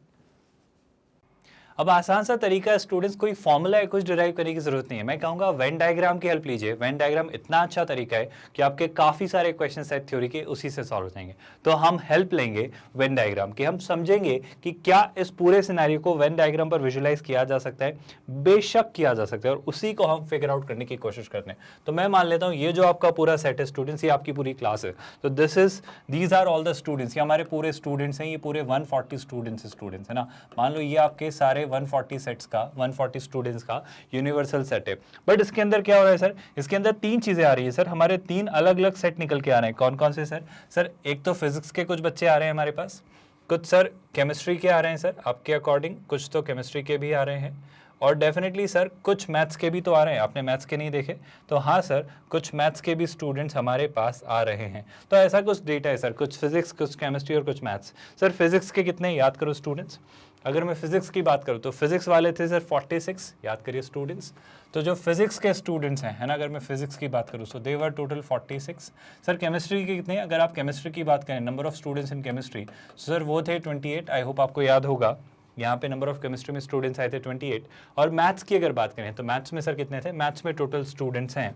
अब आसान सा तरीका है स्टूडेंट्स, कोई फॉर्मूला है कुछ डिराइव करने की जरूरत नहीं है। मैं कहूँगा वेन डायग्राम की हेल्प लीजिए। वेन डायग्राम इतना अच्छा तरीका है कि आपके काफ़ी सारे क्वेश्चन सेट थ्योरी के उसी से सॉल्व हो जाएंगे। तो हम हेल्प लेंगे वेन डायग्राम की, हम समझेंगे कि क्या इस पूरे सिनेरियो को वेन डायग्राम पर विजुलाइज किया जा सकता है। बेशक किया जा सकता है, और उसी को हम फिगर आउट करने की कोशिश करते हैं। तो मैं मान लेता हूँ ये जो आपका पूरा सेट है स्टूडेंट्स, ये आपकी पूरी क्लास है। तो these are all the students, ये हमारे पूरे स्टूडेंट्स हैं, ये पूरे 140 स्टूडेंट्स है ना। मान लो ये आपके सारे 140 सेट्स का, 140 स्टूडेंट्स का यूनिवर्सल सेट है। बट इसके अंदर क्या हो रहा है सर? इसके अंदर 3 चीजें आ रही है सर, हमारे 3 अलग अलग सेट निकल के आ रहे हैं। कौन कौन से सर? सर एक तो फिजिक्स के कुछ बच्चे आ रहे हैं हमारे पास, कुछ सर केमिस्ट्री के आ रहे हैं सर आपके अकॉर्डिंग, कुछ तो केमिस्ट्री के भी आ रहे हैं, और डेफिनेटली सर कुछ मैथ्स के भी तो आ रहे हैं। आपने मैथ्स के नहीं देखे तो हाँ सर, कुछ मैथ्स के भी स्टूडेंट्स हमारे पास आ रहे हैं। तो ऐसा कुछ डेटा है सर, कुछ फिजिक्स, कुछ केमिस्ट्री और कुछ मैथ्स। सर फिजिक्स के कितने याद करो स्टूडेंट्स? अगर मैं फिजिक्स की बात करूँ तो फिजिक्स वाले थे सर 46, याद करिए स्टूडेंट्स। तो जो फिजिक्स के स्टूडेंट्स हैं, है ना, अगर मैं फिजिक्स की बात करूँ सो दे वर टोटल 46। सर केमिस्ट्री के कितने, अगर आप केमिस्ट्री की बात करें, number of students in chemistry, sir वो थे 28। आई होप आपको याद होगा, यहाँ पे नंबर ऑफ केमिस्ट्री में स्टूडेंट्स आए थे 28। और मैथ्स की अगर बात करें तो मैथ्स में सर कितने थे, मैथ्स में टोटल स्टूडेंट्स हैं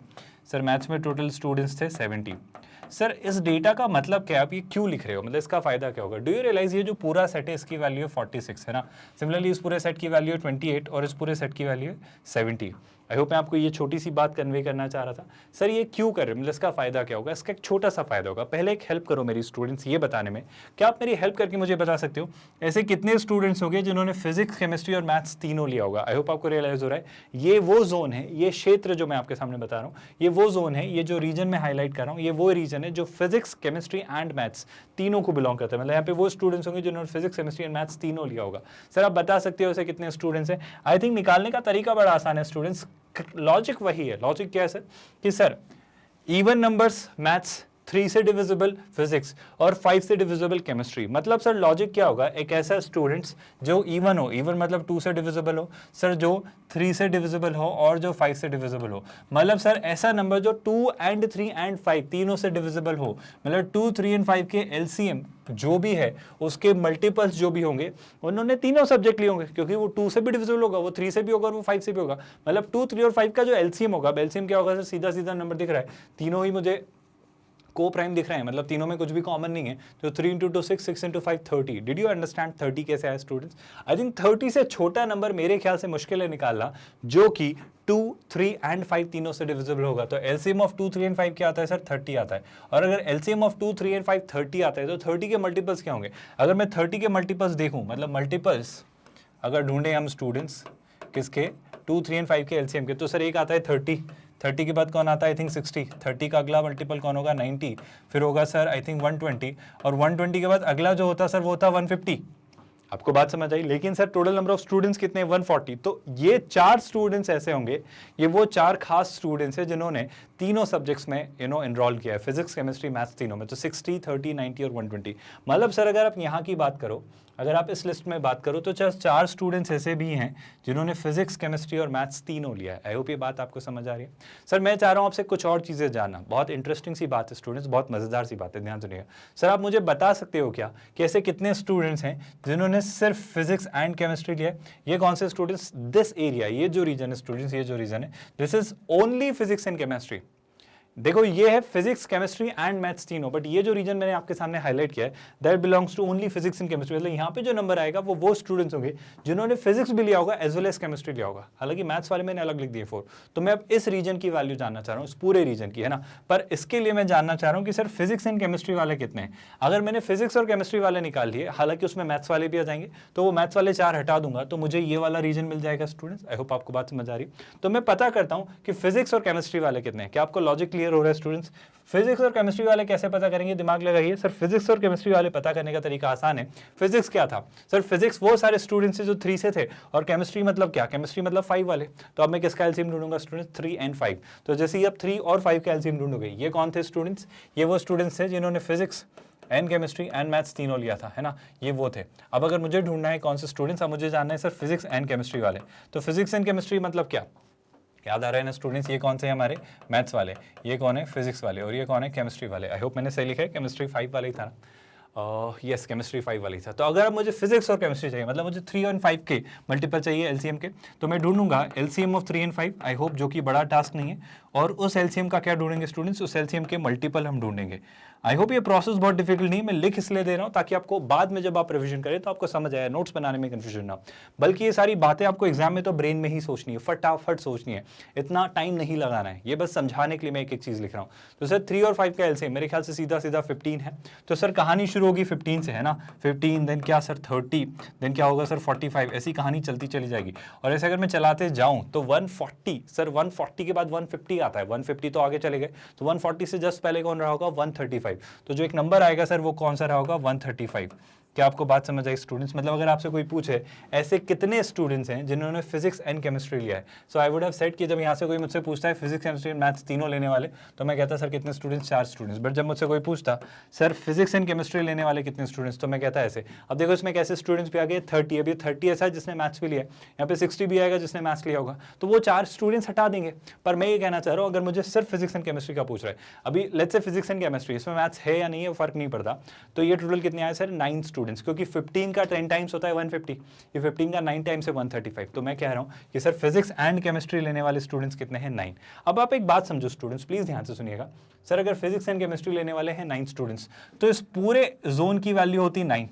सर, मैथ्स में टोटल स्टूडेंट्स थे 70। सर इस डेटा का मतलब क्या, आप ये क्यों लिख रहे हो, मतलब इसका फायदा क्या होगा? डू यू रियलाइज ये जो पूरा सेट है इसकी वैल्यू 46 है ना, सिमिलरली इस पूरे सेट की वैल्यू 28 और इस पूरे सेट की वैल्यू 70। आई होप मैं आपको ये छोटी सी बात कन्वे करना चाह रहा था। सर ये क्यों कर रहे हैं, मतलब इसका फायदा क्या होगा? इसका एक छोटा सा फायदा होगा। पहले एक हेल्प करो मेरी स्टूडेंट्स ये बताने में, क्या आप मेरी हेल्प करके मुझे बता सकते हो ऐसे कितने स्टूडेंट्स होंगे जिन्होंने फिजिक्स, केमिस्ट्री और मैथ्स तीनों लिया होगा? आई होप आपको रियलाइज हो रहा है ये वो जोन है, ये क्षेत्र जो मैं आपके सामने बता रहा हूँ, ये वो जोन है, ये जो रीजन में हाईलाइट कर रहा हूँ, ये वो रीजन है जो फिजिक्स, केमिस्ट्री एंड मैथ्स तीनों को बिलोंग करता है। मतलब यहाँ पे वो स्टूडेंट्स होंगे जिन्होंने फिजिक्स, केमिस्ट्री एंड मैथ्स तीनों लिया होगा। सर आप बता सकते हो ऐसे कितने स्टूडेंट्स हैं? आई थिंक निकालने का तरीका बड़ा आसान है स्टूडेंट्स, लॉजिक वही है। लॉजिक क्या है सर कि सर इवन नंबर्स मैथ्स 3 से डिविजिबल फिजिक्स और 5 से डिविजिबल केमिस्ट्री। मतलब सर लॉजिक क्या होगा, एक ऐसा स्टूडेंट्स जो इवन हो, इवन मतलब 2 से डिविजिबल हो सर, जो 3 से डिविजिबल हो और जो 5 से डिविजिबल हो। मतलब सर ऐसा नंबर जो 2 एंड 3 एंड 5 तीनों से डिविजिबल हो, मतलब 2, 3 एंड 5 के एलसीएम जो भी है उसके मल्टीपल्स जो भी होंगे उन्होंने तीनों सब्जेक्ट लिए होंगे, क्योंकि वो 2 से भी डिविजिबल होगा, वो 3 से भी होगा और वो 5 से भी होगा। मतलब 2, 3 और 5 का जो एलसीएम होगा, एलसीएम क्या होगा सर, सीधा सीधा नंबर दिख रहा है, तीनों ही मुझे को प्राइम दिख रहे हैं, मतलब तीनों में कुछ भी कॉमन नहीं है। तो 3 into 2 6, 6 into 5 30। Did you understand 30 कैसे आया स्टूडेंट्स? आई थिंक 30 से छोटा नंबर मेरे ख्याल से मुश्किल है निकालना जो कि 2, 3 एंड 5 तीनों से डिविजिबल होगा। तो एलसीएम ऑफ 2, 3 एंड 5 क्या आता है सर, 30 आता है। और अगर एलसीएम ऑफ 2, 3 एंड 5 30 आता है तो 30 के मल्टीपल्स क्या होंगे? अगर मैं 30 के मल्टीपल्स देखूं, मतलब मल्टीपल्स अगर ढूंढे हम स्टूडेंट्स किसके, 2, 3 एंड 5 के एलसीएम के, तो सर एक आता है 30 के बाद कौन आता है, आई थिंक 60, 30 का अगला मल्टीपल कौन होगा, 90, फिर होगा सर आई थिंक 120, और 120 के बाद अगला जो होता सर वो होता 150। आपको बात समझ आई? लेकिन sir total number of students कितने, 140। तो ये 4 स्टूडेंट्स ऐसे होंगे, ये वो 4 खास स्टूडेंट्स हैं जिन्होंने तीनों सब्जेक्ट्स में एनरोल किया है, फिजिक्स, केमिस्ट्री, मैथ्स तीनों में। तो 60, 30, 90 और 120। मतलब सर अगर आप यहाँ की बात करो, अगर आप इस लिस्ट में बात करो तो 4 स्टूडेंट्स ऐसे भी हैं जिन्होंने फिजिक्स, केमिस्ट्री और मैथ्स तीनों लिया है। आई होप ये बात आपको समझ आ रही है। सर मैं चाह रहा हूँ आपसे कुछ और चीज़ें जानना, बहुत इंटरेस्टिंग सी बात है स्टूडेंट्स, बहुत मज़ेदार सी बात है, ध्यान सुनिएगा। सर आप मुझे बता सकते हो क्या कि ऐसे कितने स्टूडेंट्स हैं जिन्होंने सिर्फ फिजिक्स एंड केमिस्ट्री लिया है? ये कौन से स्टूडेंट्स, दिस एरिया, ये जो रीजन है स्टूडेंट्स, ये जो रीजन है, this is only physics and chemistry. देखो ये है फिजिक्स, केमिस्ट्री एंड मैथ्स तीनों, बट ये जो रीजन मैंने आपके सामने हाईलाइट किया है that belongs to only physics and chemistry. मतलब यहाँ पे जो नंबर आएगा वो स्टूडेंट्स होंगे जिन्होंने फिजिक्स भी लिया होगा एज वेल एज केमिस्ट्री लिया होगा। हालांकि मैथ्स वाले मैंने अलग लिख दिए 4। तो मैं अब इस रीजन की वैल्यू जानना चाह रहा हूँ, इस पूरे रीजन की, है ना। पर इसके लिए मैं जानना चाह रहा हूँ कि सर फिजिक्स एंड केमिस्ट्री वाले कितने हैं। अगर मैंने फिजिक्स और केमिस्ट्री वाले निकाल लिए, हालांकि उसमें मैथ्स वाले भी आ जाएंगे, तो वो मैथ्स वाले 4 हटा दूंगा तो मुझे ये वाला रीजन मिल जाएगा स्टूडेंट्स। आई होप आपको बात समझ आ रही। तो मैं पता करता हूँ कि फिजिक्स और केमिस्ट्री वाले कितने हैं। क्या आपको लॉजिक क्लियर हो रहा है स्टूडेंट्स? फिजिक्स और केमिस्ट्री वाले कैसे पता करेंगे, दिमाग लगाइए। सर फिजिक्स और केमिस्ट्री वाले पता करने का तरीका आसान है। फिजिक्स क्या था सर, फिजिक्स वो सारे स्टूडेंट्स जो 3 से थे, और केमिस्ट्री मतलब क्या, केमिस्ट्री मतलब 5 वाले। तो अब मैं किसका एलसीएम ढूंढूंगा स्टूडेंट्स, 3 एंड 5। तो जैसे ही अब 3 और 5 का एलसीएम ढूंढोगे, ये कौन थे स्टूडेंट्स, ये वो स्टूडेंट्स थे जिन्होंने physics and chemistry and maths तीनों लिया था, है ना, ये वो थे। अब अगर मुझे ढूंढना है कौन से स्टूडेंट्स, अब मुझे जानना है सर फिजिक्स एंड केमिस्ट्री वाले। तो फिजिक्स एंड केमिस्ट्री मतलब क्या, याद आ रहा है ना स्टूडेंट्स, ये कौन से हैं हमारे मैथ्स वाले, ये कौन है फिजिक्स वाले, और ये कौन है केमिस्ट्री वाले। आई होप मैंने सही लिखा है, केमिस्ट्री 5 वाला ही था ना, यस केमिस्ट्री 5 वाली था। तो अगर मुझे फिजिक्स और केमिस्ट्री चाहिए, मतलब मुझे 3 और 5 के मल्टीपल चाहिए एलसीएम के, तो मैं ढूंढूंगा LCM of 3 and 5। I hope जो कि बड़ा टास्क नहीं है। और उस एलसीएम का क्या ढूंढेंगे स्टूडेंट्स, उस एलसीएम के मल्टीपल हम ढूंढेंगे। आई होप ये प्रोसेस बहुत डिफिकल्ट नहीं है, मैं लिख इसलिए दे रहा हूँ ताकि आपको बाद में जब आप रिवीजन करें तो आपको समझ आए, नोट्स बनाने में कंफ्यूजन ना। बल्कि ये सारी बातें आपको एग्जाम में तो ब्रेन में ही सोचनी है, फटाफट सोचनी है, इतना टाइम नहीं लगाना है। ये बस समझाने के लिए मैं एक एक चीज लिख रहा हूँ। तो सर 3 और 5 का एलसीएम मेरे ख्याल से सीधा सीधा 15 है। तो सर कहानी शुरू होगी 15 से, है ना, 15 देन क्या सर 30, देन क्या होगा सर 45, ऐसी कहानी चलती चली जाएगी। और ऐसे अगर मैं चलाते जाऊं तो 140, सर 140 के बाद 150 आता है, 150 तो आगे चले गए, तो 140 से जस्ट पहले कौन रहा होगा 135। तो जो एक नंबर आएगा सर वो कौन सा रहा होगा 135। क्या आपको बात समझ आई स्टूडेंट्स? मतलब अगर आपसे कोई पूछे ऐसे कितने स्टूडेंट्स हैं जिन्होंने फिजिक्स एंड केमिस्ट्री लिया है, सो आई वुड हैव सेड कि जब यहाँ से कोई मुझसे पूछता है फिजिक्स केमिस्ट्री एंड मैथ्स तीनों लेने वाले, तो मैं कहता सर कितने स्टूडेंट्स, 4 स्टूडेंट्स। बट जब मुझसे कोई पूछता सर फिजिक्स एंड केमिस्ट्री लेने वाले कितने स्टूडेंट्स, तो मैं कहता ऐसे। अब देखो इसमें कैसे स्टूडेंट्स भी आ गए 30, अभी 30 ऐसा है जिसने मैथ्स भी लिया है, यहाँ पे 60 भी आएगा जिसने मैथ्स लिया होगा, तो वो 4 स्टूडेंट्स हटा देंगे। पर मैं ये कहना चाह रहा हूँ अगर मुझे सिर्फ फिजिक्स एंड केमिस्ट्री का पूछ रहा है, अभी let's say physics and chemistry, इसमें मैथ्स है या नहीं है फर्क नहीं पड़ता, तो ये टोटल कितने आए सर 9 स्टूडेंट्स, क्योंकि 15 का 10 टाइम्स होता है 150, ये 15 का 9 टाइम्स है 135। तो मैं कह रहा हूँ कि सर फिजिक्स एंड केमिस्ट्री लेने वाले स्टूडेंट्स कितने हैं 9। अब आप एक बात समझो स्टूडेंट्स, प्लीज ध्यान से सुनिएगा। सर अगर फिजिक्स एंड केमिस्ट्री लेने वाले हैं 9 स्टूडेंट्स, तो इस पूरे जोन की वैल्यू होती 9।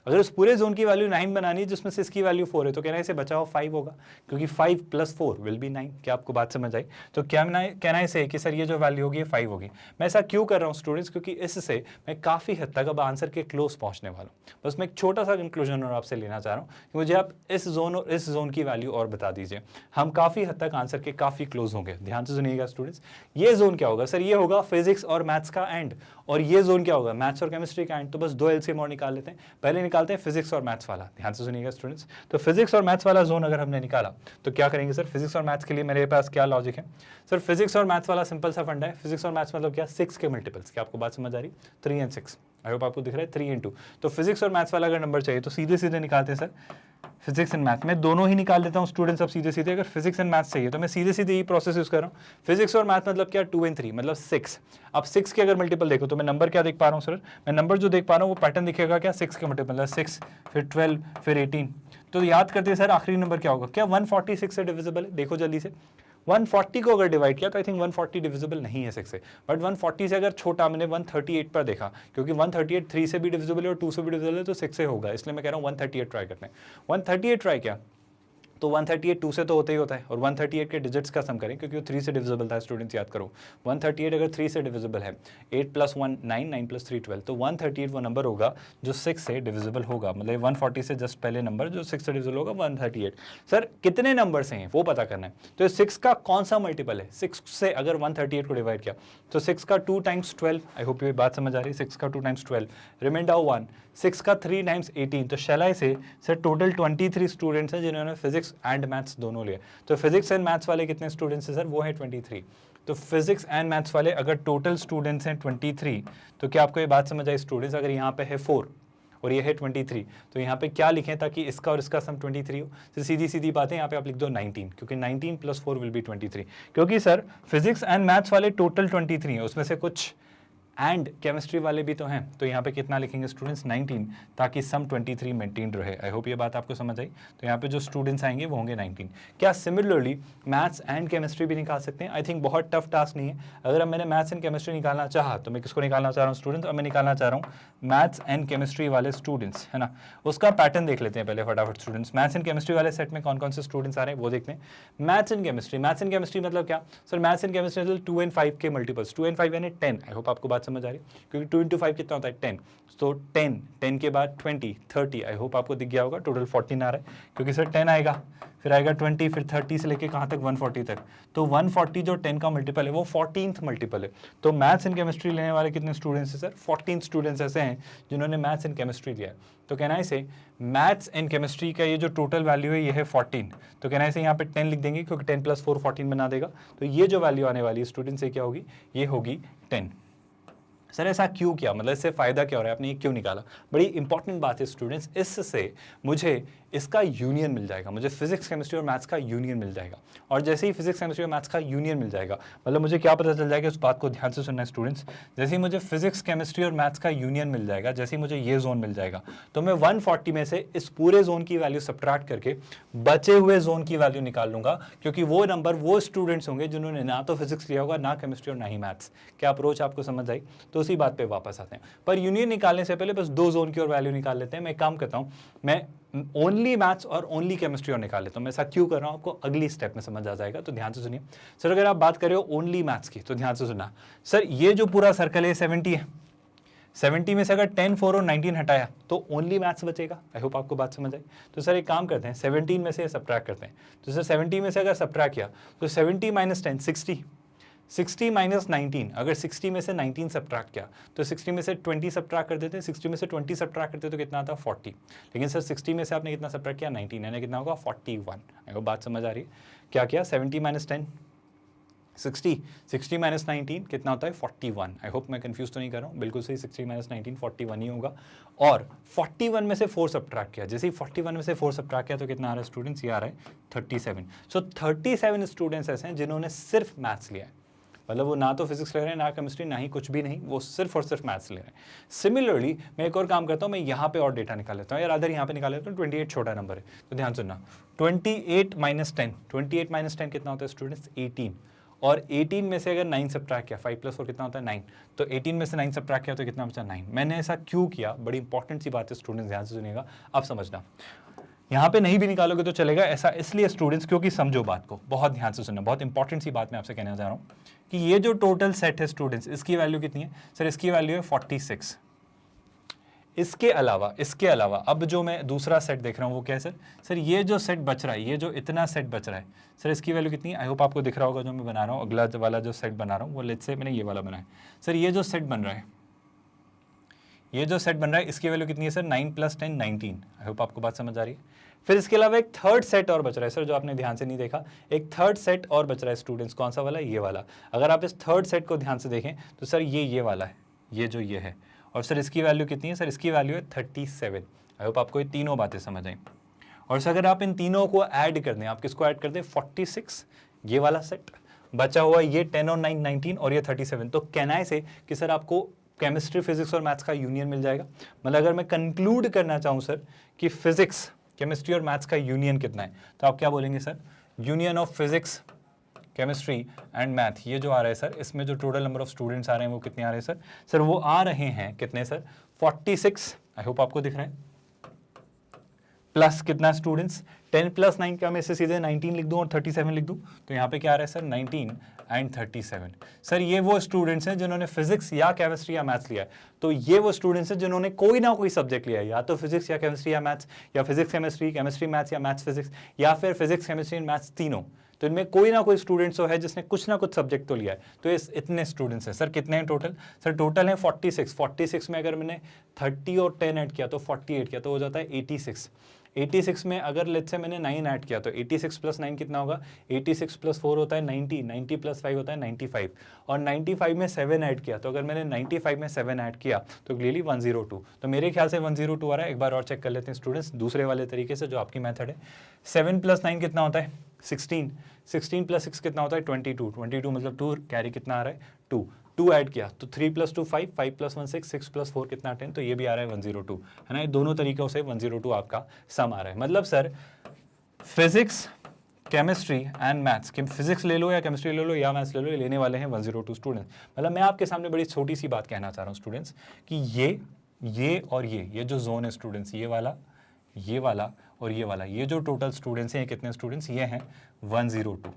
अगर उस पूरे जोन की वैल्यू 9 बनानी है जिसमें से इसकी वैल्यू 4 है, तो कहना है इसे बचा हुआ 5 होगा, क्योंकि 5 + 4 विल बी 9। क्या आपको बात समझ आई? तो क्या कहना है इसे कि सर ये जो वैल्यू होगी ये 5 होगी। मैं ऐसा क्यों कर रहा हूँ स्टूडेंट्स, क्योंकि इससे मैं काफ़ी हद तक अब आंसर के क्लोज पहुँचने वाला हूँ। बस मैं एक छोटा सा कंक्लूजन और आपसे लेना चाह रहा हूँ कि मुझे आप इस जोन और इस जोन की वैल्यू और बता दीजिए, हम काफ़ी हद तक आंसर के काफ़ी क्लोज होंगे। ध्यान से सुनिएगा स्टूडेंट्स, ये जोन क्या होगा सर, ये होगा फिजिक्स और मैथ्स का एंड, और ये जोन क्या होगा मैथ्स और केमिस्ट्री का एंड। तो बस 2 एलसीएम और निकाल लेते हैं। पहले निकालते हैं फिजिक्स और मैथ्स वाला। ध्यान से सुनिएगा स्टूडेंट्स, तो फिजिक्स और मैथ्स वाला जोन अगर हमने निकाला तो क्या करेंगे सर, फिजिक्स और मैथ्स के लिए मेरे पास क्या लॉजिक है सर, फिजिक्स और मैथ्स वाला सिंपल सा फंडा है। फिजिक्स और मैथ्स मतलब क्या, 6 के मल्टीपल्स। क्या आपको बात समझ आ रही? 3 और 6, आई होप आपको दिख रहा है 3 और 2। तो फिजिक्स और मैथ्स वाला अगर नंबर चाहिए तो सीधे सीधे निकालते हैं सर, फिजिक्स एंड मैथ में दोनों ही निकाल देता हूँ स्टूडेंट्स। अब सीधे सीधे अगर फिजिक्स एंड मैथ्स चाहिए तो मैं सीधे सीधे ये प्रोसेस यूज कर रहा हूँ। फिजिक्स और मैथ मतलब क्या, 2 और 3 मतलब 6। अब 6 के अगर मल्टीपल देखो तो मैं नंबर क्या देख पा रहा हूँ सर, मैं नंबर जो देख पा रहा हूँ वो पैटर्न दिखेगा क्या, 6 के मल्टीपल मतलब 6 फिर 12 फिर 18। तो याद करते हैं सर आखिरी नंबर क्या होगा, क्या 146 से डिविजिबल है? देखो जल्दी से, 140 को अगर डिवाइड किया तो आई थिंक 140 डिविजिबल नहीं है 6 से, बट 140 से अगर छोटा मैंने 138 पर देखा, क्योंकि 138 3 से भी डिविजिबल है और 2 से भी डिविजिबल है, तो 6 से होगा, इसलिए मैं कह रहा हूँ 138 ट्राई करते हैं। 138 ट्राई किया तो 138 2 से तो होता ही होता है, और 138 के डिजिट्स का सम करें क्योंकि वो 3 से डिविजिबल था। स्टूडेंट्स याद करो, 138 अगर 3 से डिविजिबल है, 8 + 1 9, 9 + 3 12, तो 138 वो नंबर होगा जो 6 से डिविजिबल होगा, मतलब 140 से जस्ट पहले नंबर जो 6 से डिविजिबल होगा 138। सर कितने नंबर्स हैं वो पता करना है, तो 6 का कौन सा मल्टीपल है, 6 से अगर 138 को डिवाइड किया तो 6 का 2 टाइम्स 12, आई होप ये बात समझ आ रही है, 6 का 2 टाइम्स 12, रिमाइंडर 1, 6 का 3 टाइम्स 18, तो शैल आई से सर टोटल 23 स्टूडेंट्स हैं जिन्होंने फिजिक्स एंड मैथ्स दोनों लिए। तो फिजिक्स एंड मैथ्स वाले कितने स्टूडेंट्स हैं सर, वो है 23। तो फिजिक्स एंड मैथ्स वाले अगर टोटल स्टूडेंट्स हैं 23, तो क्या आपको ये बात समझ आई स्टूडेंट्स, अगर यहाँ पे है 4 और ये है 23, तो यहाँ पे क्या लिखें ताकि इसका और इसका सम 23 हो, तो सीधी सीधी बात है, यहाँ पे आप लिख दो 19, क्योंकि 19 + 4 विल बी 23, क्योंकि सर फिजिक्स एंड मैथ्स वाले टोटल 23 हैं, उसमें से कुछ एंड केमिस्ट्री वाले भी तो हैं, तो यहाँ पे कितना लिखेंगे स्टूडेंट्स 19, ताकि सम 23 मेंटेन रहे। आई होप ये बात आपको समझ आई। तो यहाँ पे जो स्टूडेंट्स आएंगे वो होंगे 19। क्या सिमिलरली मैथ्स एंड केमिस्ट्री भी निकाल सकते हैं? आई थिंक बहुत टफ टास्क नहीं है। अगर अब मैंने मैथ्स एंड केमिस्ट्री निकालना चाहा तो मैं किसको निकालना चाह रहा हूँ स्टूडेंट्स, अब मैं निकालना चाह रहा हूँ मैथ्स एंड केमिस्ट्री वाले स्टूडेंट्स, है ना। उसका पैटर्न देख लेते हैं पहले फटाफट स्टूडेंट्स। मैथ्स एंड केमिस्ट्री वाले सेट में कौन कौन से स्टूडेंट्स आ रहे हैं वो देखते हैं। Maths and chemistry, maths and chemistry मतलब क्या सर, मैथ्स एंड केमिस्ट्री मतलब 2 और 5 के मल्टीपल्स, 2 और 5 यानी 10। आई होप आपको बात समझ आ रही है, क्योंकि 2 × 5 कितना होता है 10, तो 10 के बाद 20 30, आई होप आपको दिख गया होगा, टोटल 14 आ रहा है, क्योंकि सर 10 आएगा फिर आएगा 20 फिर 30 से लेके कहाँ तक 140 तक, तो 140 जो 10 का मल्टीपल है वो 14th मल्टीपल है। तो मैथ्स एंड केमिस्ट्री लेने वाले कितने स्टूडेंट्स हैं सर, 14 स्टूडेंट्स ऐसे हैं जिन्होंने मैथ्स एंड केमिस्ट्री लिया है। तो कहना है इसे मैथ्स एंड केमिस्ट्री का ये जो टोटल वैल्यू है ये है 14, तो कहना है इसे यहाँ पे 10 लिख देंगे क्योंकि 10 + 4 14 बना देगा, तो ये जो वैल्यू आने वाली है स्टूडेंट्स से क्या होगी, ये होगी 10। सर ऐसा क्यों किया, मतलब इससे फायदा क्या हो रहा है, आपने ये क्यों निकाला? बड़ी इंपॉर्टेंट बात है स्टूडेंट्स, इससे मुझे इसका यूनियन मिल जाएगा, मुझे फिजिक्स केमिस्ट्री और मैथ्स का यूनियन मिल जाएगा। और जैसे ही फिजिक्स केमिस्ट्री और मैथ्स का यूनियन मिल जाएगा, मतलब मुझे क्या पता चल जाएगा, उस बात को ध्यान से सुनना है स्टूडेंट्स। जैसे ही मुझे फिजिक्स केमिस्ट्री और मैथ्स का यूनियन मिल जाएगा, जैसे ही मुझे ये जोन मिल जाएगा, तो मैं 140 में से इस पूरे जोन की वैल्यू सब्ट्रैक्ट करके बचे हुए जोन की वैल्यू निकाल लूंगा, क्योंकि वो नंबर वो स्टूडेंट्स होंगे जिन्होंने ना तो फिजिक्स लिया होगा, ना केमिस्ट्री और ना ही मैथ्स। क्या अप्रोच आपको समझ आई? तो उसी बात पे वापस आते हैं, पर यूनियन निकालने से पहले बस 2 जोन की और वैल्यू निकाल लेते हैं। मैं काम करता हूँ, मैं ओनली मैथ्स और ओनली केमिस्ट्री और निकाल लेता हूँ। मैं ऐसा क्यों कर रहा हूँ आपको अगली स्टेप में समझ आ जाएगा, तो ध्यान से सुनिए। सर अगर आप बात कर रहे हो ओनली मैथ्स की तो ध्यान से सुनना सर, ये जो पूरा सर्कल है 70 है, 70 में से अगर 10 4 और 19 हटाया तो ओनली मैथ्स बचेगा। आई होप आपको बात समझ आई। तो सर एक काम करते हैं, 17 में से सब्ट्रैक्ट करते हैं। तो सर 70 में से अगर सब्ट्रैक्ट किया तो 70 - 10 60, 60 माइनस 19, अगर 60 में से 19 सब्ट्रैक्ट किया तो 60 में से 20 सब्ट्रैक्ट कर देते, 60 में से 20 सब्ट्रैक्ट करते तो कितना आता 40, लेकिन सर 60 में से आपने कितना सब्ट्रैक्ट किया 19, यानी कितना होगा 41। अगर बात समझ आ रही है, क्या किया 70 माइनस 10 60 माइनस 19 कितना होता है 41। आई होप मैं कंफ्यूज तो नहीं कर रहा हूँ, बिल्कुल सही, 60 माइनस 19 41 ही होगा। और 41 में से 4 सब्ट्रैक्ट किया, जैसे ही 41 में से 4 सब्ट्रैक्ट किया तो कितना आ रहा है स्टूडेंट्स, ये आ रहा है 37। सो 37 स्टूडेंट्स ऐसे हैं जिन्होंने सिर्फ मैथ्स लिया है, मतलब वो ना तो फिजिक्स ले रहे हैं, ना केमिस्ट्री, ना ही कुछ भी नहीं, वो सिर्फ और सिर्फ मैथ्स ले रहे हैं। सिमिलरली मैं एक और काम करता हूँ, मैं यहाँ पे और डेटा निकाल लेता हूँ, या रादर यहाँ पे निकाल लेता हूँ। 28 छोटा नंबर है, तो ध्यान सुनना, 28 माइनस 10, 28 माइनस 10 कितना होता है स्टूडेंट्स 18, और 18 में से अगर 9 सब्ट्रैक्ट किया, 5 + 4 कितना होता है 9, तो 18 में से 9 सब्ट्रैक्ट किया तो कितना बचा 9। मैंने ऐसा क्यों किया, बड़ी इंपॉर्टेंट सी बात है स्टूडेंट्स, ध्यान से सुनिएगा, अब समझना। यहाँ पे नहीं भी निकालोगे तो चलेगा, ऐसा इसलिए स्टूडेंट्स क्योंकि समझो बात को, बहुत ध्यान से सुनना, बहुत इंपॉर्टेंट सी बात मैं आपसे कहना चाह रहा हूँ कि ये जो टोटल सेट है स्टूडेंट्स, इसकी वैल्यू कितनी है सर, इसकी वैल्यू है 46। इसके अलावा अब जो मैं दूसरा सेट देख रहा हूँ वो क्या है सर ये जो सेट बच रहा है, ये जो इतना सेट बच रहा है सर, इसकी वैल्यू कितनी है। आई होप आपको दिख रहा होगा जो मैं बना रहा हूँ, अगला वाला जो सेट बना रहा हूँ वो लेट्स से मैंने ये वाला बनाया सर, ये जो सेट बन रहा है, ये जो सेट बन रहा है इसकी वैल्यू कितनी है सर 9 + 10 19। आई होप आपको बात समझ आ रही है। फिर इसके अलावा एक थर्ड सेट और बच रहा है सर, जो आपने ध्यान से नहीं देखा, एक थर्ड सेट और बच रहा है स्टूडेंट्स, कौन सा वाला, ये वाला। अगर आप इस थर्ड सेट को ध्यान से देखें तो सर ये वाला है, ये जो ये है, और सर इसकी वैल्यू कितनी है सर, इसकी वैल्यू है 37। आई होप आपको ये तीनों बातें समझ आई। और सर अगर आप इन तीनों को ऐड कर दें, आप किसको ऐड कर दें 46, ये वाला सेट बचा हुआ ये 10 और 9 19 और ये 37, तो कहना है से कि सर आपको केमिस्ट्री, फिजिक्स और मैथ्स का यूनियन मिल जाएगा। मतलब अगर मैं कंक्लूड करना चाहूँ सर कि फिजिक्स, केमिस्ट्री और मैथ्स का यूनियन कितना है, तो आप क्या बोलेंगे sir, union of physics, chemistry and math, ये जो आ रहा है सर, इसमें जो टोटल नंबर ऑफ स्टूडेंट्स आ रहे हैं वो कितने आ रहे हैं सर, सर वो आ रहे हैं कितने सर 46। आई होप आपको दिख रहा है, प्लस कितना स्टूडेंट्स 10 + 9 क्या मैं इसे सीधे 19 लिख दूं और 37 लिख दूं, तो यहाँ पे क्या आ रहा है सर 19 एंड 37। सर ये वो स्टूडेंट्स हैं जिन्होंने फिजिक्स या केमिस्ट्री या मैथ्स लिया है, तो ये वो स्टूडेंट्स हैं जिन्होंने कोई ना कोई सब्जेक्ट लिया है, या तो फिजिक्स या केमिस्ट्री या मैथ्स, या फिजिक्स केमिस्ट्री, केमिस्ट्री मैथ्स, या मैथ्स फिजिक्स, या फिर फिजिक्स केमिस्ट्री एंड मैथ्स तीनों। तो इनमें कोई ना कोई स्टूडेंट्स तो है जिसने कुछ ना कुछ सब्जेक्ट तो लिया है। तो इस इतने स्टूडेंट्स हैं सर, कितने हैं टोटल सर, टोटल है 46। 46 में अगर मैंने 30 और 10 ऐड किया तो 48 किया तो हो जाता है 86। 86 में अगर लेट्स से मैंने 9 ऐड किया तो 86 + 9 कितना होगा, 86 + 4 होता है 90, 90 + 5 होता है 95, और 95 में 7 ऐड किया तो अगर मैंने 95 में 7 ऐड किया तो क्लियरली 102। तो मेरे ख्याल से 102 आ रहा है। एक बार और चेक कर लेते हैं स्टूडेंट्स दूसरे वाले तरीके से जो आपकी मेथड है। 7 + 9 कितना होता है 16, 16 + 6 कितना होता है 22, 22 मतलब 2, कैरी कितना आ रहा है 2, 2 ऐड किया तो 3 + 2 5, 5 + 1 6, 6 + 4 कितना 10, तो ये भी आ रहा है 102, है ना। ये दोनों तरीकों से 102 आपका सम आ रहा है। मतलब sir physics, chemistry and maths, कि फिजिक्स ले लो या केमिस्ट्री ले लो या मैथ्स ले लो, ये लेने वाले हैं 102 स्टूडेंट्स। मतलब मैं आपके सामने बड़ी छोटी सी बात कहना चाह रहा हूँ स्टूडेंट्स कि ये और ये जो जोन है स्टूडेंट्स, ये वाला और ये वाला, ये जो टोटल स्टूडेंट्स हैं, कितने स्टूडेंट्स, ये हैं 102।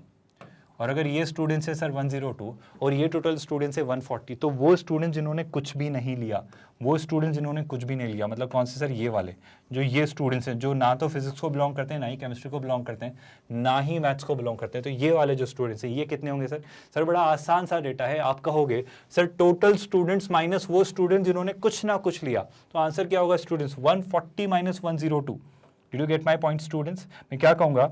और अगर ये स्टूडेंट्स है सर 102 और ये टोटल स्टूडेंट्स है 140, तो वो स्टूडेंट जिन्होंने कुछ भी नहीं लिया, मतलब कौन से सर, ये वाले जो ये स्टूडेंट्स हैं जो ना तो फिजिक्स को बिलोंग करते हैं, ना ही केमिस्ट्री को बिलोंग करते हैं, ना ही मैथ्स को बिलोंग करते हैं, तो ये वाले जो स्टूडेंट्स हैं ये कितने होंगे सर। सर बड़ा आसान सा डेटा है, आप कहोगे सर टोटल स्टूडेंट्स माइनस वो स्टूडेंट जिन्होंने कुछ ना कुछ लिया, तो आंसर क्या होगा students 140 - 102। Did you get my point students. मैं क्या कहूँगा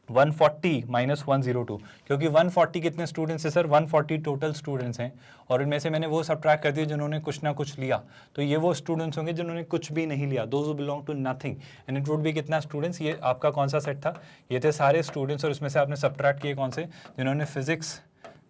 140 - 102, क्योंकि 140 कितने स्टूडेंट्स हैं सर, 140 टोटल स्टूडेंट्स हैं, और इनमें से मैंने वो सब्ट्रैक्ट कर दिया जिन्होंने कुछ ना कुछ लिया, तो ये वो स्टूडेंट्स होंगे जिन्होंने कुछ भी नहीं लिया, those who belong to nothing, and it would be कितना स्टूडेंट्स, ये आपका कौन सा सेट था, ये थे सारे स्टूडेंट्स, और इसमें से आपने सब्ट्रैक्ट किए कौन से, जिन्होंने फिजिक्स,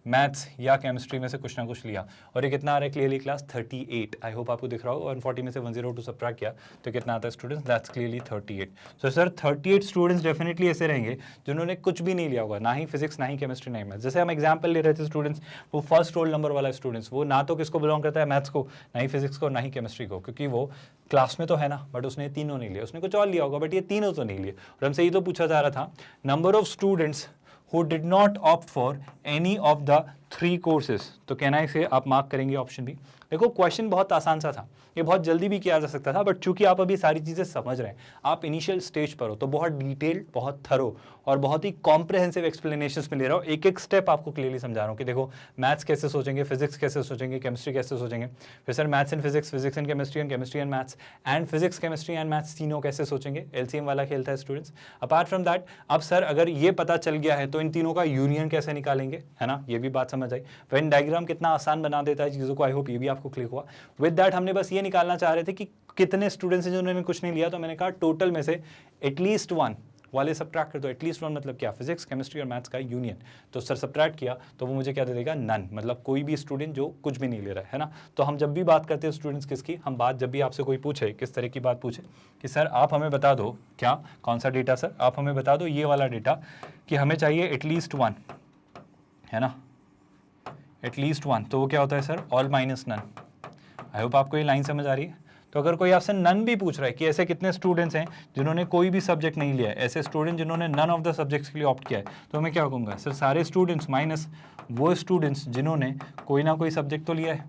मैथ्स या केमिस्ट्री में से कुछ ना कुछ लिया, और ये कितना आ रहा है क्लियरली क्लास 38। आई होप आपको दिख रहा होगा, 140 में से 102 सब्ट्रैक्ट किया तो कितना आता है students, that's clearly 38। So sir 38 students definitely ऐसे रहेंगे जिन्होंने कुछ भी नहीं लिया होगा, ना ही फिजिक्स, ना ही केमिस्ट्री, ना ही मैथ्स। जैसे हम एग्जाम्पल ले रहे थे स्टूडेंट्स, वो फर्स्ट रोल नंबर वाला स्टूडेंट्स, वो ना तो किसको बिलोंग करता है, मैथ्स को, ना ही फिजिक्स को, ना ही केमिस्ट्री को, क्योंकि वो क्लास में तो है ना, बट उसने तीनों नहीं लिए, उसने कुछ और लिया होगा बट ये तीनों तो नहीं लिए। और हमसे ये तो पूछा जा रहा था number of students who did not opt for any of the 3 courses, तो कहना है से आप मार्क करेंगे ऑप्शन बी। देखो क्वेश्चन बहुत आसान सा था, ये बहुत जल्दी भी किया जा सकता था, बट चूंकि आप अभी सारी चीज़ें समझ रहे हैं, आप इनिशियल स्टेज पर हो, तो बहुत डिटेल्ड, बहुत थरो और बहुत ही कॉम्प्रिहेंसिव एक्सप्लेनेशंस में ले रहा हूँ। एक एक स्टेप आपको क्लियरली समझा रहा हूँ कि देखो मैथ्स कैसे सोचेंगे, फिजिक्स कैसे सोचेंगे, केमिस्ट्री कैसे सोचेंगे, फिर sir maths and physics, physics and chemistry and maths and physics chemistry and maths तीनों कैसे सोचेंगे, एलसीएम वाला खेलता है स्टूडेंट्स। अपार्ट फ्रॉम दैट, अब सर अगर ये पता चल गया है तो इन तीनों का यूनियन कैसे निकालेंगे, है ना, ये भी बात समझ आई। वेन डायग्राम कितना आसान बना देता है चीज़ों को, आई होप ये भी आपको क्लिक हुआ। विद दैट हमने बस ये निकालना चाह रहे थे कि कितने स्टूडेंट्स हैं जिन्होंने कुछ नहीं लिया, तो मैंने कहा टोटल में से एटलीस्ट 1 वाले सब्ट्रैक्ट कर दो। एटलीस्ट 1 मतलब क्या, फिजिक्स केमिस्ट्री और मैथ्स का यूनियन। तो सर सब्ट्रैक्ट किया तो वो मुझे क्या दे देगा, नन, मतलब कोई भी स्टूडेंट जो कुछ भी नहीं ले रहा है ना। तो हम जब भी बात करते हैं स्टूडेंट्स किसकी, हम बात जब भी आपसे कोई पूछे किस तरह की बात पूछे कि सर आप हमें बता दो, क्या कौन सा डेटा सर, आप हमें बता दो ये वाला डेटा कि हमें चाहिए एटलीस्ट 1, है ना, एटलीस्ट 1, तो वो क्या होता है sir, all minus none. I hope आपको ये लाइन समझ आ रही है। तो अगर कोई आपसे नन भी पूछ रहा है कि ऐसे कितने स्टूडेंट्स हैं जिन्होंने कोई भी सब्जेक्ट नहीं लिया है, ऐसे स्टूडेंट जिन्होंने नन ऑफ द सब्जेक्ट्स के लिए ऑप्ट किया है, तो मैं क्या कहूँगा, सर सारे स्टूडेंट्स माइनस वो स्टूडेंट्स जिन्होंने कोई ना कोई सब्जेक्ट तो लिया है,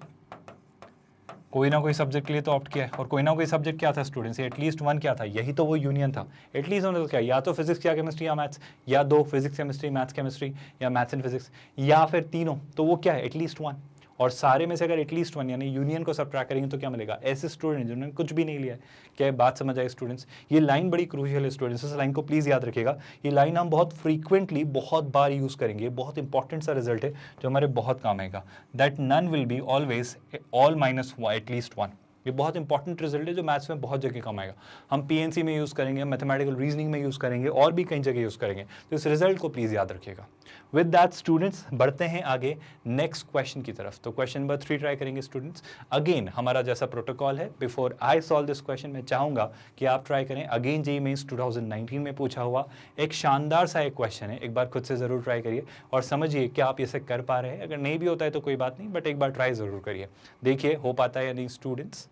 कोई ना कोई सब्जेक्ट के लिए तो ऑप्ट किया है। और कोई ना कोई सब्जेक्ट क्या था स्टूडेंट्स, एटलीस्ट 1 क्या था, यही तो वो यूनियन था। एटलीस्ट 1 तो क्या, या तो फिजिक्स या केमिस्ट्री या मैथ्स, या 2 फिजिक्स केमिस्ट्री मैथ्स केमिस्ट्री, या मैथ्स एंड फिजिक्स, या फिर तीनों, तो वो क्या है, एटलीस्ट 1। और सारे में से अगर एटलीस्ट 1 यानी यूनियन को सब्ट्रैक्ट करेंगे तो क्या मिलेगा, ऐसे स्टूडेंट जिन्होंने कुछ भी नहीं लिया है। क्या बात समझ आए स्टूडेंट्स, ये लाइन बड़ी क्रूशियल है स्टूडेंट्स, इस लाइन को प्लीज़ याद रखिएगा। ये लाइन हम बहुत फ्रीक्वेंटली बहुत बार यूज़ करेंगे, बहुत इंपॉर्टेंट सा रिजल्ट है जो हमारे बहुत काम आएगा। That none will be always all minus at least 1। ये बहुत इंपॉर्टेंट रिजल्ट है जो मैथ्स में बहुत जगह काम आएगा। हम पीएनसी में यूज़ करेंगे, मैथमेटिकल रीजनिंग में यूज़ करेंगे, और भी कई जगह यूज़ करेंगे। तो इस रिजल्ट को प्लीज़ याद रखिएगा। विद दैट स्टूडेंट्स बढ़ते हैं आगे नेक्स्ट क्वेश्चन की तरफ। तो क्वेश्चन नंबर 3 ट्राई करेंगे स्टूडेंट्स। अगेन हमारा जैसा प्रोटोकॉल है, before I solve this question मैं चाहूँगा कि आप ट्राई करें। अगेन जेईई मेंस 2019 में पूछा हुआ एक शानदार सा एक क्वेश्चन है, एक बार खुद से ज़रूर ट्राई करिए और समझिए क्या आप इसे कर पा रहे हैं। अगर नहीं भी होता है तो कोई बात नहीं, बट एक बार ट्राई ज़रूर करिए, देखिए हो पाता है या नहीं स्टूडेंट्स।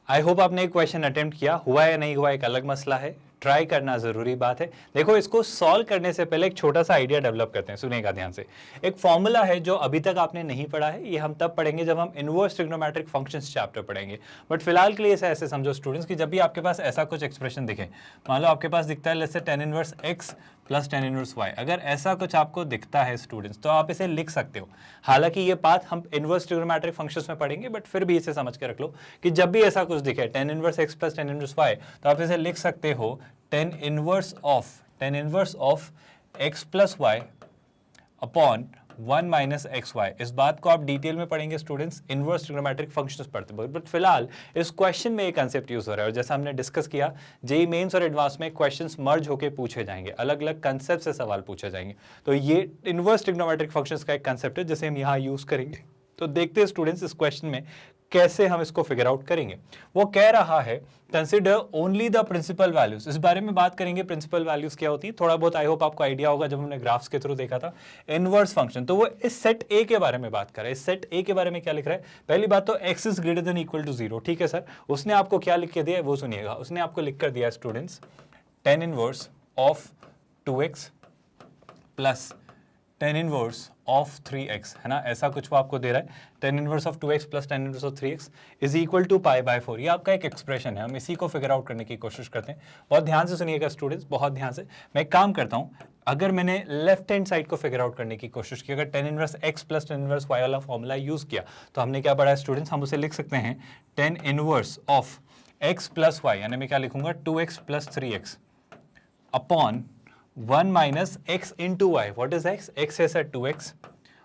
आई होप आपने एक क्वेश्चन अटेम्प्ट किया, हुआ या नहीं हुआ एक अलग मसला है, ट्राई करना जरूरी बात है। देखो इसको सॉल्व करने से पहले एक छोटा सा आइडिया डेवलप करते हैं, सुनिएगा ध्यान से। एक फॉर्मूला है जो अभी तक आपने नहीं पढ़ा है, ये हम तब पढ़ेंगे जब हम इनवर्स ट्रिग्नोमेट्रिक फंक्शंस चैप्टर पढ़ेंगे। बट फिलहाल के लिए इसे ऐसे समझो स्टूडेंट्स कि जब भी आपके पास ऐसा कुछ एक्सप्रेशन दिखे, मान लो आपके पास दिखता है let's say tan inverse x plus tan inverse y, अगर ऐसा कुछ आपको दिखता है स्टूडेंट्स तो आप इसे लिख सकते हो। हालांकि ये बात हम इनवर्स ट्रिग्नोमेट्रिक फंक्शंस में पढ़ेंगे, बट फिर भी इसे समझ के रख लो कि जब भी ऐसा कुछ दिखे tan inverse x plus tan inverse y, तो आप इसे लिख सकते हो tan inverse of x plus y upon 1 minus x y. इस बात को आप डिटेल में पढ़ेंगे स्टूडेंट्स वक्त ट्रिग्नोमेट्रिक फंक्शंस पढ़ते वक्त, बट फिलहाल इस क्वेश्चन में एक कंसेप्ट यूज हो रहा है। और जैसा हमने डिस्कस किया, जेईई मेंस और एडवांस में क्वेश्चंस मर्ज होकर पूछे जाएंगे, अलग अलग कंसेप्ट से सवाल पूछे जाएंगे। तो ये इनवर्स ट्रिग्नोमेट्रिक फंक्शंस का एक कंसेप्ट है जिसे हम यहाँ यूज करेंगे। तो देखते हैं स्टूडेंट्स इस क्वेश्चन में कैसे हम इसको फिगर आउट करेंगे। वो कह रहा है consider only the principal values. इस बारे में बात करेंगे, प्रिंसिपल वैल्यूज क्या होती है, थोड़ा बहुत आई होप आपको आइडिया होगा जब हमने ग्राफ्स के थ्रू देखा था इनवर्स फंक्शन। तो वो इस सेट ए के बारे में बात कर रहा है। इस सेट ए के बारे में क्या लिख रहा है, पहली बात तो x is greater than equal to 0। ठीक है सर, उसने आपको क्या लिख के दिया है वो सुनिएगा। उसने आपको लिख कर दिया students tan inverse of 2x plus tan inverse of 3x, है ना, ऐसा कुछ वो आपको दे रहा है। tan inverse of 2x plus tan inverse of 3x is equal to π/4। ये आपका एक एक्सप्रेशन है, हम इसी को फिगर आउट करने की कोशिश करते हैं। बहुत ध्यान से सुनिएगा स्टूडेंट्स, बहुत ध्यान से। मैं एक काम करता हूँ, अगर मैंने लेफ्ट हैंड साइड को फिगर आउट करने की कोशिश की, अगर tan inverse x plus tan inverse y वाला फॉर्मूला यूज किया, तो हमने क्या पढ़ा है स्टूडेंट्स, हम उसे लिख सकते हैं tan inverse of x plus y, यानी मैं क्या लिखूंगा 2x plus 3x upon 1 minus x into y. What is x, x है सर 2x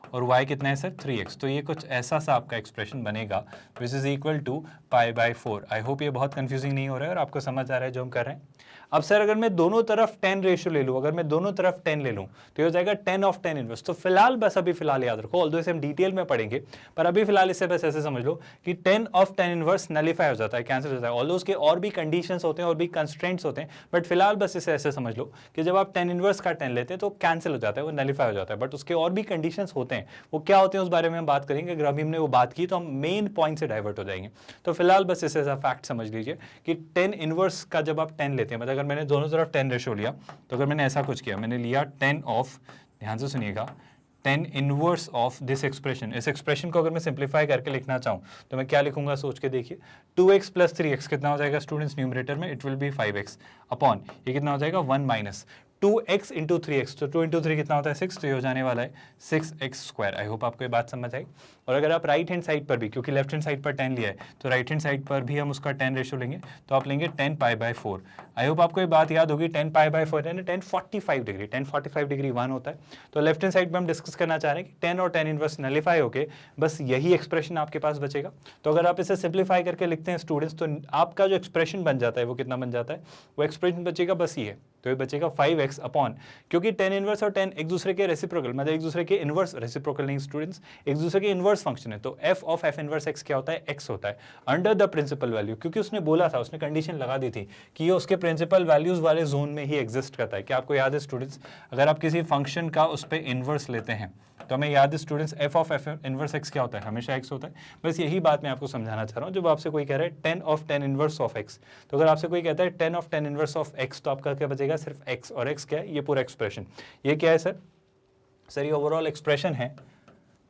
और y कितना है सर 3x। तो ये कुछ ऐसा सा आपका एक्सप्रेशन बनेगा which is equal to π/4। I hope ये बहुत कंफ्यूजिंग नहीं हो रहा है और आपको समझ आ रहा है जो हम कर रहे हैं। अब सर अगर मैं दोनों तरफ 10 रेशियो ले लूँ, अगर मैं दोनों तरफ 10 ले लूँ तो ये हो जाएगा 10 ऑफ 10 इनवर्स। तो फिलहाल बस अभी फिलहाल याद रखो, ऑल्दो इसे हम डिटेल में पढ़ेंगे, पर अभी फिलहाल इसे बस ऐसे समझ लो कि 10 ऑफ 10 इनवर्स नलिफाई हो जाता है, कैंसिल हो जाता है। ऑल्दो उसके और भी कंडीशंस होते हैं और भी कंस्ट्रेंट्स होते हैं, बट फिलहाल बस इसे ऐसे समझ लो कि जब आप 10 इनवर्स का 10 लेते हैं तो कैंसिल हो जाता है, वो नलिफाई हो जाता है। बट उसके और भी कंडीशंस होते हैं, वो क्या होते हैं उस बारे में हम बात करेंगे। अगर अभी हमने वो बात की तो हम मेन पॉइंट से डाइवर्ट हो जाएंगे। तो फिलहाल बस इसे ऐसा फैक्ट समझ लीजिए कि 10 इनवर्स का जब आप 10 लेते हैं, मतलब अगर मैंने दोनों तरफ 10 रेशियो लिया, तो अगर मैंने ऐसा कुछ किया, मैंने लिया 10 ऑफ, ध्यान से सुनिएगा, tan inverse of this expression. इस एक्सप्रेशन को अगर मैं सिंप्लीफाई करके लिखना चाहूँ तो मैं क्या लिखूंगा, सोच के देखिए। 2x प्लस 3x कितना हो जाएगा स्टूडेंट्स न्यूमरेटर में, it will be 5x upon ये कितना हो जाएगा 1 माइनस 2x इंटू 3x, तो 2 इंटू 3 कितना होता है 6, तो ये हो जाने वाला है 6x स्क्वायर। आई होप आपको ये बात समझ आई। और अगर आप राइट हैंड साइड पर भी, क्योंकि लेफ्ट हैंड साइड पर 10 लिया है तो राइट हैंड साइड पर भी हम उसका 10 रेशियो लेंगे, तो आप लेंगे 10 पाई बाय 4। आई होप आपको ये बात याद होगी, 10 पाई बाय 4 यानी 10 45 डिग्री, 10 45 डिग्री 1 होता है। तो लेफ्ट हैंड साइड पर हम डिस्कस करना चाह रहे हैं कि 10 और 10 इनवर्स नलीफाई होके बस यही एक्सप्रेशन आपके पास बचेगा। तो अगर आप इसे सिंप्लीफाई करके लिखते हैं स्टूडेंट्स, तो आपका जो एक्सप्रेशन बन जाता है वो कितना बन जाता है, वो एक्सप्रेशन बचेगा बस ये, तो ये बचेगा 5x अपॉन, क्योंकि 10 इनवर्स और 10 एक दूसरे के रेसिप्रोकल, मतलब एक दूसरे के इनवर्स, रेसिप्रोकल नहीं स्टूडेंट्स, एक दूसरे के इनवर्स फंक्शन है। तो f of f inverse x क्या होता है, x होता है अंडर द प्रिंसिपल वैल्यू, क्योंकि उसने बोला था, उसने कंडीशन लगा दी थी कि ये उसके प्रिंसिपल वैल्यूज वाले जोन में ही एग्जिस्ट करता है। क्या आपको याद है स्टूडेंट्स, अगर आप किसी फंक्शन का उस पर इनवर्स लेते हैं तो हमें याद है students f of f inverse x क्या होता है, हमेशा x होता है। बस यही बात मैं आपको समझाना चाह रहा हूँ। जब आपसे कोई कह रहा है 10 ऑफ 10 इनवर्स ऑफ x, तो अगर आपसे कोई कहता है 10 ऑफ 10 इनवर्स ऑफ x, तो आपका क्या बचेगा, सिर्फ x, और x क्या है, ये पूरा एक्सप्रेशन। ये क्या है सर ये ओवरऑल एक्सप्रेशन है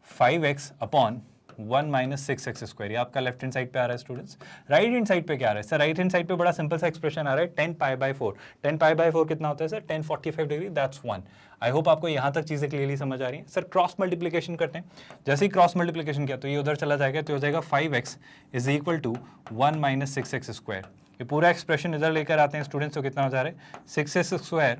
5x upon 1 minus 6x square. ये आपका लेफ्ट हैंड साइड पे आ रहा है स्टूडेंट्स। राइट हैंड साइड पे क्या आ रहा है सर, राइट हैंड साइड पे बड़ा सिंपल सा एक्सप्रेशन आ रहा है 10 पाई बाय 4। 10 पाई बाय 4 कितना होता है sir, 10 45 degree, that's 1। I hope आपको यहाँ तक चीजें क्लियरली समझ आ रही हैं। सर क्रॉस मल्टीप्लिकेशन करते हैं, जैसे ही क्रॉस मल्टीप्लिकेशन किया तो ये उधर चला जाएगा, तो हो जाएगा 5x is equal to 1 minus 6x square. ये पूरा एक्सप्रेशन इधर लेकर आते हैं स्टूडेंट्स, तो कितना हो जा रहा है 6x square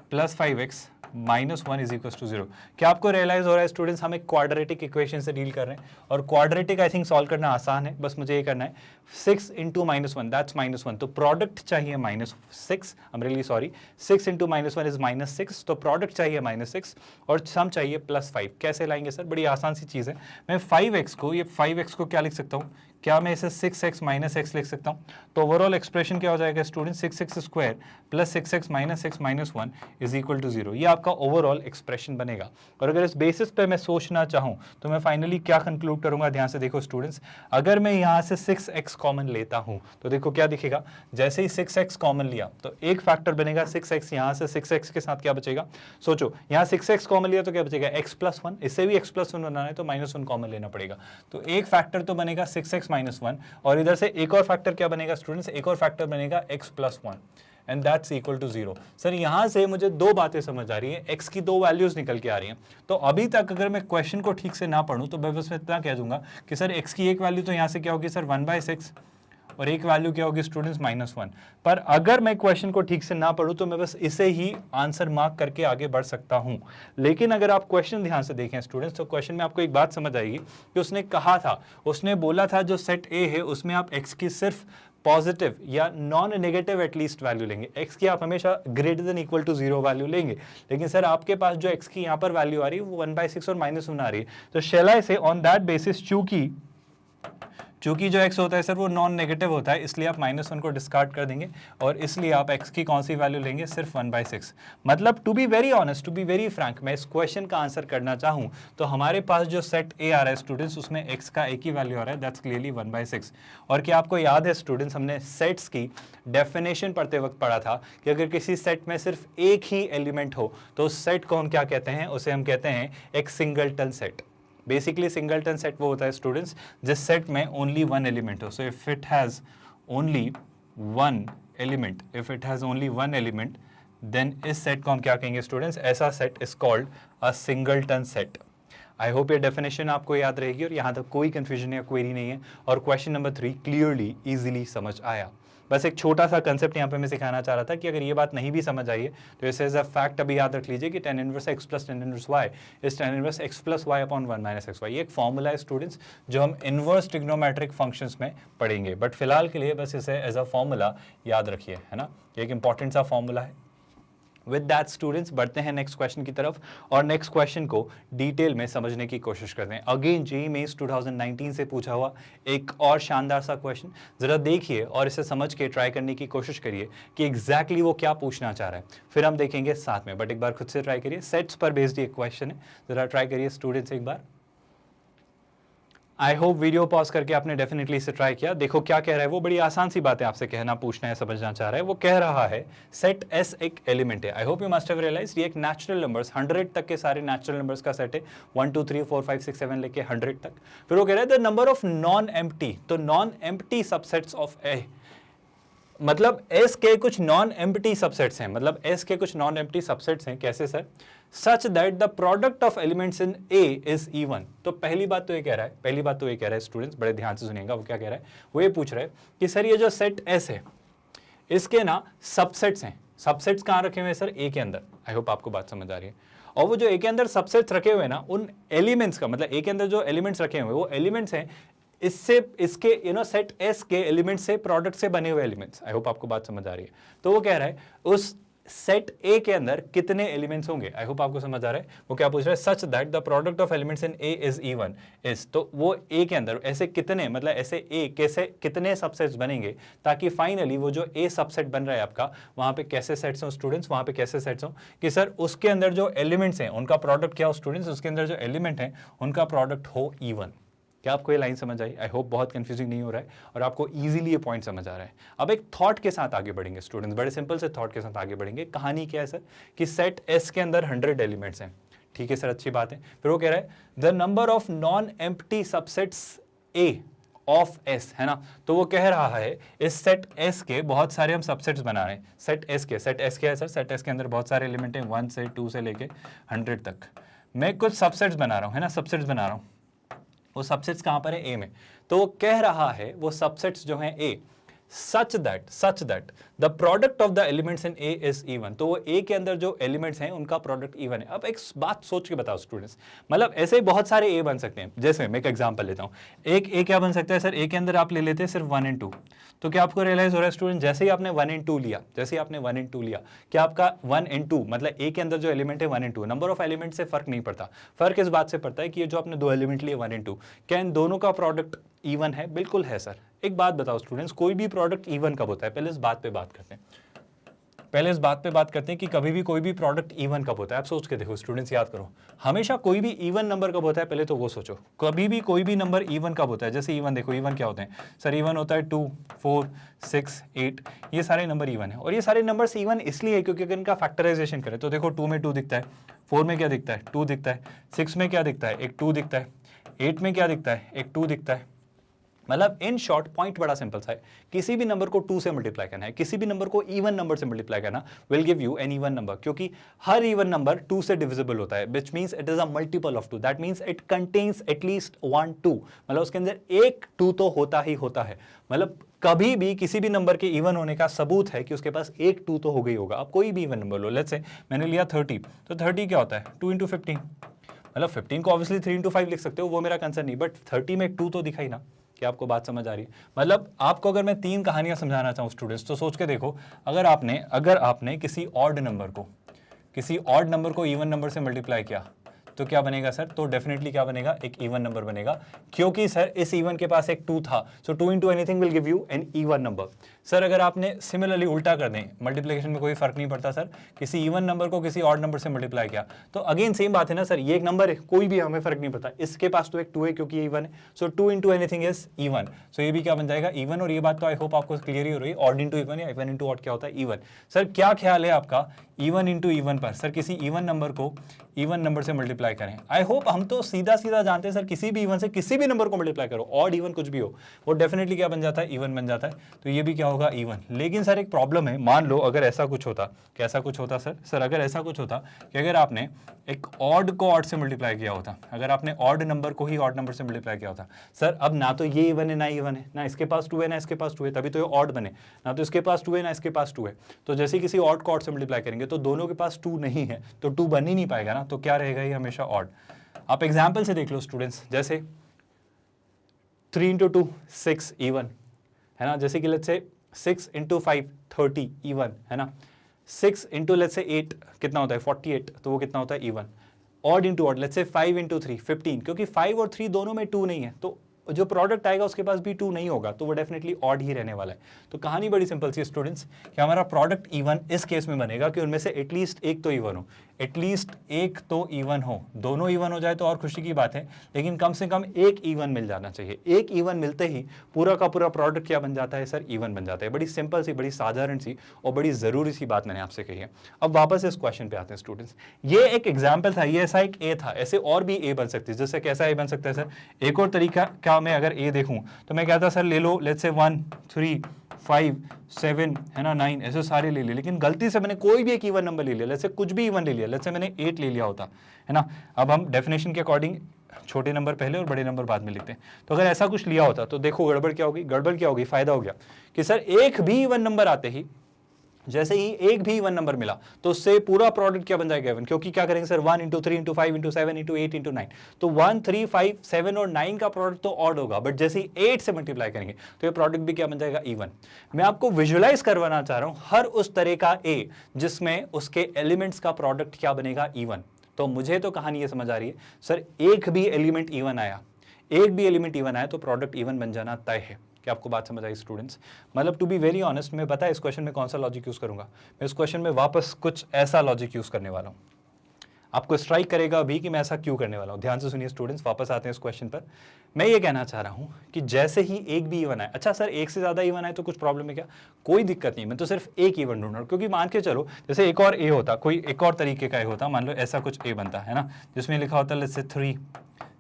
plus 5x minus 1 is equal to 0। क्या आपको रियलाइज हो रहा है स्टूडेंट्स, हम एक क्वाड्रेटिक इक्वेशन से डील कर रहे हैं, और क्वाड्रेटिक आई थिंक सॉल्व करना आसान है, बस मुझे ये करना है 6 इंटू माइनस 1 दैट्स माइनस 1, तो प्रोडक्ट चाहिए minus 6, I am really sorry, 6 into minus 1 is minus 6, तो प्रोडक्ट चाहिए माइनस 6 और सम चाहिए प्लस 5। कैसे लाएंगे सर, बड़ी आसान सी चीज़ है। मैं 5x को, ये 5x को क्या लिख सकता हूँ, क्या मैं इसे 6x माइनस x लिख सकता हूँ, तो ओवरऑल एक्सप्रेशन क्या हो जाएगा student, 6x square plus 6x minus x minus 1 is equal to 0। ये आपका ओवरऑल एक्सप्रेशन बनेगा। और अगर इस बेसिस पे मैं सोचना चाहूँ तो मैं फाइनली क्या कंक्लूड करूंगा, ध्यान से देखो स्टूडेंट्स, अगर मैं यहाँ से 6x कॉमन लेता हूँ तो देखो क्या दिखेगा, जैसे ही 6x कॉमन लिया तो एक फैक्टर बनेगा 6x, यहाँ से 6x के साथ क्या बचेगा, सोचो यहाँ 6x कॉमन लिया तो क्या बचेगा x प्लस 1, इससे भी x प्लस 1 बनाना है तो माइनस 1 कॉमन लेना पड़ेगा, तो एक फैक्टर तो बनेगा 6x माइनस 1, और इधर से एक और फैक्टर क्या बनेगा स्टूडेंट्स, एक और फैक्टर बनेगा x plus 1 and that's equal to 0। Sir यहां से मुझे दो बातें समझ आ रही हैं, x की दो वैल्यूज निकल के आ रही हैं। तो अभी तक अगर मैं क्वेश्चन को ठीक से ना पढ़ूं तो मैं बस इतना कह दूंगा कि सर x की एक वैल्यू तो यहां से क्या होगी सर 1/6, और एक वैल्यू क्या होगी स्टूडेंट्स -1। पर अगर मैं क्वेश्चन को ठीक से ना पढ़ूं तो मैं बस इसे ही आंसर मार्क करके आगे बढ़ सकता हूं। लेकिन अगर आप क्वेश्चन ध्यान से देखें स्टूडेंट्स, तो क्वेश्चन में आपको एक बात समझ आएगी कि उसने कहा था, उसने बोला था जो सेट ए है उसमें आप x की सिर्फ पॉजिटिव या नॉन नेगेटिव एटलीस्ट वैल्यू लेंगे, x की आप हमेशा greater than equal to 0 value लेंगे। लेकिन सर आपके पास जो x की यहाँ पर वैल्यू आ रही है वो 1/6 और -1 आ रही है, तो शैल आई से ऑन दैट बेसिस चूंकि जो x होता है सर वो नॉन नेगेटिव होता है, इसलिए आप -1 को डिस्कार्ड कर देंगे और इसलिए आप x की कौन सी वैल्यू लेंगे, सिर्फ 1/6। मतलब to be very honest, to be very frank, मैं इस क्वेश्चन का आंसर करना चाहूं तो हमारे पास जो सेट ए आ रहा है स्टूडेंट्स उसमें x का एक ही वैल्यू आ रहा है, दैट्स क्लियरली 1/6। और क्या आपको याद है स्टूडेंट्स, हमने सेट्स की डेफिनेशन पढ़ते वक्त पढ़ा था कि अगर किसी सेट में सिर्फ एक ही एलिमेंट हो तो उस सेट को हम क्या कहते हैं, उसे हम कहते हैं एक singleton set. Basically singleton set वो होता है स्टूडेंट्स जिस सेट में ओनली वन एलिमेंट हो। So if it has only one element then इस सेट को हम क्या कहेंगे स्टूडेंट्स, ऐसा set is called a singleton set. I hope ये डेफिनेशन आपको याद रहेगी और यहाँ तक कोई कंफ्यूजन या क्वेरी नहीं है, और क्वेश्चन नंबर 3 क्लियरली इजीली समझ आया। बस एक छोटा सा कंसेप्ट यहाँ पे मैं सिखाना चाह रहा था कि अगर ये बात नहीं भी समझ आई है तो इसे एज अ फैक्ट अभी याद रख लीजिए कि tan inverse x plus tan inverse y is tan inverse x plus y upon 1 minus x y. ये एक फॉर्मूला है स्टूडेंट्स जो हम इनवर्स ट्रिग्नोमेट्रिक फंक्शंस में पढ़ेंगे, बट फिलहाल के लिए बस इसे एज अ फॉर्मूला याद रखिए, है ना, ये एक इंपॉर्टेंट सा फॉर्मूला है। विद दैट स्टूडेंट्स बढ़ते हैं नेक्स्ट क्वेश्चन की तरफ और नेक्स्ट क्वेश्चन को डिटेल में समझने की कोशिश करते हैं। अगेन जेईई मेंस 2019 से पूछा हुआ एक और शानदार सा क्वेश्चन, जरा देखिए और इसे समझ के ट्राई करने की कोशिश करिए कि एग्जैक्टली वो क्या पूछना चाह रहा है, फिर हम देखेंगे साथ में, बट एक बार खुद से ट्राई करिए। सेट्स पर बेस्ड एक क्वेश्चन है, जरा ट्राई करिए स्टूडेंट्स एक बार। आई होप वीडियो पॉज करके आपने डेफिनेटली इसे ट्राई किया। देखो क्या कह रहा है वो, बड़ी आसान सी बात है आपसे कहना, पूछना है, समझना चाह रहा है। वो कह रहा है सेट एस एक एलिमेंट है। I hope you must have realized ये एक नेचुरल नंबर्स 100 तक के सारे नेचुरल नंबर्स का सेट है, 1 2 3 4 5 6 7 लेके 100 तक। फिर वो कह रहा है the number of non empty, तो नॉन एम्प्टी सबसेट्स ऑफ ए, मतलब एस के कुछ नॉन एम्प्टी सबसेट्स हैं, मतलब एस के कुछ नॉन एम्प्टी सबसेट्स हैं। कैसे sir? Such that the product of elements in A is even. तो पहली बात तो ये कह रहा है, स्टूडेंट्स बड़े ध्यान से सुनिएगा। वो क्या कह रहा है? वो ये पूछ रहा है कि सर ये जो सेट एस है इसके ना सबसेट्स हैं। सबसेट्स कहाँ रखे हुए हैं सर? ए के अंदर। आई होप आपको बात समझ आ रही है। और वो जो ए के अंदर सबसेट्स रखे हुए हैं ना, उन एलिमेंट्स का मतलब ए के अंदर जो एलिमेंट्स रखे हुए वो एलिमेंट्स हैं इससे, इसके सेट एस के एलिमेंट्स से, प्रोडक्ट से बने हुए एलिमेंट्स। आई होप आपको बात समझ आ रही है। तो वो कह रहा है उस सेट ए के अंदर कितने एलिमेंट्स होंगे। आई होप आपको समझ आ रहा है। वो क्या पूछ रहा है? सच that the product of elements in A is even is, तो वो ए के अंदर ऐसे कितने, मतलब ऐसे ए कैसे कितने सबसेट्स बनेंगे ताकि फाइनली वो जो ए सबसेट बन रहा है आपका, वहां पे कैसे सेट्स हो स्टूडेंट्स, वहां पे कैसे सेट्स हो कि सर उसके अंदर जो एलिमेंट्स हैं उनका प्रोडक्ट क्या हो स्टूडेंट्स, उसके अंदर जो एलिमेंट है उनका प्रोडक्ट हो इवन। क्या आपको ये लाइन समझ आई? आई होप बहुत कंफ्यूजिंग नहीं हो रहा है और आपको इजीली ये पॉइंट समझ आ रहा है। अब एक थॉट के साथ आगे बढ़ेंगे स्टूडेंट्स, बड़े सिंपल से थॉट के साथ आगे बढ़ेंगे। कहानी क्या है सर? कि सेट एस के अंदर 100 एलिमेंट्स हैं। ठीक है सर, अच्छी बात है। फिर वो कह रहा है the number of non empty subsets A of S, है ना। तो वो कह रहा है इस सेट एस के बहुत सारे हम सबसेट्स बना रहे हैं। सेट एस के क्या है सर? सेट एस के अंदर बहुत सारे एलिमेंट हैं, 1 से 2 से लेके 100 तक। मैं कुछ सबसेट्स बना रहा हूँ, है ना, सबसेट्स बना रहा हूँ। वो सबसेट्स कहां पर है? ए में। तो वो कह रहा है वो सबसेट्स जो हैं A, such that the product of the elements in A is even, तो वो ए के अंदर जो एलिमेंट्स हैं उनका प्रोडक्ट इवन है। अब एक बात सोच के बताओ स्टूडेंट्स, मतलब ऐसे ही बहुत सारे ए बन सकते हैं। जैसे मैं एक एग्जांपल लेता हूं, एक ए क्या बन सकता है सर? ए के अंदर आप ले लेते हैं सिर्फ 1 और 2। तो क्या आपको रियलाइज हो रहा है स्टूडेंट, जैसे ही आपने 1 और 2 लिया, क्या आपका 1 और 2 मतलब ए के अंदर जो एलिमेंट है 1 और 2, नंबर ऑफ एलिमेंट से फर्क नहीं पड़ता। फर्क इस बात से पड़ता है कि ये जो आपने 2 एलिमेंट लिए 1 और 2, क्या इन दोनों का प्रोडक्ट इवन है? बिल्कुल है सर। एक बात बताओ स्टूडेंट्स, कोई भी प्रोडक्ट इवन कब होता है? पहले इस बात पे बात करते हैं कि कभी भी कोई भी प्रोडक्ट इवन कब होता है। आप सोच के देखो स्टूडेंट्स, याद करो, हमेशा कोई भी इवन नंबर कब होता है पहले तो वो सोचो। कभी भी कोई भी नंबर इवन कब होता है? जैसे इवन देखो, इवन क्या होते हैं सर? इवन होता है 2 4 6 8, ये सारे नंबर इवन है। और ये सारे नंबर्स इवन इसलिए क्योंकि अगर इनका फैक्टराइजेशन करें तो देखो 2 में 2 दिखता है, 4 में क्या दिखता है? 2 दिखता है, 6 में क्या दिखता है? एक 2 दिखता है, 8 में क्या दिखता है? एक 2 दिखता है। मतलब इन शॉर्ट पॉइंट बड़ा सिंपल सा है, किसी भी नंबर को 2 से मल्टीप्लाई करना है, किसी भी नंबर को इवन नंबर से मल्टीप्लाई करना will give you an even number, क्योंकि हर इवन नंबर 2 से डिविजिबल होता है, which means it is a multiple of 2, that means it contains at least 1 2, मतलब उसके अंदर एक 2 तो होता ही होता है। मतलब कभी भी किसी भी नंबर के इवन होने का सबूत है कि उसके पास एक 2 तो हो गई होगा। अब कोई भी even number low, let's say मैंने लिया 30, तो 30 क्या होता है? 2 × 15, मतलब 15 को ऑब्वियसली 3 × 5 लिख सकते हो, वो मेरा कंसर्न नहीं, बट 30 में एक 2 तो दिखाई ना। क्या आपको बात समझ आ रही है? मतलब आपको अगर मैं 3 कहानियां समझाना चाहूँ स्टूडेंट्स, तो सोच के देखो, अगर आपने किसी ऑड नंबर को इवन नंबर से मल्टीप्लाई किया तो क्या बनेगा सर? तो डेफिनेटली क्या बनेगा? एक इवन नंबर बनेगा, क्योंकि सर इस इवन के पास एक 2 था। So 2 × anything will give you an even number. Sir अगर आपने सिमिलरली उल्टा कर दें, मल्टीप्लिकेशन में कोई फर्क नहीं पड़ता सर, किसी इवन नंबर को किसी ऑड नंबर से मल्टीप्लाई किया तो अगेन सेम बात है ना सर, ये एक नंबर है, कोई भी हमें फर्क नहीं पड़ता, इसके पास तो एक 2 है क्योंकि ये इवन है। सो 2 × एनीथिंग इज इवन, सो ये भी क्या बन जाएगा? इवन। और ये बात तो आई होप आपको क्लियर ही हो रही है, ऑड इंटू इवन या इवन इंटू ऑड क्या होता है? इवन। सर क्या ख्याल है आपका इवन इंटू इवन पर? सर किसी इवन नंबर को इवन नंबर से मल्टीप्लाई करें, आई होप हम तो सीधा जानते हैं सर, किसी भी इवन से किसी भी नंबर को मल्टीप्लाई करो, ऑड इवन कुछ भी हो, वो डेफिनेटली क्या बन जाता है? इवन बन जाता है। तो ये भी क्या होगा? इवन। लेकिन सर एक प्रॉब्लम है, मान लो अगर ऐसा कुछ होता, कैसा कुछ होता सर अगर ऐसा कुछ होता कि अगर आपने एक ऑड को ऑड से मल्टीप्लाई किया होता, अगर आपने ऑड नंबर को ही ऑड नंबर से मल्टीप्लाई किया होता, सर अब ना तो ये इवन है ना इवन है, ना इसके पास 2 है ना इसके पास 2 है, तभी तो ये ऑड बने, ना तो इसके पास 2 है ना इसके पास 2 है। तो जैसे किसी ऑड को ऑड से मल्टीप्लाई करेंगे तो दोनों के पास 2 नहीं है, तो 2 बन ही नहीं पाएगा ना, तो क्या रहेगा? ये हमेशा ऑड। आप एग्जाम्पल से देख लो स्टूडेंट्स, जैसे 3 × 2 6 इवन, है ना। जैसे कि लेट्स से 6 × 5 30 इवन, है ना। 6 × लेट्स से 8 कितना होता है? 48, तो वो कितना होता है? Even. Odd into odd, let's say 5 × 3 15, क्योंकि 5 और 3 दोनों में 2 नहीं है, तो जो प्रोडक्ट आएगा उसके पास भी 2 नहीं होगा, तो वो डेफिनेटली ऑड ही रहने वाला है। तो कहानी बड़ी सिंपल सी स्टूडेंट्स कि हमारा प्रोडक्ट इवन इस केस में बनेगा कि उनमें से एटलीस्ट एक तो इवन हो, एटलीस्ट एक तो इवन हो। दोनों इवन हो जाए तो और खुशी की बात है, लेकिन कम से कम एक इवन मिल जाना चाहिए। एक इवन मिलते ही पूरा का पूरा प्रोडक्ट क्या बन जाता है सर, इवन बन जाता है। बड़ी सिंपल सी, बड़ी साधारण सी और बड़ी जरूरी सी बात मैंने आपसे कही है। अब वापस इस क्वेश्चन पे आते हैं स्टूडेंट्स। ये एक एग्जाम्पल था, ये ऐसा एक ए था, ऐसे और भी ए बन सकती है। जैसे कैसा ए बन सकता है सर, एक और तरीका क्या, मैं अगर ए देखूं तो मैं कहता सर ले लो लेट्स से 1 3 5 7 है ना 9, ऐसे सारे ले लिए, लेकिन गलती से मैंने कोई भी एक इवन नंबर ले लिया, लेट्स से कुछ भी इवन ले लिया, लेट्स से मैंने 8 ले लिया होता है ना। अब हम डेफिनेशन के अकॉर्डिंग छोटे नंबर पहले और बड़े नंबर बाद में लिखते हैं। तो अगर ऐसा कुछ लिया होता तो देखो गड़बड़ क्या होगी, गड़बड़ क्या होगी, फायदा हो गया कि सर एक भी इवन नंबर आते ही, जैसे ही एक भी इवन नंबर मिला तो उससे पूरा प्रोडक्ट क्या बन जाएगा इवन, क्योंकि क्या करेंगे सर 1 × 3 × 5 × 7 × 8 × 9, तो 1 3 5 7 और 9 का प्रोडक्ट तो ऑड होगा, बट जैसे ही 8 से मल्टीप्लाई करेंगे तो ये प्रोडक्ट भी क्या बन जाएगा, इवन। मैं आपको विजुअलाइज करवाना चाह रहा हूं हर उस तरह का ए जिसमें उसके एलिमेंट्स का प्रोडक्ट क्या बनेगा, इवन। तो मुझे तो कहानी ये समझ आ रही है सर, एक भी एलिमेंट इवन आया, एक भी एलिमेंट इवन आया तो प्रोडक्ट इवन बन जाना तय है। क्या आपको बात समझ आई स्टूडेंट्स? मतलब टू बी वेरी ऑनेस्ट, मैं पता है इस क्वेश्चन में कौन सा लॉजिक यूज करूंगा, मैं इस क्वेश्चन में वापस कुछ ऐसा लॉजिक यूज करने वाला हूं। आपको स्ट्राइक करेगा अभी कि मैं ऐसा क्यों करने वाला हूं। ध्यान से सुनिए स्टूडेंट्स, वापस आते हैं इस क्वेश्चन पर। मैं ये कहना चाह रहा हूं कि जैसे ही एक भी इवन आए, अच्छा सर एक से ज्यादा इवन आए तो कुछ प्रॉब्लम है क्या? कोई दिक्कत नहीं, मैं तो सिर्फ एक इवन ढूंढ रहा हूं। क्योंकि मान के चलो जैसे एक और ए होता, कोई एक और तरीके का ए होता, मान लो ऐसा कुछ ए बनता है ना, जिसमें लिखा होता लेट्स से 3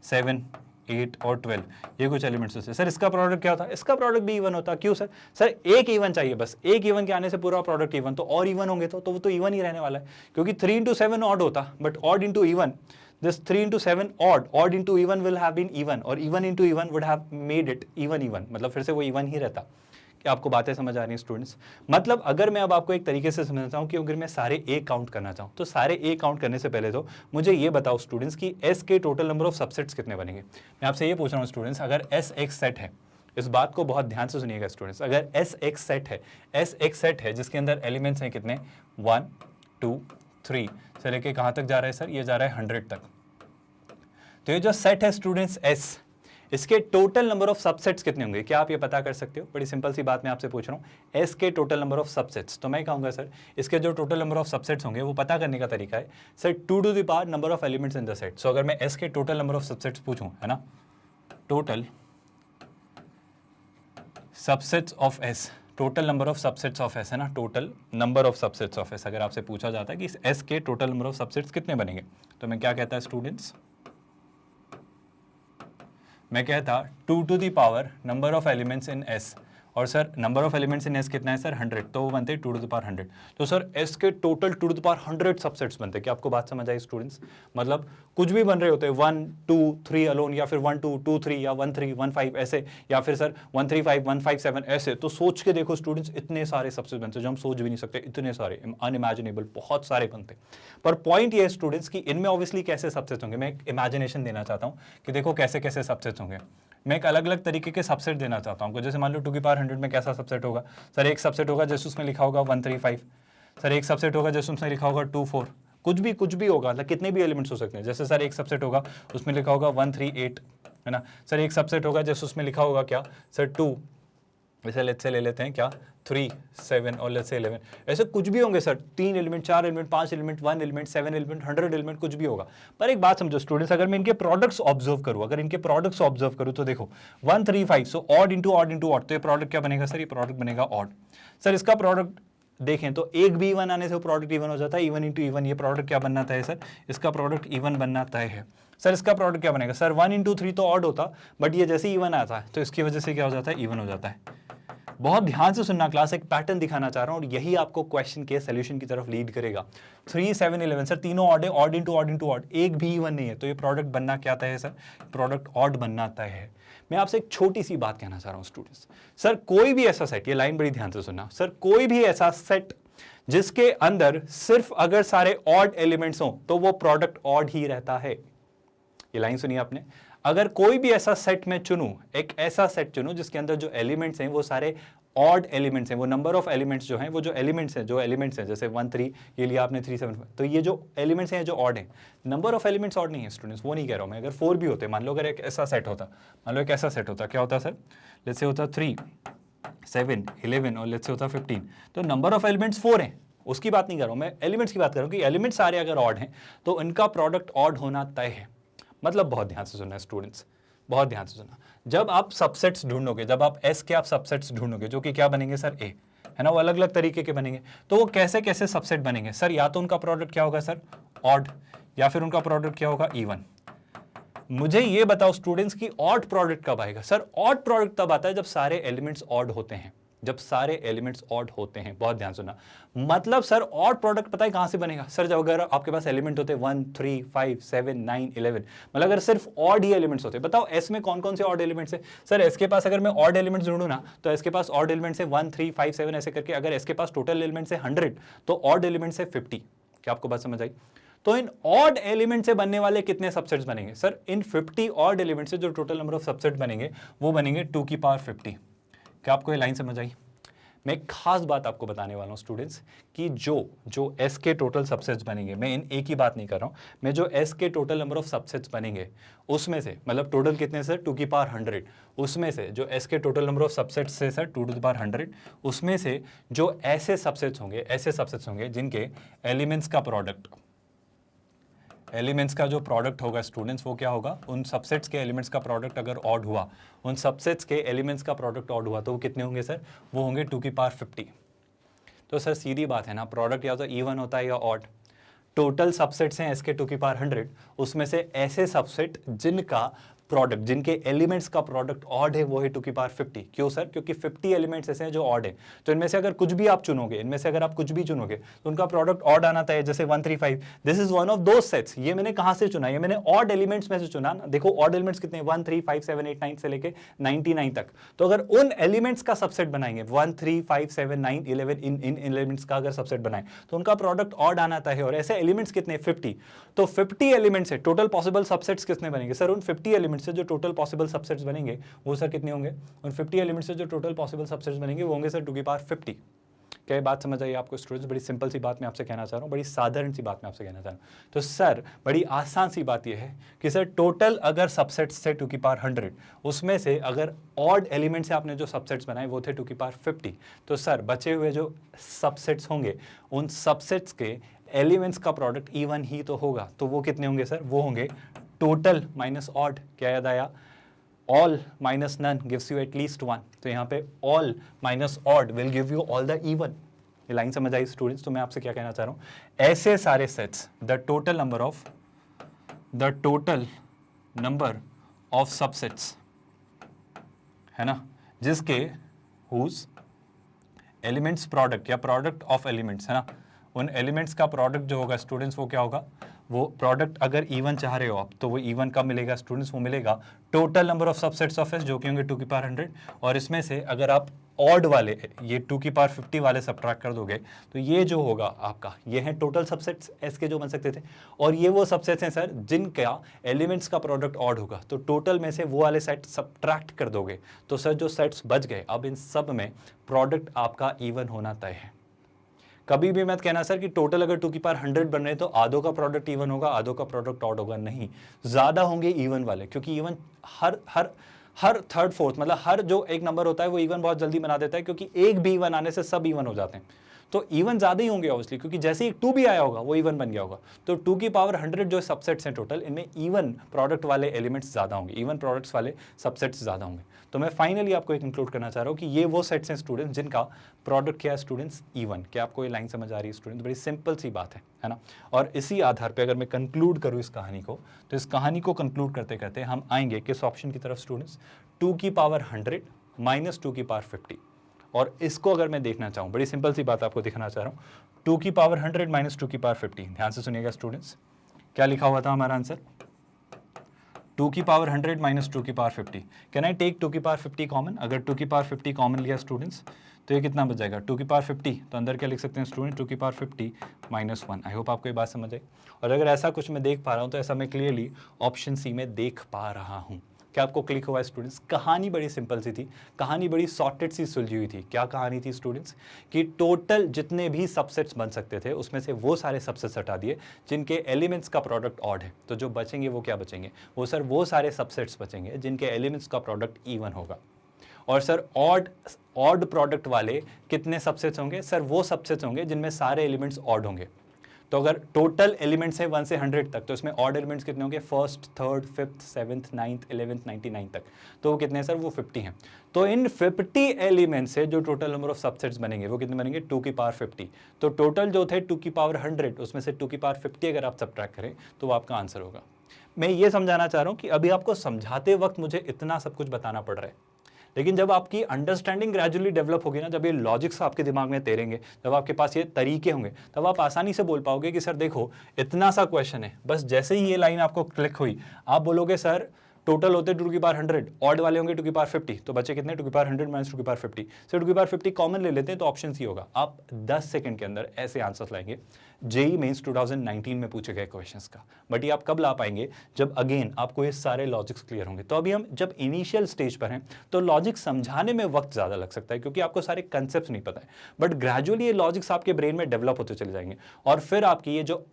7 8 और 12, ये कुछ एलिमेंट्स होते हैं। सर इसका प्रोडक्ट क्या होता है? इसका प्रोडक्ट भी इवन होता। क्यों सर? सर एक इवन चाहिए, बस एक इवन के आने से पूरा प्रोडक्ट इवन, तो और इवन होंगे तो वो तो इवन ही रहने वाला है, क्योंकि 3 × 7 ऑड होता, but odd into even, this 3 × 7 odd into even will have been even, और even into even would have made it even, मतलब फिर से वो इवन ही रहता। क्या आपको बातें समझ आ रही हैं स्टूडेंट्स? मतलब अगर मैं अब आपको एक तरीके से समझाता हूं कि अगर मैं सारे ए काउंट करना चाहूं तो सारे ए काउंट करने से पहले तो मुझे ये बताओ स्टूडेंट्स कि एस के टोटल नंबर ऑफ सबसेट्स कितने बनेंगे। मैं आपसे ये पूछ रहा हूं स्टूडेंट्स, अगर एस एक सेट है, इस बात को बहुत ध्यान से सुनिएगा स्टूडेंट्स, अगर एस एक सेट है, एस एक सेट है जिसके अंदर एलिमेंट्स हैं कितने, 1 2 3 से लेके कहां तक जा रहा है सर, ये जा रहा है 100 तक। तो ये जो सेट है स्टूडेंट्स एस, इसके टोटल नंबर ऑफ सबसेट्स कितने होंगे? क्या आप ये पता कर सकते हो? बड़ी सिंपल सी बात मैं आपसे पूछ रहा हूँ, एस के टोटल नंबर ऑफ सबसेट्स। तो मैं कहूँगा सर इसके जो टोटल नंबर ऑफ सबसेट्स होंगे वो पता करने का तरीका है sir 2 to the power number of elements in the set. So अगर मैं एस के टोटल नंबर ऑफ सबसेट्स पूछूं, है ना, total subsets of S, total number of subsets of S है ना, total number of subsets of S, अगर आपसे पूछा जाता है कि इस एस के टोटल नंबर ऑफ सबसेट्स कितने बनेंगे, तो मैं क्या कहता है स्टूडेंट्स, मैं कहता 2 to the power number of elements in S, और sir number of elements in S कितना है सर 100, तो वो बनते हैं 2 टू द पावर 100। तो सर एस के total 2 to the power 100 subsets बनते हैं। क्या आपको बात समझ आई स्टूडेंट्स? मतलब कुछ भी बन रहे होते हैं 1 2 3 अलोन, या फिर 1 2 2 3 या 1 3 1 5 ऐसे, या फिर सर 1 3 5 1 5 7 ऐसे। तो सोच के देखो स्टूडेंट्स, इतने सारे सबसेट्स बनते हैं जो हम सोच भी नहीं सकते, इतने सारे, अनइमेजिनेबल, बहुत सारे बनते। पर पॉइंट ये है स्टूडेंट्स कि इनमें ऑब्वियसली कैसे सबसेट्स होंगे, मैं एक इमेजिनेशन देना चाहता हूँ कि देखो कैसे कैसे सबसेट्स होंगे। मैं एक अलग अलग तरीके के सबसेट देना चाहता हूँ। जैसे मान लो 2 की पावर 100 में कैसा सबसेट होगा सर, एक सबसेट होगा जैसे उसमें लिखा होगा 1 3 5, सर एक सबसेट होगा जैसे उसमें लिखा होगा 2 4, कुछ भी होगा, मतलब कितने भी एलिमेंट्स हो सकते हैं। जैसे सर एक सबसेट होगा उसमें लिखा होगा 1 3 8, है ना। सर एक सबसेट होगा जैसे उसमें लिखा होगा क्या सर 2, वैसे लेट्स से ले लेते हैं क्या 3 7 और लेट्स से 11, ऐसे कुछ भी होंगे sir, 3 element 4 element 5 element 1 element 7 element 100 element, कुछ भी होगा। पर एक बात समझो स्टूडेंट्स, अगर मैं इनके प्रोडक्ट्स ऑब्जर्व करूं, तो देखो 1 3 5, सो ऑड इंटू ऑड, तो ये प्रोडक्ट क्या बनेगा सर, ये प्रोडक्ट बनेगा ऑड। सर इसका प्रोडक्ट देखें तो एक भी इवन आने से वो प्रोडक्ट इवन हो जाता है, इवन इंटू इवन, ये प्रोडक्ट क्या बनना तय है सर, इसका प्रोडक्ट इवन बनना तय है। सर इसका प्रोडक्ट क्या बनेगा सर, 1 इंटू 3 तो ऑड होता, बट ये जैसे इवन आता है तो इसकी वजह से क्या हो जाता है, इवन हो जाता है। बहुत ध्यान से सुनना क्लास, एक पैटर्न दिखाना चाह रहा हूं और यही आपको क्वेश्चन के सॉल्यूशन की तरफ लीड करेगा। 3 7 11, सर तीनों ऑड है, ऑड इंटू ऑड, एक भी इवन नहीं है, तो ये प्रोडक्ट बनना क्या तय है सर, प्रोडक्ट ऑड बनना तय है। मैं आपसे एक छोटी सी बात कहना चाह रहा हूं स्टूडेंट्स, सर कोई भी ऐसा सेट, ये लाइन बड़ी ध्यान से सुनना, सर कोई भी ऐसा सेट जिसके अंदर सिर्फ अगर सारे ऑड एलिमेंट्स हों तो वो प्रोडक्ट ऑड ही रहता है। ये लाइन सुनिए आपने, अगर कोई भी ऐसा सेट मैं चुनूं, एक ऐसा सेट चुनूं जिसके अंदर जो एलिमेंट्स हैं वो सारे ऑड एलिमेंट्स हैं, वो नंबर ऑफ एलिमेंट्स जो हैं, वो जो एलिमेंट्स हैं जैसे 1 3 ये लिया आपने 3 7 तो ये जो एलिमेंट्स हैं जो ऑड हैं, नंबर ऑफ एलिमेंट्स ऑड नहीं है स्टूडेंट्स, वो नहीं कह रहा हूँ मैं। अगर 4 भी होते, मान लो अगर एक ऐसा सेट होता, क्या होता सर, लेट्स से होता 3 7 11 और लेट्स से होता 15, तो नंबर ऑफ एलिमेंट्स 4 हैं, उसकी बात नहीं कर रहा हूँ मैं, एलिमेंट्स की बात कर रहा हूँ कि एलिमेंट्स सारे अगर ऑड हैं तो इनका प्रोडक्ट ऑड होना तय है। मतलब बहुत ध्यान से सुनना स्टूडेंट्स, बहुत ध्यान से सुनना, जब आप सबसेट्स ढूंढोगे, जब आप एस के आप सबसेट्स ढूंढोगे जो कि क्या बनेंगे सर, ए, है ना, वो अलग अलग तरीके के बनेंगे, तो वो कैसे कैसे सबसेट बनेंगे सर, या तो उनका प्रोडक्ट क्या होगा सर, ऑड, या फिर उनका प्रोडक्ट क्या होगा, इवन। मुझे ये बताओ स्टूडेंट्स की ऑड प्रोडक्ट कब आएगा सर, ऑड प्रोडक्ट तब आता है जब सारे एलिमेंट्स ऑड होते हैं, जब सारे एलिमेंट्स ऑड होते हैं, बहुत ध्यान सुनना। मतलब सर ऑड प्रोडक्ट पता है कहां से बनेगा सर, जब अगर आपके पास एलिमेंट होते 1 3 5 7 9 11, मतलब अगर सिर्फ ऑड ही एलिमेंट्स होते। बताओ एस में कौन कौन से ऑड एलिमेंट्स है सर, एस के पास अगर मैं ऑड एलिमेंट्स ढूंढूं ना, तो एस के पास ऑड एलिमेंट्स है 1 3 5 7 ऐसे करके, अगर एस के पास टोटल एलिमेंट्स है 100 तो ऑड एलिमेंट्स है 50। क्या आपको बात समझ आई? तो इन ऑड एलिमेंट से बनने वाले कितने सबसेट्स बनेंगे सर, इन 50 ऑड एलिमेंट से जो टोटल नंबर ऑफ सबसेट बनेंगे वो बनेंगे 2 की पावर 50। क्या आपको ये लाइन समझ आई? मैं एक खास बात आपको बताने वाला हूं स्टूडेंट्स कि जो एस के टोटल सबसेट्स बनेंगे, मैं इन ए की बात नहीं कर रहा हूं, मैं जो एस के टोटल नंबर ऑफ सबसेट्स बनेंगे उसमें से, मतलब टोटल कितने सर, 2 की पावर 100, उसमें से जो एस के टोटल नंबर ऑफ सबसेट्स से सर 2 टू द पावर 100, उसमें से जो ऐसे सबसेट्स होंगे जिनके एलिमेंट्स का प्रोडक्ट, एलिमेंट्स का जो प्रोडक्ट होगा स्टूडेंट्स वो क्या होगा, उन सबसेट्स के एलिमेंट्स का प्रोडक्ट अगर ऑड हुआ, उन सबसेट्स के एलिमेंट्स का प्रोडक्ट ऑड हुआ तो वो कितने होंगे सर, वो होंगे 2 की पावर 50। तो सर सीधी बात है ना, प्रोडक्ट या तो इवन होता है या ऑड। टोटल सबसेट्स हैं इसके 2 की पावर 100, उसमें से ऐसे सबसेट जिनका प्रोडक्ट, जिनके एलिमेंट्स का प्रोडक्ट ऑड है वो है 2 की पावर 50। क्यों सर? क्योंकि 50 एलिमेंट्स ऐसे हैं जो ऑड है, तो इनमें से अगर कुछ भी आप चुनोगे, तो उनका प्रोडक्ट ऑड आना तय है। जैसे 135, this is one of those sets. ये मैंने कहां से चुना? ये मैंने ऑड एलिमेंट्स में से चुना ना। देखो ऑड एलिमेंट्स कितने, 1 3 5 7 8 9 से लेके 99 तक। तो अगर उन एलिमेंट्स का सबसेट बनाएंगे 1 3 5 7 9 11, इन एलिमेंट्स का अगर सबसेट बनाए तो उनका प्रोडक्ट ऑड आना तय है। और ऐसे एलिमेंट्स कितने, 50। तो 50 एलिमेंट्स से टोटल पॉसिबल सबसेट्स कितने बनेंगे सर? उन 50 एलिमेंट्स से जो टोटल पॉसिबल सबसेट्स बनेंगे वो सर कितने होंगे? उन 50 एलिमेंट्स से जो टोटल पॉसिबल सबसेट्स बनेंगे वो होंगे सर 2 की पावर 50। क्या बात समझ आई आपको स्टूडेंट्स? बड़ी सिंपल सी बात मैं आपसे कहना चाह रहा हूँ, बड़ी साधारण सी बात मैं आपसे कहना चाह रहा हूँ। तो सर बड़ी आसान सी बात यह है कि सर टोटल अगर सबसेट्स थे 2 की पावर 100, उसमें से अगर ऑड एलिमेंट से आपने जो सबसेट्स बनाए वो थे 2 की पावर 50, तो सर बचे हुए जो सबसेट्स होंगे उन सबसेट्स के एलिमेंट्स का प्रोडक्ट इवन ही तो होगा। तो वो कितने होंगे सर? वो होंगे टोटल माइनस ऑड। क्या याद आया? all minus none gives you at least 1। तो यहाँ पे all minus odd will give you all the even। ये लाइन समझ आई स्टूडेंट्स? तो मैं आपसे क्या कहना चाह रहा हूँ, ऐसे सारे sets, the total number of subsets, है ना, जिसके whose एलिमेंट्स प्रोडक्ट या प्रोडक्ट ऑफ एलिमेंट्स, है ना, उन एलिमेंट्स का प्रोडक्ट जो होगा स्टूडेंट्स वो क्या होगा? वो प्रोडक्ट अगर इवन चाह रहे हो आप तो वो इवन कब मिलेगा स्टूडेंट्स? वो मिलेगा total number of subsets of S जो कि होंगे 2 की पावर 100, और इसमें से अगर आप ऑड वाले ये 2 की पावर 50 वाले सबट्रैक्ट कर दोगे तो ये जो होगा आपका, ये है टोटल सबसेट्स एस के जो बन सकते थे, और ये वो सबसेट्स हैं सर जिनका एलिमेंट्स का प्रोडक्ट ऑड होगा। तो टोटल में से वो वाले सेट सबट्रैक्ट कर दोगे तो सर जो सेट्स बच गए, अब इन सब में प्रोडक्ट आपका इवन होना तय है। कभी भी मत कहना सर कि टोटल अगर 2 की पावर 100 बन रहे तो आधों का प्रोडक्ट इवन होगा, आधों का प्रोडक्ट ऑड होगा। नहीं, ज्यादा होंगे इवन वाले, क्योंकि इवन हर थर्ड फोर्थ, मतलब हर जो एक नंबर होता है वो इवन बहुत जल्दी बना देता है, क्योंकि एक भी इवन आने से सब इवन हो जाते हैं। तो इवन ज्यादा ही होंगे ऑब्वियसली, क्योंकि जैसे ही 2 भी आया होगा वो इवन बन गया होगा। तो 2 की पावर 100 जो सबसेट्स हैं टोटल, इनमें इवन प्रोडक्ट वाले एलिमेंट्स ज्यादा होंगे, इवन प्रोडक्ट्स वाले सबसेट्स ज्यादा होंगे। तो मैं फाइनली आपको एक इंक्लूड करना चाह रहा हूँ कि ये वो सेट्स हैं स्टूडेंट्स जिनका प्रोडक्ट क्या है स्टूडेंट्स? इवन। क्या आपको ये लाइन समझ आ रही है स्टूडेंट्स? बड़ी सिंपल सी बात है ना। और इसी आधार पर अगर मैं कंक्लूड करूँ इस कहानी को, तो इस कहानी को कंक्लूड करते करते हम आएंगे किस ऑप्शन की तरफ स्टूडेंट्स? 2 की पावर 100 माइनस 2 की पावर 50। और इसको अगर मैं देखना चाहूँ, बड़ी सिंपल सी बात आपको दिखाना चाह रहा हूँ, 2 की पावर 100 माइनस 2 की पावर 50। ध्यान से सुनिएगा स्टूडेंट्स, क्या लिखा हुआ था हमारा आंसर? 2 की पावर 100 माइनस 2 की पावर 50। कैन आई टेक 2 की पावर 50 कॉमन? अगर 2 की पावर 50 कॉमन लिया स्टूडेंट्स तो ये कितना बच जाएगा? 2 की पावर 50, तो अंदर क्या लिख सकते हैं स्टूडेंट? 2 की पावर 50 माइनस 1। आई होप आपको ये बात समझ आई। और अगर ऐसा कुछ मैं देख पा रहा हूँ तो ऐसा मैं क्लियरली ऑप्शन सी में देख पा रहा हूँ। क्या आपको क्लिक हुआ स्टूडेंट्स? कहानी बड़ी सिंपल सी थी, कहानी बड़ी सॉर्टेड सी सुलझी हुई थी। क्या कहानी थी स्टूडेंट्स? कि टोटल जितने भी सबसेट्स बन सकते थे उसमें से वो सारे सबसेट्स हटा दिए जिनके एलिमेंट्स का प्रोडक्ट ऑड है। तो जो बचेंगे वो क्या बचेंगे? वो सर वो सारे सबसेट्स बचेंगे जिनके एलिमेंट्स का प्रोडक्ट इवन होगा। और सर ऑड प्रोडक्ट वाले कितने सबसेट्स होंगे? सर वो सबसेट्स होंगे जिनमें सारे एलिमेंट्स ऑड होंगे। तो अगर टोटल एलिमेंट्स है 1 से 100 तक, तो इसमें ऑड एलिमेंट्स कितने होंगे? First, third, fifth, seventh, 9th, 11th, 99 तक। तो वो कितने हैं सर? वो 50 हैं। तो इन 50 एलिमेंट्स से जो टोटल नंबर ऑफ सबसेट्स बनेंगे वो कितने बनेंगे? 2 की पावर 50। तो टोटल जो थे 2 की पावर 100, उसमें से 2 की पावर 50 अगर आप सबट्रैक्ट करें तो वो आपका आंसर होगा। मैं ये समझाना चाह रहा हूँ कि अभी आपको समझाते वक्त मुझे इतना सब कुछ बताना पड़ रहा है, लेकिन जब आपकी अंडरस्टैंडिंग ग्रेजुअली डेवलप होगी ना, जब ये लॉजिक्स आपके दिमाग में तैरेंगे, जब आपके पास ये तरीके होंगे, तब आप आसानी से बोल पाओगे कि सर देखो इतना सा क्वेश्चन है, बस जैसे ही ये लाइन आपको क्लिक हुई आप बोलोगे सर टोटल होते 2 की पावर 100, ऑड वाले होंगे 2 की पावर 50, तो बचे कितने? 2 की पावर 100 माइनस 2 की पावर 50 से 2 की पावर 50 कॉमन ले लेते हैं तो ऑप्शन सी होगा। आप 10 सेकंड के अंदर ऐसे आंसर्स लाएंगे जेईई मेंस 2019 में पूछे गए क्वेश्चंस का। बट ये आप कब ला पाएंगे? जब अगेन आपको ये सारे लॉजिक्स क्लियर होंगे। तो अभी हम जब इनिशियल स्टेज पर हैं तो लॉजिक समझाने में वक्त ज़्यादा लग सकता है क्योंकि आपको सारे कंसेप्ट नहीं पता है, बट ग्रेजुअली ये लॉजिक्स आपके ब्रेन में डेवलप होते चले जाएंगे और फिर आपकी ये जो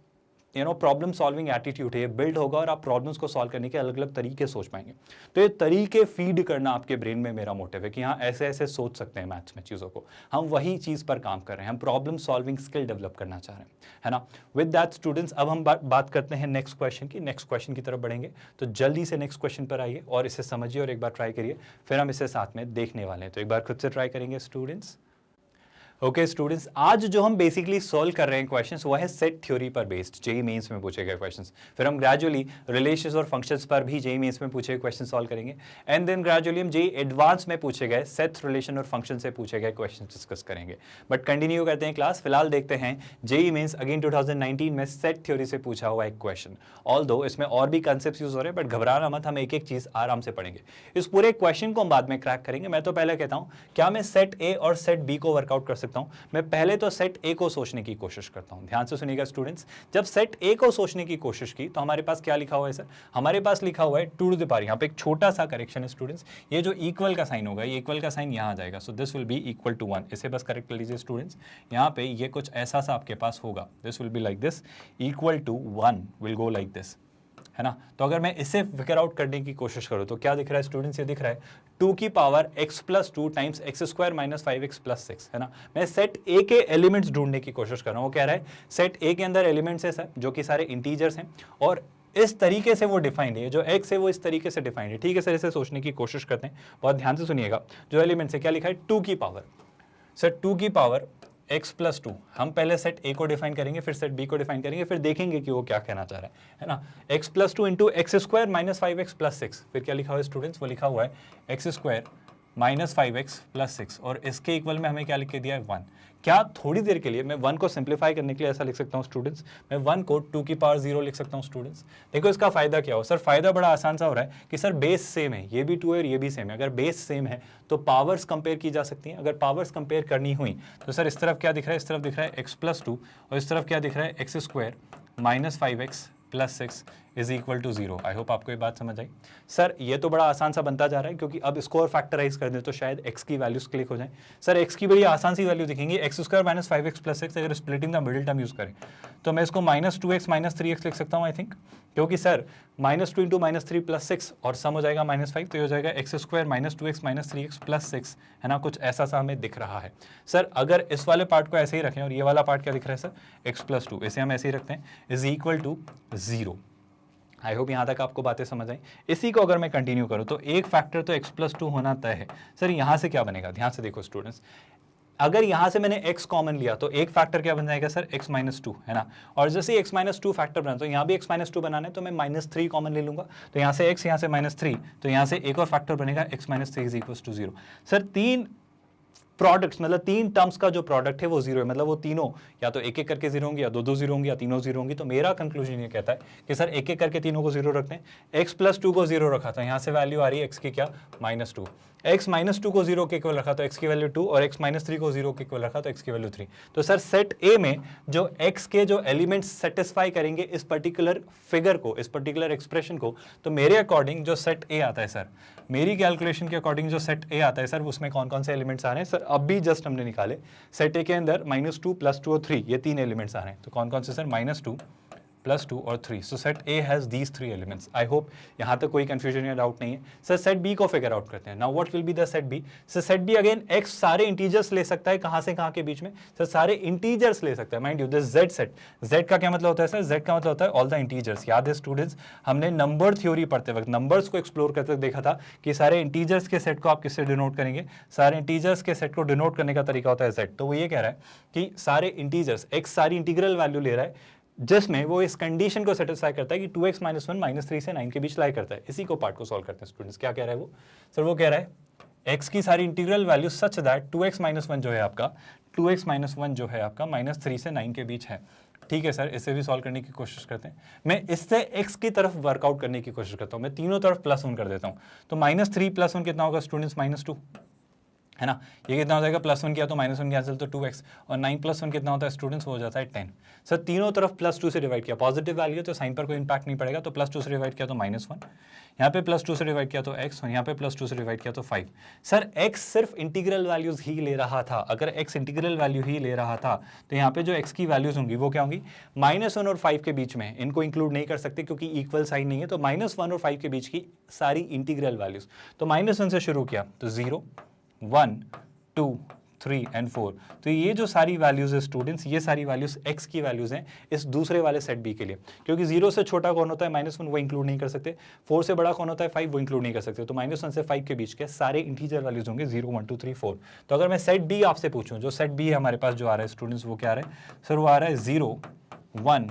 प्रॉब्लम सॉल्विंग एटीट्यूड है बिल्ड होगा और आप प्रॉब्लम्स को सॉल्व करने के अलग अलग तरीके सोच पाएंगे। तो ये तरीके फीड करना आपके ब्रेन में मेरा मोटिव है कि हाँ ऐसे ऐसे सोच सकते हैं मैथ्स में चीज़ों को। हम वही चीज़ पर काम कर रहे हैं, हम प्रॉब्लम सॉल्विंग स्किल डेवलप करना चाह रहे हैं, है ना। विद दैट स्टूडेंट्स अब हम बात करते हैं नेक्स्ट क्वेश्चन की। नेक्स्ट क्वेश्चन की तरफ बढ़ेंगे, तो जल्दी से नेक्स्ट क्वेश्चन पर आइए और इसे समझिए और एक बार ट्राई करिए, फिर हम इसे साथ में देखने वाले हैं। तो एक बार खुद से ट्राई करेंगे स्टूडेंट्स। ओके स्टूडेंट्स, आज जो हम बेसिकली सॉल्व कर रहे हैं क्वेश्चंस वो है सेट थ्योरी पर बेस्ड, जेईई मेंस में पूछे गए क्वेश्चंस। फिर हम ग्रेजुअली रिलेशंस और फंक्शंस पर भी जेईई मेंस में पूछे गए क्वेश्चन सॉल्व करेंगे एंड देन ग्रेजुअली हम जेईई एडवांस में पूछे गए सेट रिलेशन और फंक्शन से पूछे गए क्वेश्चन डिस्कस करेंगे। बट कंटिन्यू करते हैं क्लास। फिलहाल देखते हैं जेईई मेंस अगेन 2019 में सेट थ्योरी से पूछा हुआ एक क्वेश्चन। ऑल्दो इसमें और भी कंसेप्ट यूज हो रहे हैं, बट घबराना मत, हम एक एक चीज आराम से पढ़ेंगे। इस पूरे क्वेश्चन को हम बाद में क्रैक करेंगे। मैं तो पहले कहता हूँ क्या मैं सेट ए और सेट बी को वर्कआउट कर सकता हूँ? मैं पहले तो सेट ए को सोचने की कोशिश करता हूं। ध्यान से सुनिएगा स्टूडेंट्स, जब सेट ए को सोचने की कोशिश की तो हमारे पास क्या लिखा हुआ है सर? हमारे पास लिखा हुआ है 2 टू द पावर, यहां पे एक छोटा सा करेक्शन है स्टूडेंट्स, ये जो इक्वल का साइन होगा, ये इक्वल का साइन यहां आ जाएगा, so this will be equal to 1। इसे बस करेक्ट कर लीजिए स्टूडेंट्स। यहां पे ये कुछ ऐसा सा आपके पास होगा, this will be like this, equal to 1 will go like this, है ना। तो अगर मैं इसे फिगर आउट करने की कोशिश करूं तो क्या दिख रहा है स्टूडेंट्स? ये दिख रहा है 2 की power x plus 2 times x square minus 5x plus 6, है ना। मैं सेट ए के एलिमेंट्स ढूंढने की कोशिश कर रहा हूं। वो कह रहा है सेट ए के अंदर एलिमेंट्स है सर जो कि सारे इंटीजर्स हैं और इस तरीके से वो डिफाइंड है, जो x है वो इस तरीके से डिफाइंड है। ठीक है सर, इसे सोचने की कोशिश करते हैं, बहुत ध्यान से सुनिएगा। जो एलिमेंट्स है क्या लिखा है? 2 की पावर, सर 2 की पावर x प्लस 2, हम पहले सेट ए को डिफाइन करेंगे, फिर सेट बी को डिफाइन करेंगे, फिर देखेंगे कि वो क्या कहना चाह रहा है ना। x plus 2 into x square minus 5x plus 6, फिर क्या लिखा हुआ है स्टूडेंट्स? वो लिखा हुआ है x square minus 5x plus 6 और इसके इक्वल में हमें क्या लिख के दिया है? 1। क्या थोड़ी देर के लिए मैं 1 को सिंप्लीफाई करने के लिए ऐसा लिख सकता हूँ स्टूडेंट्स? मैं 1 को 2 की पावर 0 लिख सकता हूँ स्टूडेंट्स। देखो इसका फायदा क्या हो सर? फायदा बड़ा आसान सा हो रहा है कि सर बेस सेम है, ये भी 2 है और ये भी सेम है। अगर बेस सेम है तो पावर्स कंपेयर की जा सकती हैं। अगर पावर्स कंपेयर करनी हुई तो सर इस तरफ क्या दिख रहा है? इस तरफ दिख रहा है एक्स प्लस 2 और इस तरफ क्या दिख रहा है? X square minus 5x plus 6 is equal to 0। I hope आपको ये बात समझ आई। सर ये तो बड़ा आसान सा बनता जा रहा है क्योंकि अब इसको और फैक्टराइज कर दें तो शायद x की वैल्यूज क्लिक हो जाए। सर x की बड़ी आसान सी वैल्यू दिखेंगी, x square minus 5x plus 6। अगर splitting the middle term use करें तो मैं इसको माइनस 2x माइनस 3x लिख सकता हूँ आई थिंक, क्योंकि sir minus 2 into minus 3 plus 6 और सम हो जाएगा माइनस 5, तो ये हो जाएगा x square minus 2x minus 3x plus 6, है ना। कुछ ऐसा सा हमें दिख रहा है। सर अगर इस वाले पार्ट को ऐसे ही रखें और ये वाला पार्ट क्या दिख रहा है सर? एक्स प्लस 2, इसे हम ऐसे ही रखते हैं, is equal to 0। I hope यहाँ तक आपको बातें समझ आई। इसी को अगर मैं कंटिन्यू करूँ तो एक फैक्टर तो x प्लस 2 होना तय है। सर यहाँ से क्या बनेगा? ध्यान से देखो स्टूडेंट्स, अगर यहाँ से मैंने x कॉमन लिया तो एक फैक्टर क्या बन जाएगा सर? x माइनस 2, है ना। और जैसे ही x माइनस 2 फैक्टर बना तो यहाँ भी x माइनस 2 बनाना है तो मैं माइनस 3 कॉमन ले लूंगा, तो यहाँ से x, यहाँ से माइनस 3, तो यहाँ से एक और फैक्टर बनेगा x minus 3 is equal to 0। Sir 3 products मतलब 3 टर्म्स का जो प्रोडक्ट है वो 0 है, मतलब वो तीनों या तो एक एक करके 0 होंगे या दो 0 होंगे या तीनों 0 होंगी। तो मेरा कंक्लूजन ये कहता है कि सर एक एक करके तीनों को 0 रखते हैं। x प्लस 2 को 0 रखा था, यहाँ से वैल्यू आ रही है x की क्या? माइनस 2। x माइनस 2 को 0 के इक्वल रखा तो x की वैल्यू 2 और x माइनस 3 को 0 के इक्वल रखा तो x की वैल्यू 3। तो सर सेट A में जो x के जो एलिमेंट्स सेटिस्फाई करेंगे इस पर्टिकुलर फिगर को, इस पर्टिकुलर एक्सप्रेशन को, तो मेरे अकॉर्डिंग जो सेट A आता है सर, मेरी कैलकुलेशन के अकॉर्डिंग जो सेट A आता है सर, उसमें कौन कौन से एलिमेंट्स आ रहे हैं सर, अब भी जस्ट हमने निकाले। सेट A के अंदर -2 +2 और 3 ये 3 एलिमेंट्स आ रहे हैं। तो कौन कौन से सर, -2 +2 और 3। सो set A has these 3 elements. I hope यहाँ तक कोई कंफ्यूजन या डाउट नहीं है। सर सेट B को फिगर आउट करते हैं। Now what will be the set B? Sir set B again x सारे इंटीजर्स ले सकता है, कहाँ से कहाँ के बीच में सर, सारे इंटीजर्स ले सकता है। Mind you this Z set, Z का क्या मतलब होता है सर, Z का मतलब होता है ऑल द इंटीजर्स। याद है स्टूडेंट्स, हमने नंबर थ्योरी पढ़ते वक्त, नंबर्स को एक्सप्लोर करते वक्त देखा था कि सारे इंटीजर्स के सेट को आप किससे डिनोट करेंगे, सारे इंटीजर्स के सेट को डिनोट करने का तरीका होता है Z। तो वो ये कह रहा है कि सारे इंटीजर्स, x सारी इंटीग्रल वैल्यू ले रहा है जिसमें वो इस कंडीशन को सेटिस्फाई करता है कि 2x - 1 -3 से 9 के बीच लाई करता है। इसी को पार्ट को सॉल्व करते हैं स्टूडेंट्स। क्या कह रहा है वो सर, वो कह रहा है x की सारी integral value such that 2x - 1 जो है आपका, 2x - 1 जो है आपका -3 से 9 के बीच है। ठीक है सर, इसे भी सॉल्व करने की कोशिश करते हैं। मैं इससे x की तरफ वर्कआउट करने की कोशिश करता हूँ, मैं तीनों तरफ +1 कर देता हूँ। तो -3 + 1 कितना होगा स्टूडेंट्स, -2 है ना। ये कितना हो जाएगा, +1 किया तो -1 कैंसिल तो 2x, और 9 + 1 कितना होता है स्टूडेंट्स, वो हो जाता है 10। सर तीनों तरफ +2 से डिवाइड किया, पॉजिटिव वैल्यू तो साइन पर कोई इंपैक्ट नहीं पड़ेगा, तो +2 से डिवाइड किया तो -1, यहाँ पे +2 से डिवाइड किया तो x, और यहाँ पे +2 से डिवाइड किया तो 5। सर x सिर्फ इंटीग्रल वैल्यूज ही ले रहा था। अगर x इंटीग्रल वैल्यू ही ले रहा था तो यहाँ पे जो x की वैल्यूज होंगी वो क्या होंगी, -1 और 5 के बीच में, इनको इंक्लूड नहीं कर सकते क्योंकि इक्वल साइन नहीं है। तो -1 और 5 के बीच की सारी इंटीग्रल वैल्यूज, तो -1 से शुरू किया तो 0 1 2 3 एंड 4। तो ये जो सारी वैल्यूज है स्टूडेंट्स, ये सारी वैल्यूज x की वैल्यूज हैं इस दूसरे वाले सेट B के लिए। क्योंकि 0 से छोटा कौन होता है, -1, वो इंक्लूड नहीं कर सकते। 4 से बड़ा कौन होता है, 5, वो इंक्लूड नहीं कर सकते। तो -1 से 5 के बीच के सारे इंटीजर वैल्यूज होंगे 0 1 2 3 4। तो अगर मैं सेट B आपसे पूछूं, जो सेट B है हमारे पास जो आ रहा है स्टूडेंट्स, वो क्या आ रहा है सर, वो आ रहा है 0 1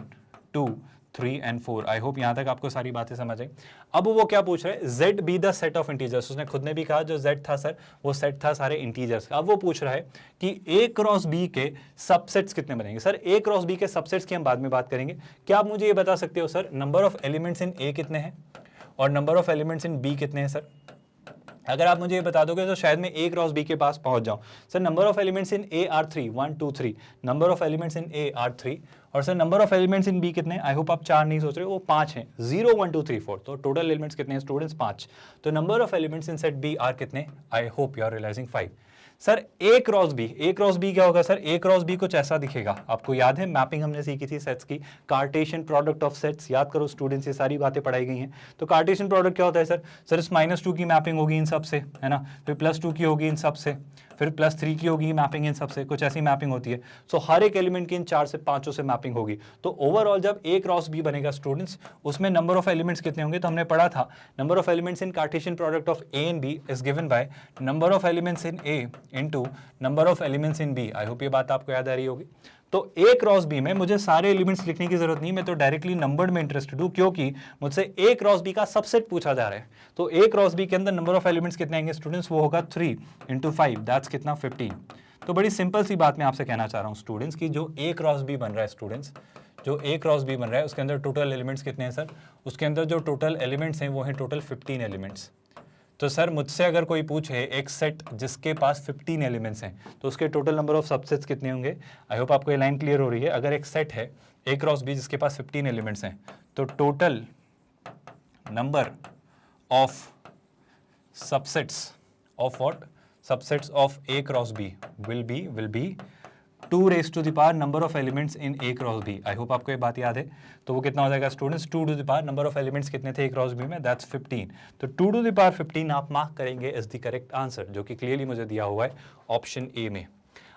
2 3 एंड 4। आई होप यहाँ तक आपको सारी बातें समझ आई। अब वो क्या पूछ रहे हैं, Z be the set of integers. उसने खुद ने भी कहा जो Z था सर, वो सेट था सारे इंटीजर्स का। अब वो पूछ रहा है कि A क्रॉस B के सबसेट्स कितने बनेंगे। सर A क्रॉस B के सबसेट्स की हम बाद में बात करेंगे। क्या आप मुझे ये बता सकते हो sir, number of elements in A कितने हैं और number of elements in B कितने हैं सर? अगर आप मुझे ये बता दोगे तो शायद मैं A क्रॉस B के पास पहुंच जाऊं। Sir number of elements in A are 3, 1 2 3। Number of elements in A are 3। और sir number of elements in B कितने? आई होप आप 4 नहीं सोच रहे हो, वो 5 हैं। 0 1 2 3 4। तो टोटल एलिमेंट्स कितने हैं स्टूडेंट्स, 5। तो number of elements in set B are कितने? I hope you are realising 5। Sir A cross B क्या होगा सर? A क्रॉस B कुछ ऐसा दिखेगा। आपको याद है मैपिंग हमने सीखी थी सेट्स की, कार्टेशियन प्रोडक्ट ऑफ सेट्स। याद करो स्टूडेंट्स, ये सारी बातें पढ़ाई गई हैं। तो कार्टेशियन प्रोडक्ट क्या होता है सर? सर इस -2 की मैपिंग होगी इन सब से, है ना, फिर +2 की होगी इन सब से, फिर +3 की होगी मैपिंग इन सब से, कुछ ऐसी मैपिंग होती है। सो हर एक एलिमेंट की इन 4 से 5 से मैपिंग होगी। तो ओवरऑल जब A क्रॉस B बनेगा स्टूडेंट्स, उसमें नंबर ऑफ एलिमेंट्स कितने होंगे? तो हमने पढ़ा था number of elements in Cartesian product of A and B is given by number of elements in A into number of elements in B। I hope ये बात आपको याद आ रही होगी। तो A क्रॉस B में मुझे सारे एलिमेंट्स लिखने की जरूरत नहीं, मैं तो डायरेक्टली नंबर्ड में इंटरेस्टेड हूं क्योंकि मुझसे A क्रॉस B का सबसेट पूछा जा रहा है। तो A क्रॉस B के अंदर नंबर ऑफ एलिमेंट्स कितने आएंगे स्टूडेंट्स? वो होगा 3 × 5, दैट्स कितना, 15। तो बड़ी सिंपल सी बात मैं आपसे कहना चाह रहा हूं स्टूडेंट्स की जो A क्रॉस B बन रहा है स्टूडेंट्स, जो A क्रॉस B बन रहा है उसके अंदर टोटल एलिमेंट्स कितने हैं सर? उसके अंदर जो टोटल एलिमेंट्स हैं वो हैं टोटल 15 एलिमेंट्स। तो सर मुझसे अगर कोई पूछे एक सेट जिसके पास 15 एलिमेंट्स हैं तो उसके टोटल नंबर ऑफ सबसेट्स कितने होंगे? आई होप आपको ये लाइन क्लियर हो रही है। अगर एक सेट है A क्रॉस B जिसके पास 15 एलिमेंट्स हैं तो total number of subsets of what? Subsets of A cross B will be 2 raised to the power number of elements in A cross B। I hope आपको ये बात याद है। तो वो कितना हो जाएगा students? 2 to the power number of elements कितने थे A क्रॉस B में? दैट्स 15। तो 2 to the power 15 आप मार्क करेंगे इज द करेक्ट आंसर, जो कि क्लियरली मुझे दिया हुआ है ऑप्शन A में।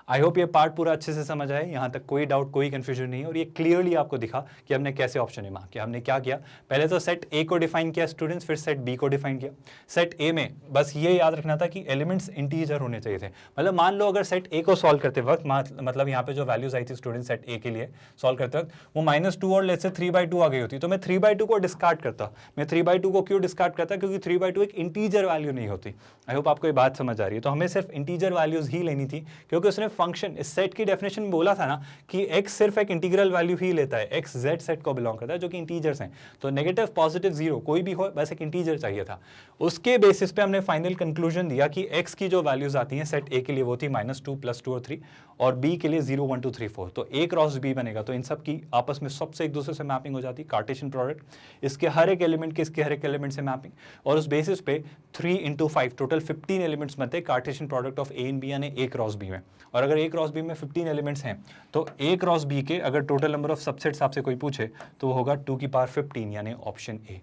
आई होप ये पार्ट पूरा अच्छे से समझ आए, यहाँ तक कोई डाउट कोई कंफ्यूजन नहीं है और ये क्लियरली आपको दिखा कि हमने कैसे ऑप्शन ए मार्क किया। हमने क्या किया, पहले तो सेट ए को डिफाइन किया स्टूडेंट्स, फिर सेट बी को डिफाइन किया। सेट ए में बस ये याद रखना था कि एलिमेंट्स इंटीजर होने चाहिए थे। मतलब मान लो अगर सेट ए को सॉल्व करते वक्त मतलब यहाँ पे जो वैल्यूज आई थी स्टूडेंट सेट ए के लिए सॉल्व करते वक्त वो -2 और लेट्स से 3/2 आ गई होती तो मैं 3/2 को डिस्कार्ड करता। मैं 3/2 को क्यों डिस्कार्ड करता? क्योंकि 3/2 एक इंटीजर वैल्यू नहीं होती। आई होप आपको ये बात समझ आ रही है। तो हमें सिर्फ इंटीजर वैल्यूज ही लेनी थी क्योंकि उसने फंक्शन, इस सेट की डेफिनेशन में बोला था ना कि x सिर्फ एक इंटीग्रल वैल्यू ही लेता है, x z सेट को बिलोंग करता है जो कि इंटीजर्स हैं, तो नेगेटिव पॉजिटिव जीरो कोई भी हो बस एक इंटीजर चाहिए था। उसके बेसिस पे हमने फाइनल कंक्लूजन दिया कि x की जो वैल्यूज आती हैं सेट a के लिए वो थी -2 +2 और 3, और b के लिए 0 1 2 3 4, तो a क्रॉस b बनेगा, तो इन सब की आपस में सबसे एक दूसरे से मैपिंग हो जाती है, कार्टेशियन प्रोडक्ट, इसके हर एक एलिमेंट के इसके हर एक एलिमेंट से मैपिंग, और उस बेसिस पे 3 × 5 टोटल 15 एलिमेंट्स बनते हैं Cartesian product of a and b यानी a क्रॉस b में। और अगर a क्रॉस b में 15 एलिमेंट्स हैं तो a क्रॉस b के अगर टोटल नंबर ऑफ सबसेट्स आपसे कोई पूछे तो वो होगा 2 की पावर 15 यानी ऑप्शन ए।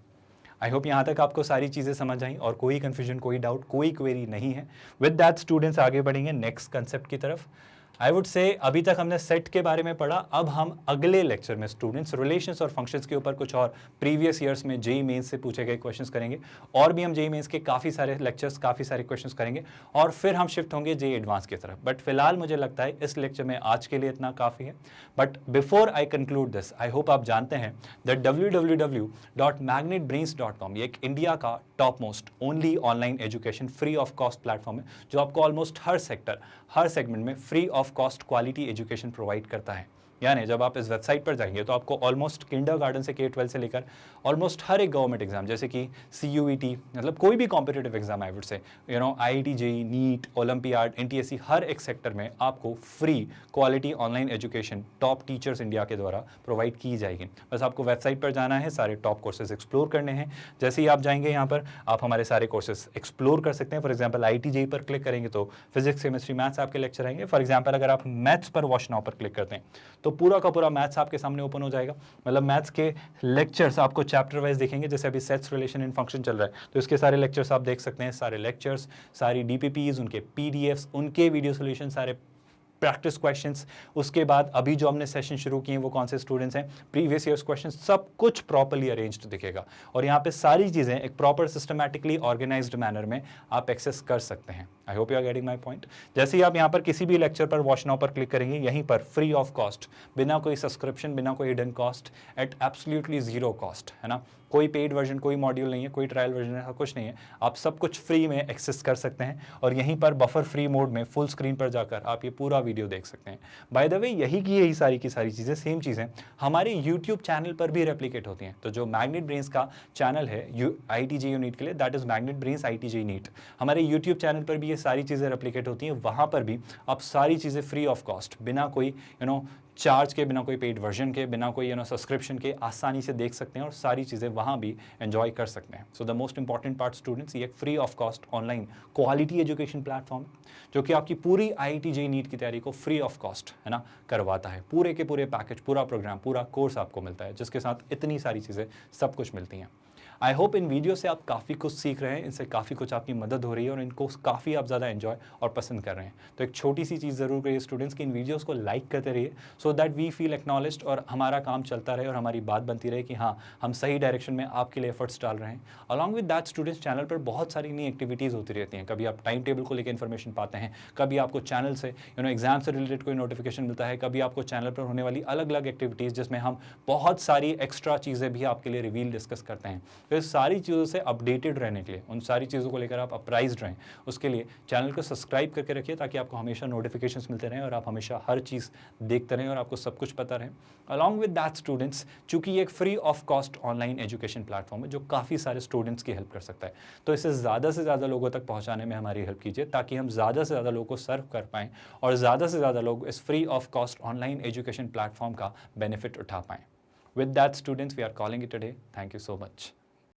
आई होप यहाँ तक आपको सारी चीज़ें समझ आई और कोई कन्फ्यूजन, कोई डाउट, कोई क्वेरी नहीं है। विद दैट स्टूडेंट्स आगे बढ़ेंगे नेक्स्ट कंसेप्ट की तरफ। आई वुड से अभी तक हमने सेट के बारे में पढ़ा, अब हम अगले लेक्चर में स्टूडेंट्स रिलेशंस और फंक्शंस के ऊपर कुछ और प्रीवियस ईयर्स में जेईई मेंस से पूछे गए क्वेश्चंस करेंगे, और भी हम जेईई मेंस के काफ़ी सारे लेक्चर्स, काफ़ी सारे क्वेश्चंस करेंगे, और फिर हम शिफ्ट होंगे जेईई एडवांस की तरफ। बट फिलहाल मुझे लगता है इस लेक्चर में आज के लिए इतना काफ़ी है। But before I conclude this, I hope आप जानते हैं दैट www.magnetbrains.com ये एक इंडिया का top most only online education free of cost platform है, जो आपको ऑलमोस्ट हर सेक्टर, हर सेगमेंट में free of cost quality education provide करता है। यानी जब आप इस वेबसाइट पर जाएंगे तो आपको ऑलमोस्ट किंडरगार्टन से K-12 से लेकर ऑलमोस्ट हर एक गवर्नमेंट एग्जाम, जैसे कि CUET, मतलब कोई भी competitive exam, I would say IIT JEE NEET olympiad NTSC, हर एक सेक्टर में आपको free quality online education top teachers India के द्वारा प्रोवाइड की जाएगी। बस आपको वेबसाइट पर जाना है, सारे टॉप कोर्सेज एक्सप्लोर करने हैं। जैसे ही आप जाएंगे यहाँ पर आप हमारे सारे कोर्सेज एक्सप्लोर कर सकते हैं। फॉर एग्जाम्पल IIT JEE पर क्लिक करेंगे तो फिजिक्स, केमिस्ट्री, मैथ्स आपके लेक्चर आएंगे। फॉर एग्जाम्पल अगर आप मैथ्स पर वॉच नाउ पर क्लिक करते हैं तो पूरा का पूरा मैथ्स आपके सामने ओपन हो जाएगा, मतलब मैथ्स के लेक्चर्स आपको चैप्टर वाइज दिखेंगे। जैसे अभी सेट्स, रिलेशन इन फंक्शन चल रहा है तो इसके सारे लेक्चर्स आप देख सकते हैं, सारे लेक्चर्स, सारी DPPs, उनके PDFs, उनके वीडियो सोल्यूशन, सारे प्रैक्टिस क्वेश्चंस, उसके बाद अभी जो हमने सेशन शुरू किए हैं वो कौन से स्टूडेंट्स हैं, प्रीवियस ईयर्स क्वेश्चंस, सब कुछ प्रॉपर्ली अरेंज्ड दिखेगा। और यहाँ पे सारी चीज़ें एक प्रॉपर सिस्टमैटिकली ऑर्गेनाइज्ड मैनर में आप एक्सेस कर सकते हैं। I hope you are getting my point. जैसे ही आप यहाँ पर किसी भी लेक्चर पर वॉच नाउ पर क्लिक करेंगे, यहीं पर फ्री ऑफ कॉस्ट, बिना कोई सब्सक्रिप्शन, बिना कोई hidden cost, at absolutely zero cost, है ना, कोई पेड वर्जन, कोई मॉड्यूल नहीं है, कोई ट्रायल वर्जन ऐसा कुछ नहीं है, आप सब कुछ फ्री में एक्सेस कर सकते हैं। और यहीं पर बफर फ्री मोड में फुल स्क्रीन पर जाकर आप ये पूरा वीडियो देख सकते हैं। बाय द वे यही की यही सारी की सारी चीज़ें, सेम चीज़ें हमारे यूट्यूब चैनल पर भी रेप्लिकेट होती हैं। तो जो मैग्नेट ब्रेन्स का चैनल है IIT JEE नीट के लिए, that is magnet brains IIT JEE NEET, हमारे यूट्यूब चैनल पर भी ये सारी चीज़ें रेप्लिकेट होती हैं। वहाँ पर भी आप सारी चीज़ें फ्री ऑफ कॉस्ट, बिना कोई चार्ज के, बिना कोई पेड वर्जन के, बिना कोई सब्सक्रिप्शन के आसानी से देख सकते हैं और सारी चीज़ें वहाँ भी एंजॉय कर सकते हैं। So the most important part students, ये एक free of cost online quality education platform जो कि आपकी पूरी IIT JEE नीट की तैयारी को फ्री ऑफ कॉस्ट, है ना, करवाता है। पूरे के पूरे पैकेज, पूरा प्रोग्राम, पूरा कोर्स आपको मिलता है, जिसके साथ इतनी सारी चीज़ें सब कुछ मिलती हैं। आई होप इन वीडियो से आप काफ़ी कुछ सीख रहे हैं, इनसे काफ़ी कुछ आपकी मदद हो रही है और इनको काफ़ी आप ज़्यादा एंजॉय और पसंद कर रहे हैं। तो एक छोटी सी चीज़ ज़रूर करिए स्टूडेंट्स कि इन वीडियोस को लाइक करते रहिए, so that we feel acknowledged और हमारा काम चलता रहे और हमारी बात बनती रहे कि हाँ, हम सही डायरेक्शन में आपके लिए एफर्ट्स डाल रहे हैं। Along with that students, channel पर बहुत सारी नई एक्टिविटीज़ होती रहती हैं। कभी आप टाइम टेबल को लेकर इन्फॉर्मेशन पाते हैं, कभी आपको चैनल से एग्जाम से रिलेटेड कोई नोटिफिकेशन मिलता है, कभी आपको चैनल पर होने वाली अलग अलग एक्टिविटीज़ जिसमें हम बहुत सारी एक्स्ट्रा चीज़ें भी आपके लिए रिवील डिस्कस करते हैं। तो इस सारी चीज़ों से अपडेटेड रहने के लिए, उन सारी चीज़ों को लेकर आप अप्राइज्ड रहें, उसके लिए चैनल को सब्सक्राइब करके रखिए ताकि आपको हमेशा नोटिफिकेशंस मिलते रहें और आप हमेशा हर चीज़ देखते रहें और आपको सब कुछ पता रहे। अलॉन्ग विद दैट स्टूडेंट्स, चूंकि ये एक free of cost online education platform है जो काफ़ी सारे स्टूडेंट्स की हेल्प कर सकता है, तो इसे ज़्यादा से ज़्यादा लोगों तक पहुँचाने में हमारी हेल्प कीजिए ताकि हम ज़्यादा से ज़्यादा लोगों को सर्व कर पाएँ और ज़्यादा से ज़्यादा लोग इस free of cost online education platform का बेनिफिट उठा पाएँ। With that, students, we are calling it a day. Thank you so much.